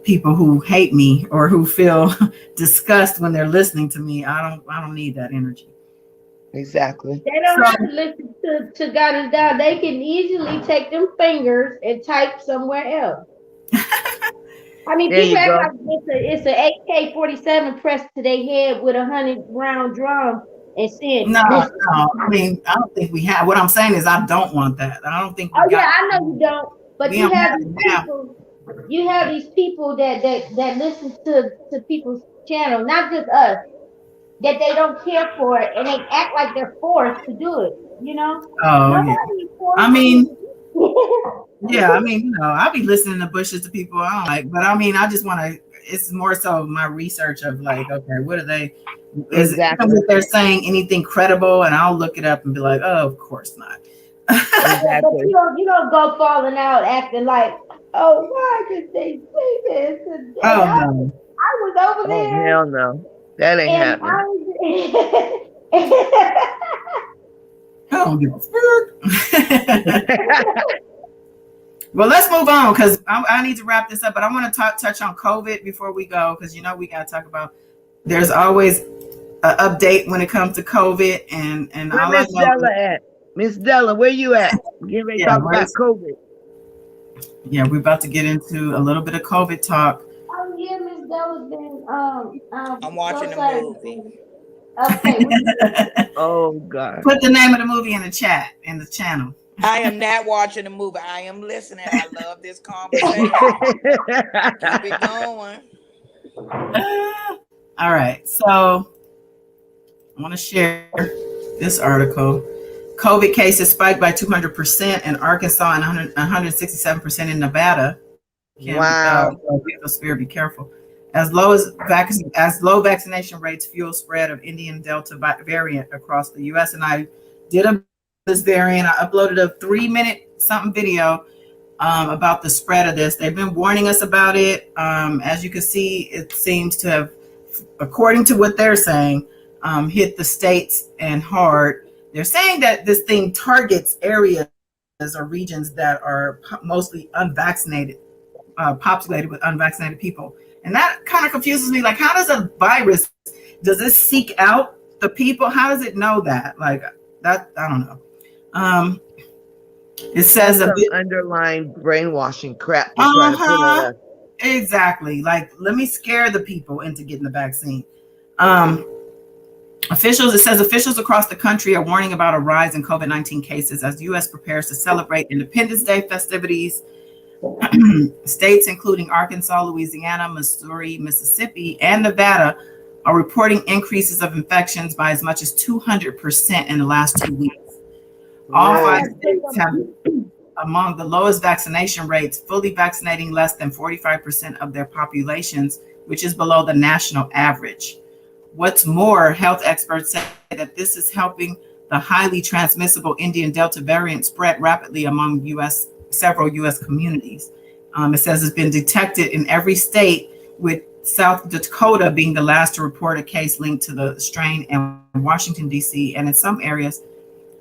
A: people who hate me or who feel disgust when they're listening to me. I don't need that energy.
C: Exactly.
G: They don't have to listen to God is down. They can easily take them fingers and type somewhere else. I mean, people act like it's an AK-47 pressed to their head with a 100-round drum and saying,
A: No. I mean, I don't think we have. What I'm saying is, I don't want that. I don't think.
G: I know you don't. But you have these people. You have these people that listen to people's channel, not just us, that they don't care for it, and they act like they're forced to do it. You know? I
A: mean. Yeah, I mean, I'll be listening to bushes to people I don't like, but I mean, I just want to. It's more so my research of like, okay, what are they? Is if they're saying anything credible, and I'll look it up and be like, oh, of course not.
G: Exactly. But you don't go falling out acting like, oh, why did they say this? And I was over there.
C: Oh, hell no, that ain't happening.
A: I don't give a fuck. Well, let's move on because I need to wrap this up. But I want to touch on COVID before we go, because we got to talk about. There's always an update when it comes to COVID, and
C: where Miss Della at? Miss Della, where you at? Get ready to talk about COVID.
A: Yeah, we're about to get into a little bit of COVID talk.
G: Oh yeah, Miss Della's been.
F: I'm watching the movie.
G: Okay.
C: Oh God.
A: Put the name of the movie in the chat in the channel.
F: I am not watching the movie. I am listening. I love this conversation. Keep it going.
A: All right. So I want to share this article. COVID cases spiked by 200% in Arkansas and 167% in Nevada.
C: Wow.
A: Be careful. As low vaccination rates fuel spread of Indian Delta variant across the U.S. And I did this variant. I uploaded a 3-minute something video about the spread of this. They've been warning us about it. As you can see, it seems to have, according to what they're saying, hit the states and hard. They're saying that this thing targets areas or regions that are mostly unvaccinated, populated with unvaccinated people. And that kind of confuses me. Like, how does a virus, does it seek out the people? How does it know that? Like, that, I don't know. It says
C: some underlying brainwashing crap they're trying to put on us.
A: Exactly. Like, let me scare the people into getting the vaccine. It says officials across the country are warning about a rise in COVID-19 cases as the U.S. prepares to celebrate Independence Day festivities. States including Arkansas, Louisiana, Missouri, Mississippi, and Nevada are reporting increases of infections by as much as 200% in the last 2 weeks. All 5 states have among the lowest vaccination rates, fully vaccinating less than 45% of their populations, which is below the national average. What's more, health experts say that this is helping the highly transmissible Indian Delta variant spread rapidly among several U.S. communities. It says it's been detected in every state, with South Dakota being the last to report a case linked to the strain in Washington, D.C., and in some areas,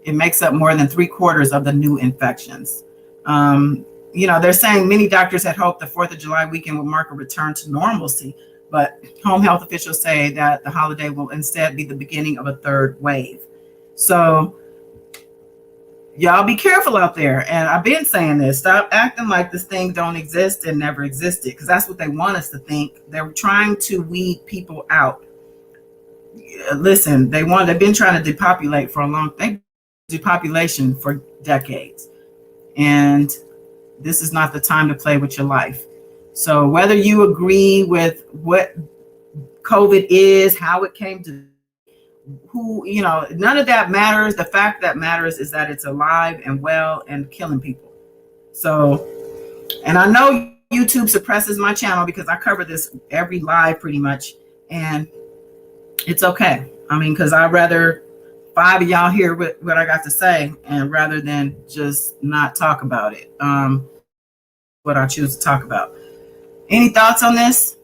A: it makes up more than 3/4 of the new infections. They're saying many doctors had hoped the 4th of July weekend would mark a return to normalcy, but home health officials say that the holiday will instead be the beginning of a third wave. So y'all be careful out there. And I've been saying this, stop acting like this thing don't exist and never existed, because that's what they want us to think. They're trying to weed people out. Listen, they've been trying to depopulate for a long time. Depopulation for decades, and this is not the time to play with your life. So whether you agree with what COVID is, how it came to, none of that matters. The fact that matters is that it's alive and well and killing people. So, and I know YouTube suppresses my channel because I cover this every live pretty much, and it's okay. I mean, because I'd rather 5 of y'all hear what I got to say, and rather than just not talk about it, what I choose to talk about. Any thoughts on this?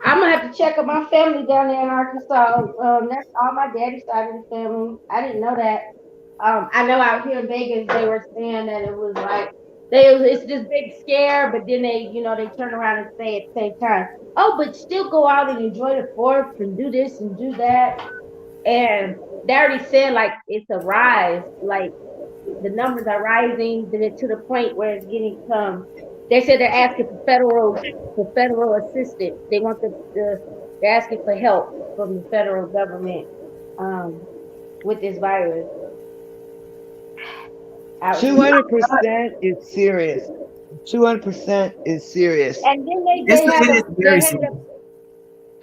G: I'm gonna have to check on my family down there in Arkansas. That's all my daddy's side of the family. I didn't know that. I know out here in Vegas they were saying that it was like it's this big scare, but then they turn around and say at the same time, oh, but still go out and enjoy the 4th and do this and do that. And they already said like it's a rise, like the numbers are rising to the point where it's getting they said they're asking for federal assistance. They want they're asking for help from the federal government with this virus.
C: 200% is serious. 200% is serious.
G: And then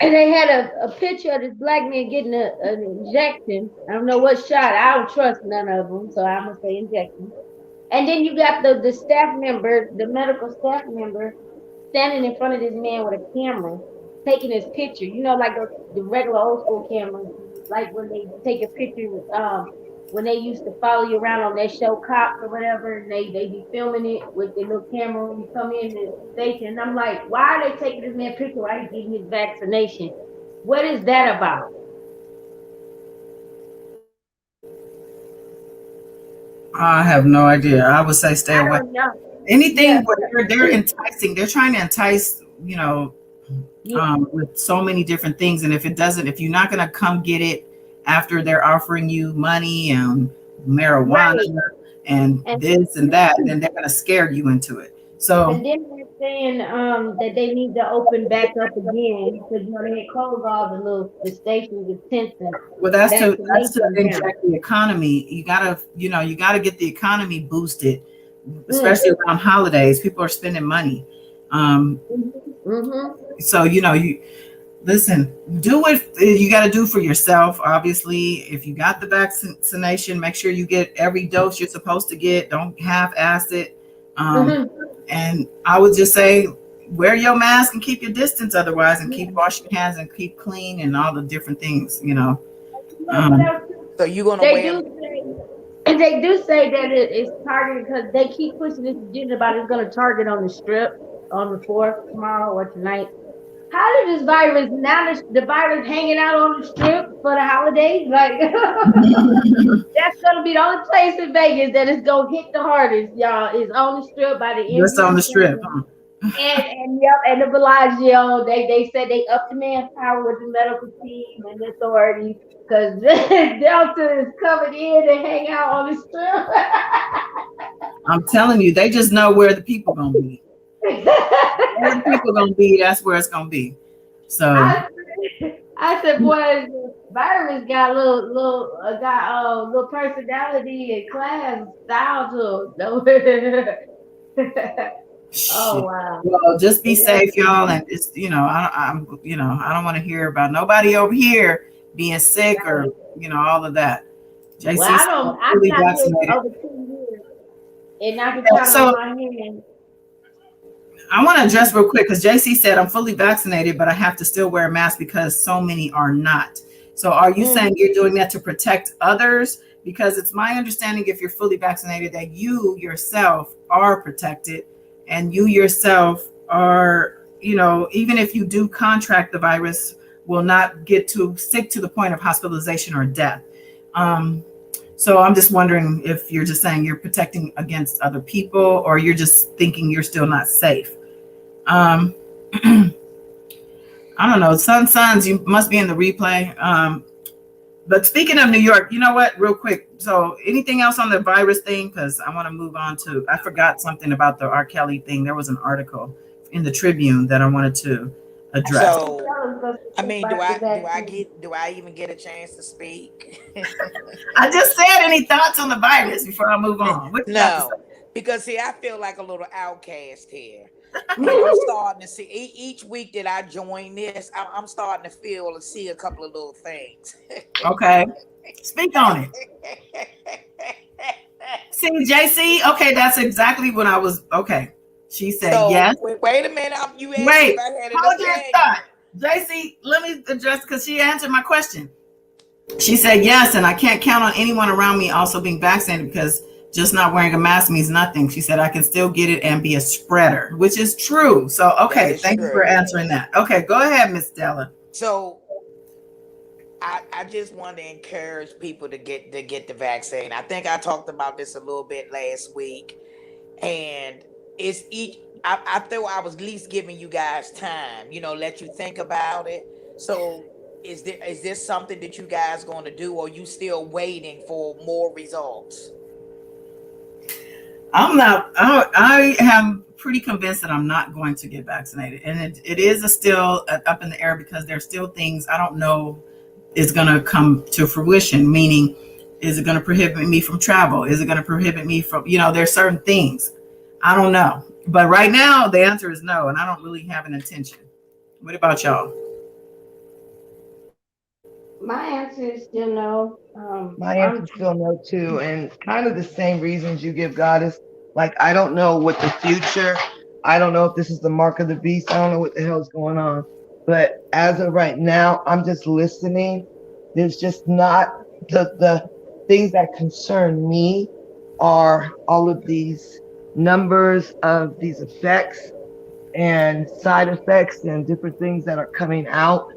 G: they had a picture of this black man getting an injection. I don't know what shot. I don't trust none of them, so I'm gonna say injection. And then you got the staff member, the medical staff member, standing in front of this man with a camera, taking his picture. Like the regular old school cameras, like when they take a picture. When they used to follow you around on their show Cops or whatever, and they be filming it with their little camera when you come in the station. And I'm like, why are they taking this man picture while he's getting his vaccination? What is that about?
A: I have no idea. I would say stay away. Anything where they're enticing, they're trying to entice, with so many different things. And if you're not going to come get it after they're offering you money and marijuana and this and that, then they're going to scare you into it. So,
G: and then they're saying that they need to open back up again because they had closed all the stations with tents.
A: Well, that's to inject the economy. You gotta get the economy boosted, especially around holidays. People are spending money. So Listen, do what you got to do for yourself. Obviously, if you got the vaccination, make sure you get every dose you're supposed to get. Don't half-ass it. And I would just say, wear your mask and keep your distance otherwise, and keep washing your hands and keep clean and all the different things,
F: So you gonna
G: They
F: wear?
G: do say, they do say that it's targeted because they keep pushing this agenda about it's going to target on the strip on the 4th tomorrow or tonight. How did this virus now? The virus hanging out on the strip for the holidays, like that's gonna be the only place in Vegas that is gonna hit the hardest, y'all. Is on the strip by the
A: just on
G: MGM
A: the strip.
G: Grand. And yep, and the Bellagio. They said they upped the manpower with the medical team and the authorities because Delta is coming in and hang out on the strip.
A: I'm telling you, they just know where the people gonna be. Where the people gonna be, that's where it's gonna be. So
G: I said, boy, the virus got little personality and class style to it. Oh wow.
A: Well, just be safe, y'all, and it's I don't want to hear about nobody over here being sick or all of that. JC,
G: Well, I'm
A: fully
G: not
A: vaccinated.
G: over 2 years, and I can count on my hand.
A: I want to address real quick because JC said I'm fully vaccinated, but I have to still wear a mask because so many are not. So are you saying you're doing that to protect others? Because it's my understanding if you're fully vaccinated that you yourself are protected and you yourself are, even if you do contract the virus, will not get sick to the point of hospitalization or death. So I'm just wondering if you're just saying you're protecting against other people or you're just thinking you're still not safe. I don't know. Sons, you must be in the replay. But speaking of New York, you know what? Real quick. So anything else on the virus thing? Because I want to move on to, I forgot something about the R. Kelly thing. There was an article in the Tribune that I wanted to address.
F: So, I mean, do I even get a chance to speak?
A: I just said, any thoughts on the virus before I move on?
F: No, because see, I feel like a little outcast here. And I'm starting to see each week that I join this, I'm starting to feel and see a couple of little things.
A: Okay, speak on it. See, JC, okay, that's exactly what I was. Okay, she said yes.
F: Wait a minute, you asked
A: wait.
F: if I had
A: Hold your thought, JC. Let me address because she answered my question. She said yes, and I can't count on anyone around me also being vaccinated because just not wearing a mask means nothing. She said I can still get it and be a spreader, which is true. So, okay, thank you for answering that. Okay, go ahead, Miss Stella.
F: So, I just want to encourage people to get the vaccine. I think I talked about this a little bit last week, and it's I thought I was at least giving you guys time, let you think about it. So, is this something that you guys going to do, or you still waiting for more results?
A: I'm not. I am pretty convinced that I'm not going to get vaccinated, and it is still up in the air because there's still things I don't know is going to come to fruition. Meaning, is it going to prohibit me from travel? Is it going to prohibit me from? There's certain things I don't know. But right now, the answer is no, and I don't really have an intention. What about y'all?
G: My answer is still no.
C: My answer is still no too, and kind of the same reasons you give, Goddess. Like, I don't know what the future. I don't know if this is the mark of the beast. I don't know what the hell's going on. But as of right now, I'm just listening. There's just not the things that concern me are all of these numbers of these effects and side effects and different things that are coming out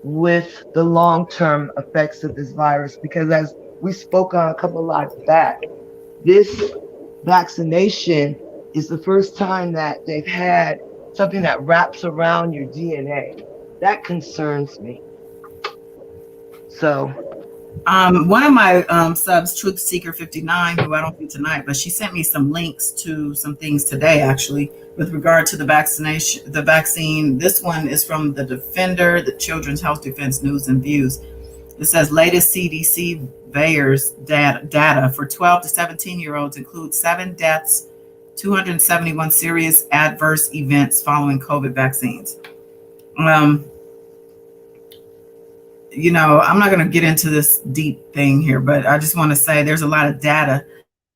C: with the long-term effects of this virus. Because as we spoke on a couple of lives back, this vaccination is the first time that they've had something that wraps around your DNA. That concerns me. So
A: one of my subs, Truth Seeker 59, who I don't see tonight, but she sent me some links to some things today, actually, with regard to the vaccine. This one is from the Defender, the Children's Health Defense News and Views. It says latest CDC VAERS data for 12 to 17-year-olds includes 7 deaths, 271 serious adverse events following COVID vaccines. I'm not going to get into this deep thing here, but I just want to say there's a lot of data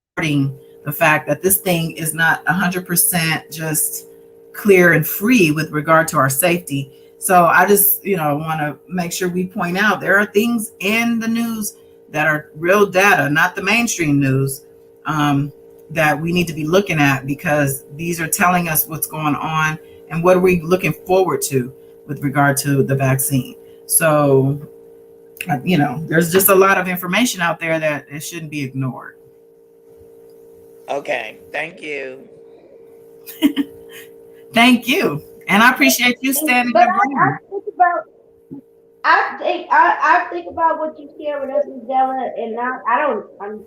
A: supporting the fact that this thing is not 100% just clear and free with regard to our safety. So I just, want to make sure we point out there are things in the news that are real data, not the mainstream news, that we need to be looking at, because these are telling us what's going on and what are we looking forward to with regard to the vaccine. So, there's just a lot of information out there that it shouldn't be ignored.
F: Okay, thank you.
A: Thank you. And I appreciate you standing
G: But
A: your ground.
G: I think about what you share with us, Ms. Della, and I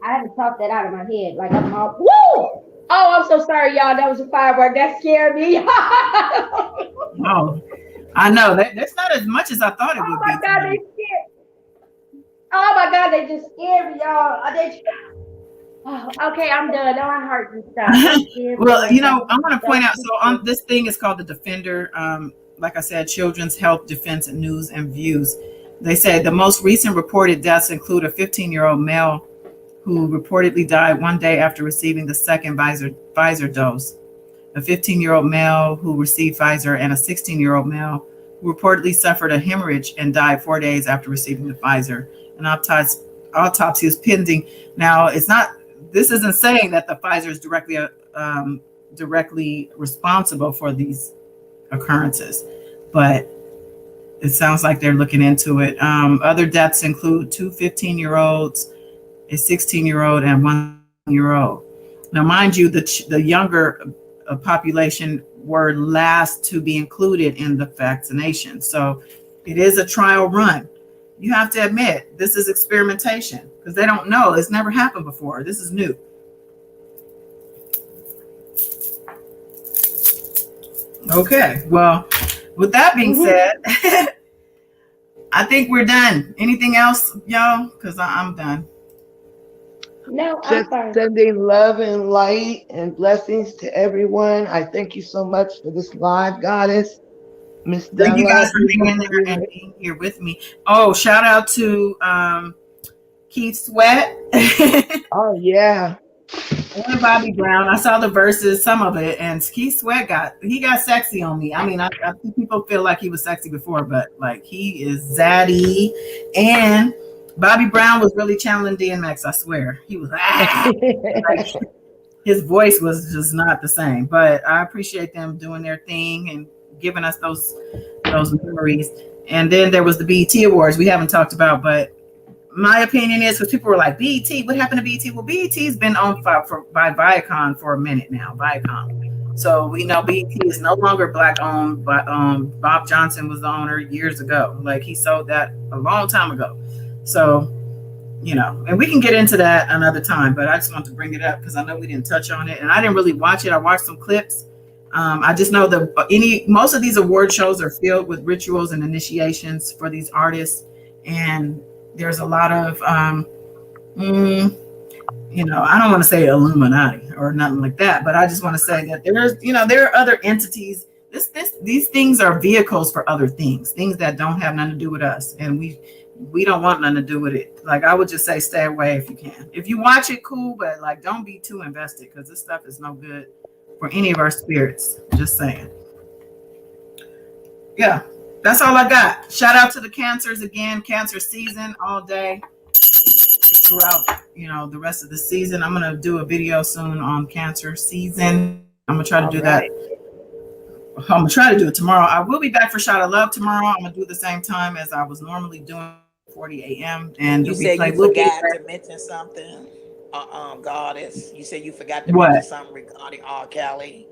G: haven't talked that out of my head. Like I'm all, woo! Oh, I'm so sorry, y'all. That was a firework. That scared me.
A: Oh, I know that's not as much as I thought it would
G: Oh my
A: be.
G: God, they scared. Oh my God, they just scared me, y'all. Okay, I'm done. Now I heart and stuff.
A: Well, I want to point out. So on this thing is called the Defender. Like I said, Children's Health Defense News and Views. They say the most recent reported deaths include a 15-year-old male who reportedly died one day after receiving the second Pfizer dose, a 15-year-old male who received Pfizer, and a 16-year-old male who reportedly suffered a hemorrhage and died 4 days after receiving the Pfizer. An autopsy is pending. Now, this isn't saying that the Pfizer is directly responsible for these occurrences, but it sounds like they're looking into it. Other deaths include two 15-year-olds, a 16-year-old, and 1-year-old. Now, mind you, the younger population were last to be included in the vaccination. So it is a trial run. You have to admit, this is experimentation because they don't know. It's never happened before. This is new. Okay, well, with that being said, I think we're done. Anything else, y'all? Because I'm done.
G: No, I'm
C: Just
G: fine.
C: sending love and light and blessings to everyone. I thank you so much for this live, Goddess. Miss Della.
A: Thank you guys for hanging in there and being here with me. Oh, shout out to Keith Sweat.
C: Oh, yeah.
A: And Bobby Brown. I saw the verses, some of it, and Keith Sweat got sexy on me. I mean, I think people feel like he was sexy before, but like he is zaddy. And Bobby Brown was really channeling DMX. I swear, he was like, his voice was just not the same. But I appreciate them doing their thing and giving us those memories. And then there was the BET Awards we haven't talked about, but my opinion is, because people were like, BET, what happened to BET? Well, BET's been owned by Viacom for a minute now, Viacom. So we know BET is no longer black owned, but Bob Johnson was the owner years ago. Like he sold that a long time ago. So, and we can get into that another time, but I just want to bring it up because I know we didn't touch on it. And I didn't really watch it. I watched some clips. I just know that most of these award shows are filled with rituals and initiations for these artists. And there's a lot of, I don't want to say Illuminati or nothing like that, but I just want to say that there are other entities. These things are vehicles for other things that don't have nothing to do with us. And we don't want nothing to do with it. Like, I would just say, stay away if you can. If you watch it, cool, but like, don't be too invested because this stuff is no good for any of our spirits. Just saying. Yeah. That's all I got. Shout out to the cancers again. Cancer season all day throughout, the rest of the season. I'm going to do a video soon on cancer season. I'm going to try to do that. I'm going to try to do it tomorrow. I will be back for Shot of Love tomorrow. I'm going to do the same time as I was normally doing, 40 a.m. And
F: you said you forgot to mention something, Goddess. You said you forgot to mention something regarding R. Kelly.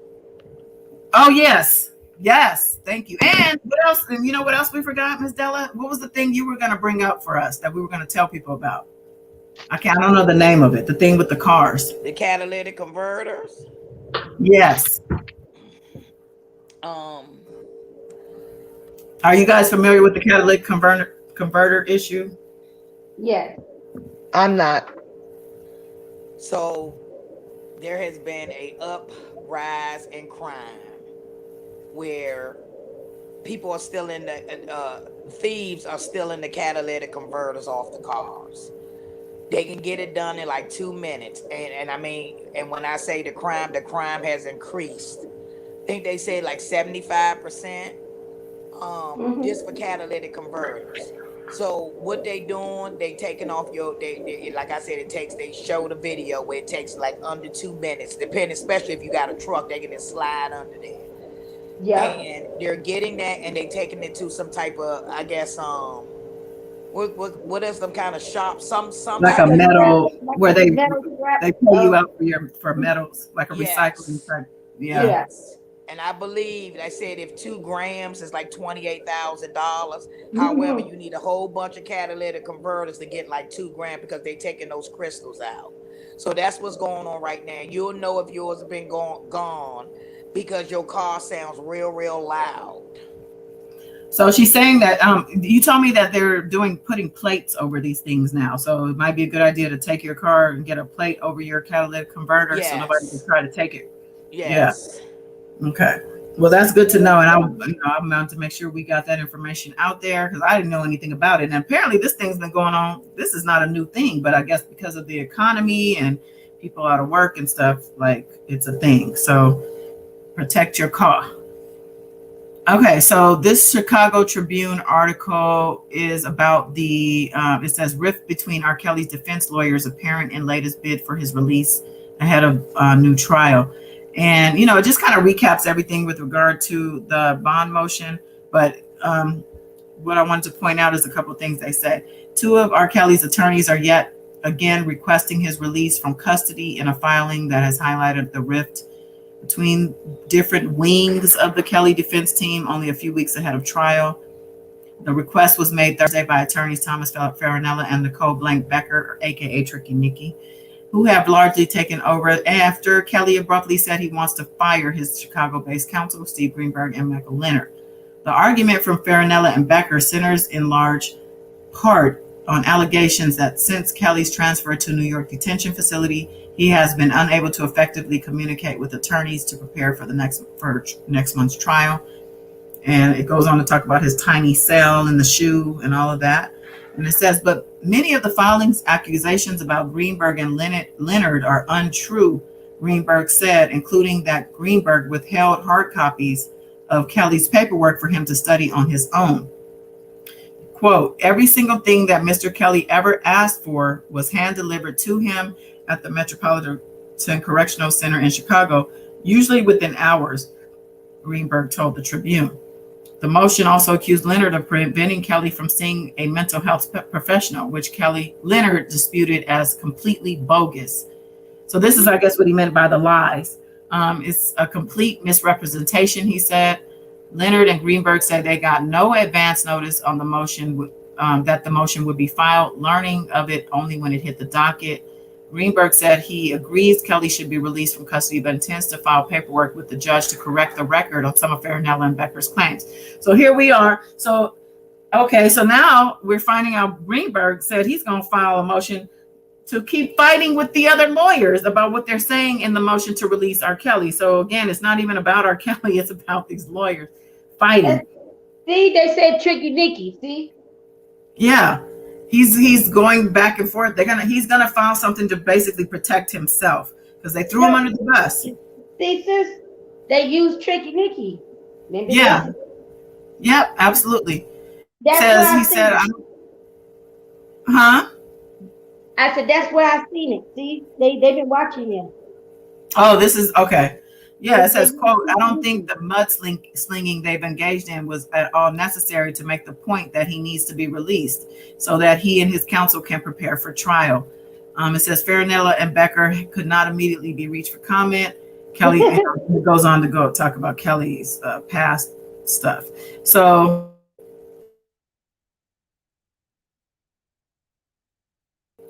A: Oh, yes. Yes, thank you. And what else? And you know what else we forgot, Ms. Della? What was the thing you were going to bring up for us that we were going to tell people about? I don't know the name of it. The thing with the cars.
F: The catalytic converters.
A: Yes. Are you guys familiar with the catalytic converter issue?
G: Yes.
C: I'm not.
F: So there has been a uprise in crime where people are still in the thieves are still in the catalytic converters off the cars. They can get it done in like 2 minutes. And I mean, and when I say the crime has increased. I think they say like 75% just for catalytic converters. So what they doing, they taking off your, they like I said, they show the video where it takes like under 2 minutes, depending, especially if you got a truck, they can just slide under there.
G: Yeah.
F: And they're getting that and they taking it to some type of, I guess, what is some kind of shop, some
A: like a metal, where they pay you out for metals, like a recycling type. Yeah.
G: Yes.
F: And I believe I said if 2 grams is like $28,000. However, you need a whole bunch of catalytic converters to get like 2 grams because they taking those crystals out. So that's what's going on right now. You'll know if yours has been gone because your car sounds real loud.
A: So she's saying that you told me that they're putting plates over these things now. So it might be a good idea to take your car and get a plate over your catalytic converter so nobody can try to take it.
F: Yes.
A: Yeah. Okay. Well, that's good to know. And I'm bound to make sure we got that information out there because I didn't know anything about it. And apparently this thing's been going on. This is not a new thing, but I guess because of the economy and people out of work and stuff, like it's a thing. So protect your car. Okay, so this Chicago Tribune article is about it says rift between R. Kelly's defense lawyers apparent in latest bid for his release ahead of a new trial. And, it just kind of recaps everything with regard to the bond motion. But what I wanted to point out is a couple of things they said. 2 of R. Kelly's attorneys are yet again requesting his release from custody in a filing that has highlighted the rift between different wings of the Kelly defense team only a few weeks ahead of trial. The request was made Thursday by attorneys Thomas Farinella and Nicole Blank Becker, aka Tricky Nikki, who have largely taken over after Kelly abruptly said he wants to fire his Chicago-based counsel, Steve Greenberg and Michael Leonard. The argument from Farinella and Becker centers in large part on allegations that since Kelly's transfer to New York detention facility, he has been unable to effectively communicate with attorneys to prepare for next month's trial. And it goes on to talk about his tiny cell and the shoe and all of that. And it says, but many of the filings accusations about Greenberg and Leonard are untrue, Greenberg said, including that Greenberg withheld hard copies of Kelly's paperwork for him to study on his own. Quote, every single thing that Mr. Kelly ever asked for was hand delivered to him at the Metropolitan Correctional Center in Chicago, usually within hours, Greenberg told the Tribune. The motion also accused Leonard of preventing Kelly from seeing a mental health professional, which Leonard disputed as completely bogus. So this is, I guess, what he meant by the lies. It's a complete misrepresentation, he said. Leonard and Greenberg said they got no advance notice on the motion, that the motion would be filed, learning of it only when it hit the docket. Greenberg said he agrees Kelly should be released from custody, but intends to file paperwork with the judge to correct the record on some of Farinella and Becker's claims. So here we are. So now we're finding out Greenberg said he's going to file a motion to keep fighting with the other lawyers about what they're saying in the motion to release R. Kelly. So again, it's not even about R. Kelly. It's about these lawyers fighting.
G: See, they said Tricky Nikki. See?
A: Yeah. He's going back and forth. He's gonna file something to basically protect himself because they threw him under the bus.
G: See, sis, they used Tricky Nikki. Maybe
A: yeah. Yep, absolutely.
G: He said,
A: huh?
G: I said that's where I seen it. See, they've been watching him.
A: Oh, this is okay. Yeah, it says, quote, I don't think the mudslinging they've engaged in was at all necessary to make the point that he needs to be released so that he and his counsel can prepare for trial. It says Farinella and Becker could not immediately be reached for comment. Kelly goes on to talk about Kelly's past stuff. So,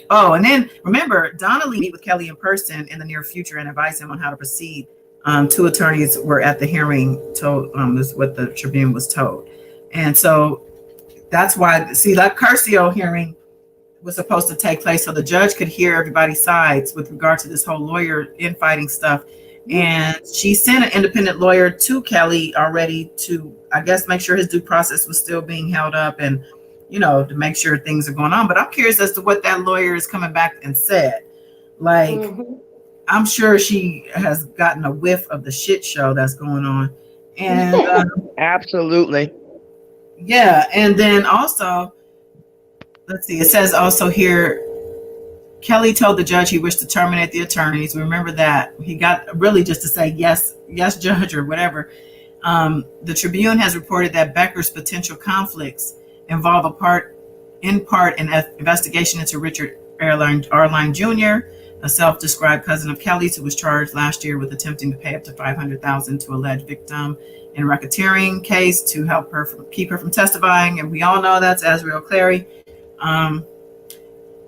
A: and then remember, Donnelly meet with Kelly in person in the near future and advise him on how to proceed. 2 attorneys were at the hearing, is what the Tribune was told. And so that's why, that Curcio hearing was supposed to take place so the judge could hear everybody's sides with regard to this whole lawyer infighting stuff. And she sent an independent lawyer to Kelly already to, I guess, make sure his due process was still being held up and, you know, to make sure things are going on. But I'm curious as to what that lawyer is coming back and said. Like, I'm sure she has gotten a whiff of the shit show that's going on. And
C: Absolutely.
A: yeah. And then also, let's see, it says also here, Kelly told the judge he wished to terminate the attorneys. Remember that. He got really just to say yes, yes, judge, or whatever. The Tribune has reported that Becker's potential conflicts involve in part an investigation into Richard Arline Jr., a self-described cousin of Kelly's who was charged last year with attempting to pay up to $500,000 to alleged victim in a racketeering case to help her keep her from testifying. And we all know that's Azriel Clary.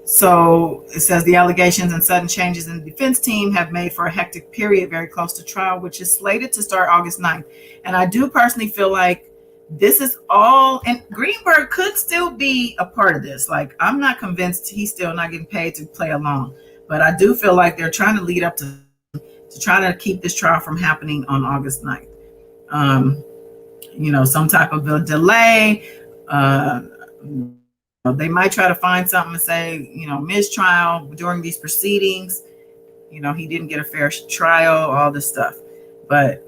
A: So it says the allegations and sudden changes in the defense team have made for a hectic period very close to trial, which is slated to start August 9th. And I do personally feel like this is all, and Greenberg could still be a part of this. Like, I'm not convinced he's still not getting paid to play along, but I do feel like they're trying to lead up to try to keep this trial from happening on August 9th. You know, some type of a delay, they might try to find something and say, you know, mistrial during these proceedings. You know, he didn't get a fair trial, all this stuff. But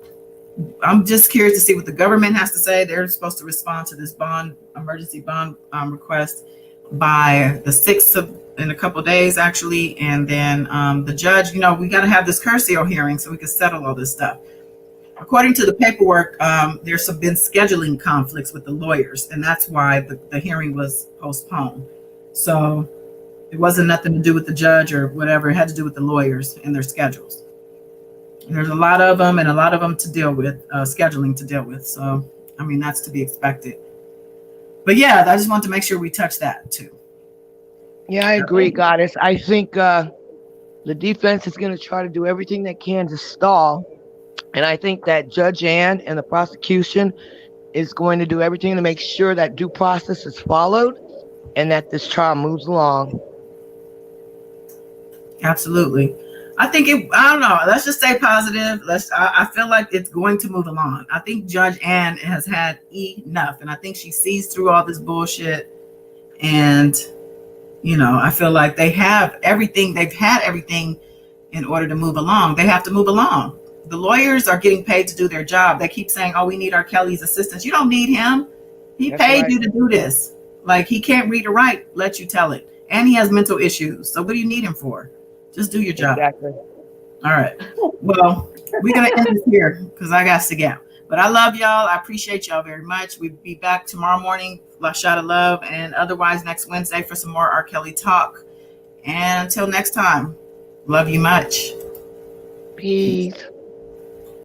A: I'm just curious to see what the government has to say. They're supposed to respond to this emergency bond request by the 6th in a couple of days, actually. And then the judge, you know, we got to have this Curcio hearing so we can settle all this stuff. According to the paperwork, there's been scheduling conflicts with the lawyers, and that's why the hearing was postponed. So it wasn't nothing to do with the judge or whatever. It had to do with the lawyers and their schedules. There's a lot of them and a lot of them to deal with, scheduling to deal with. So, I mean, that's to be expected. But yeah, I just want to make sure we touch that too.
C: Yeah, I agree, Goddess. I think the defense is going to try to do everything they can to stall. And I think that Judge Ann and the prosecution is going to do everything to make sure that due process is followed and that this trial moves along.
A: Absolutely. I think I don't know. Let's just stay positive. I feel like it's going to move along. I think Judge Ann has had enough. And I think she sees through all this bullshit. And, you know, I feel like they have everything. They've had everything in order to move along. They have to move along. The lawyers are getting paid to do their job. They keep saying, oh, we need our Kelly's assistance. You don't need him. He paid you to do this. Like, he can't read or write, let you tell it. And he has mental issues. So what do you need him for? Just do your job.
C: Exactly.
A: All right. Well, we're going to end this here because I got to go. But I love y'all. I appreciate y'all very much. We'll be back tomorrow morning, Last Shot of Love, and otherwise next Wednesday for some more R. Kelly talk. And until next time, love you much.
C: Peace.